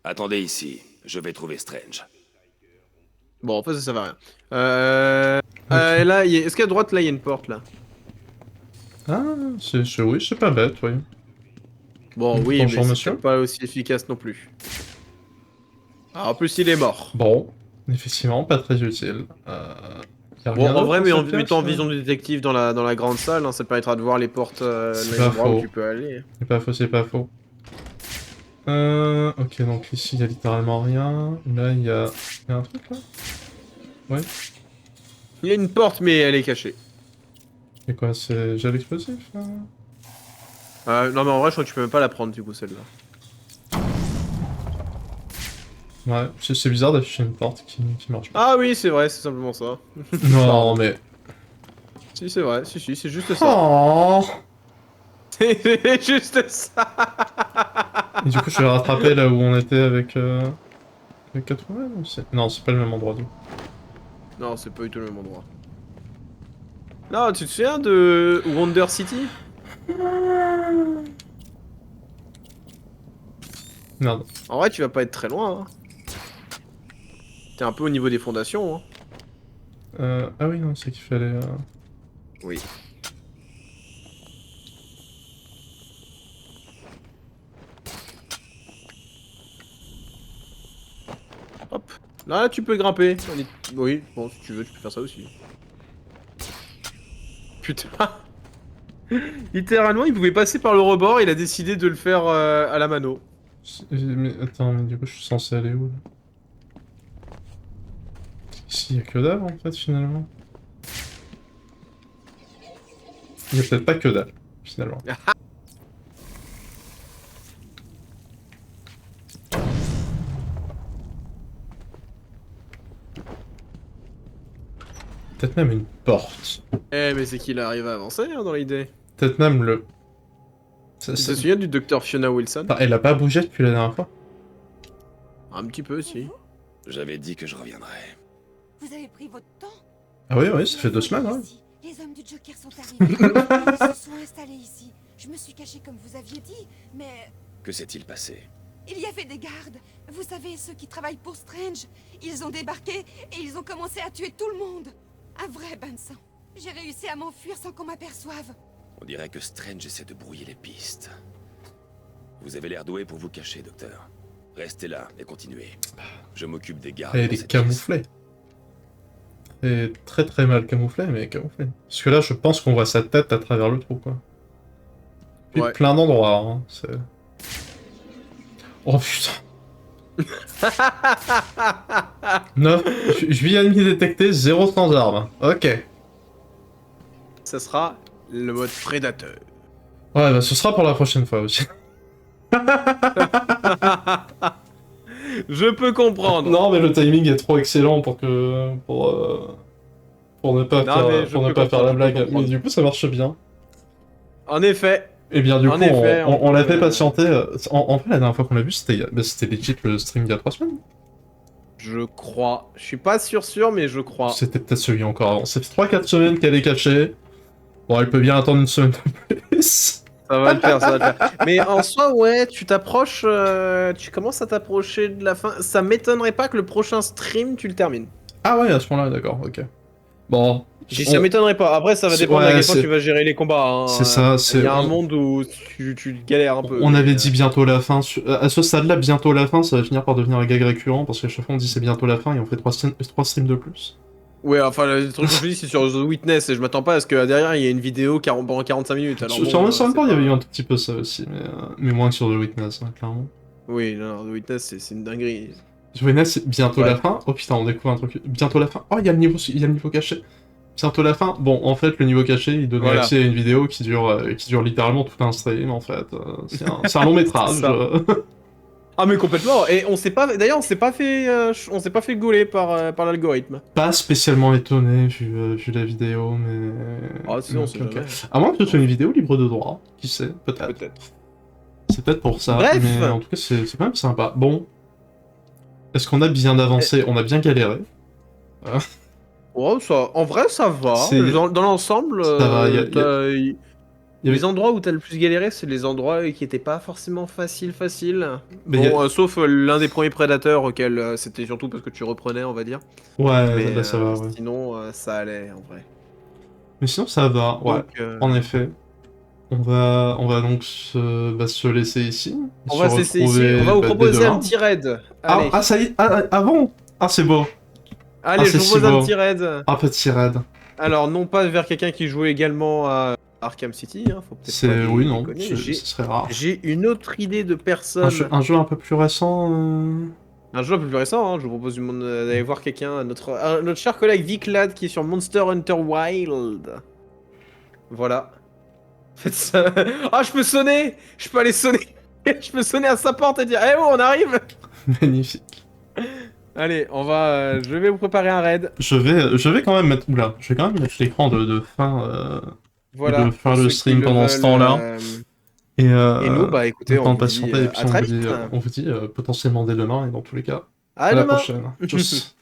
Attendez ici, je vais trouver Strange. Bon, en fait, ça sert à rien. Là, est-ce qu'à droite, là, il y a une porte, là? Ah, oui, c'est pas bête, oui. Bon, oui, Bonjour, mais c'est monsieur. peut-être pas aussi efficace non plus. Ah, en plus, il est mort. Bon, effectivement, pas très utile. Y a Bon, rien en d'autre vrai, dans mais en cette mettant en pièce, vision de détective dans la grande salle, hein, ça permettra de voir les portes, C'est les pas endroits où faux. tu peux aller. C'est pas faux, c'est pas faux. Ok, donc ici, il y a littéralement rien. Là, il y a un truc, là? Ouais. Il y a une porte, mais elle est cachée. C'est quoi, c'est gel explosif, là? Non, mais en vrai, je crois que tu peux même pas la prendre, du coup, celle-là. Ouais, c'est bizarre d'afficher une porte qui marche pas. Ah oui, c'est vrai, c'est simplement ça. Non, mais... Si, c'est vrai, si, c'est juste ça. Oh. C'est juste ça. Et du coup, je vais rattraper là où on était avec Catwoman ou c'est... Non, c'est pas le même endroit, du coup. Non, c'est pas du tout le même endroit. Non, tu te souviens de Wonder City? Merde. En vrai, tu vas pas être très loin. Hein. T'es un peu au niveau des fondations. Hein. Ah oui, non, c'est qu'il fallait... Oui. Hop. Là, tu peux grimper. Oui, bon, si tu veux, tu peux faire ça aussi. Putain. Littéralement, il pouvait passer par le rebord, il a décidé de le faire à la mano. Mais attends, mais du coup, je suis censé aller où, là? Ici, il y a que dalle, en fait, finalement. Il y a peut-être pas que dalle, finalement. Peut-être même une porte. Eh, mais c'est qu'il arrive à avancer hein, dans l'idée. Peut-être même le... Tu te souviens du docteur Fiona Wilson? Ah, elle a pas bougé depuis la dernière fois? Un petit peu, si. J'avais dit que je reviendrais. Vous avez pris votre temps? Ah oui, ça fait 2 semaines, hein. Les hommes du Joker sont arrivés. Ils se sont installés ici. Je me suis cachée comme vous aviez dit, mais... Que s'est-il passé? Il y avait des gardes. Vous savez, ceux qui travaillent pour Strange. Ils ont débarqué et ils ont commencé à tuer tout le monde. Un vrai bain de sang. J'ai réussi à m'enfuir sans qu'on m'aperçoive. On dirait que Strange essaie de brouiller les pistes. Vous avez l'air doué pour vous cacher, docteur. Restez là et continuez. Je m'occupe des gardes. Elle est camouflée. Et très très mal camouflée, mais camouflée. Parce que là, je pense qu'on voit sa tête à travers le trou, quoi. Puis Ouais. plein d'endroits, hein. C'est... Oh putain. 9. Je vis ennemi détecté, 0 sans arme. Ok. Ça sera le mode prédateur. Ouais, bah ce sera pour la prochaine fois aussi. Je peux comprendre. Non, mais le timing est trop excellent pour que... Pour ne pas faire la blague. Mais du coup, ça marche bien. En effet. Et bien du En coup, effet, on l'a fait patienter. En fait, la dernière fois qu'on l'a vu, c'était legit le stream il y a 3 semaines. Je crois. Je suis pas sûr, mais je crois. C'était peut-être celui encore avant. C'est 3-4 semaines qu'elle est cachée. Bon, elle peut bien attendre une semaine de plus. Ça va le faire, ça va le faire. Mais en soi, ouais, tu t'approches, tu commences à t'approcher de la fin. Ça m'étonnerait pas que le prochain stream, tu le termines. Ah ouais, à ce moment-là, d'accord, ok. Bon. Ça m'étonnerait pas. Après, ça va dépendre de quel point tu vas gérer les combats. Hein. C'est ça, c'est... Il y a un monde où tu galères un peu. On avait dit bientôt la fin. À ce stade-là, bientôt la fin, ça va finir par devenir un gag récurrent, parce qu'à chaque fois on dit c'est bientôt la fin et on fait 3 streams de plus. Ouais, enfin, le truc que je dis, c'est sur The Witness, et je m'attends pas à ce que derrière il y ait une vidéo pendant 45 minutes. Alors, Sur Uncharted, il y avait eu un tout petit peu ça aussi, mais moins que sur The Witness, hein, clairement. Oui, non, The Witness, c'est une dinguerie. The Witness, c'est bientôt la fin. Oh putain, on découvre un truc. Bientôt la fin. Oh, il y a le niveau caché. Bientôt la fin. Bon, en fait, le niveau caché, il donne accès à une vidéo qui dure littéralement tout un stream, en fait. C'est un long métrage. Ah mais complètement. Et on s'est pas. D'ailleurs, on s'est pas fait gauler par l'algorithme. Pas spécialement étonné vu la vidéo, mais. Ah sinon, c'est jamais. À moins que ce soit une vidéo libre de droit, qui sait, peut-être. C'est peut-être pour ça, Bref. mais en tout cas, c'est quand même sympa. Bon. Est-ce qu'on a bien avancé? On a bien galéré. Oh, ça, en vrai, ça va. Dans l'ensemble, les endroits où t'as le plus galéré, c'est les endroits qui étaient pas forcément faciles. Mais bon, sauf l'un des premiers prédateurs auquel c'était surtout parce que tu reprenais, on va dire. Ouais, mais là ça va, ouais. Sinon, ça allait, en vrai. Mais sinon, ça va, ouais. Donc, en effet. On va donc se laisser ici. On va se laisser ici. On va vous proposer un petit raid. Allez. Ah, ça y est, avant. Ah, c'est beau. Allez, je vous propose un petit raid. Un petit raid. Alors, non pas vers quelqu'un qui jouait également à Arkham City, hein, faut peut-être pas oui, non, déconner. ce serait rare. J'ai une autre idée de personne. Un jeu un peu plus récent. Un jeu un peu plus récent, hein. Je vous propose d'aller voir quelqu'un, notre cher collègue Viclad qui est sur Monster Hunter Wild. Voilà. Faites ça. Ah, je peux sonner. Je peux aller sonner. Je peux sonner à sa porte et dire eh oh, on arrive. Magnifique. Allez, on va. Je vais vous préparer un raid. Je vais quand même mettre. Oula, je vais quand même mettre l'écran de fin. Voilà. De faire le stream pendant ce temps-là. Et nous, bah écoutez, on vous dit et puis à très vite. on vous dit potentiellement dès demain et dans tous les cas. À la demain. prochaine. Tchuss.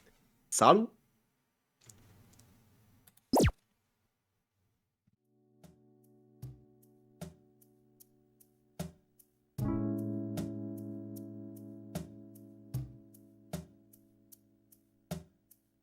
Salut.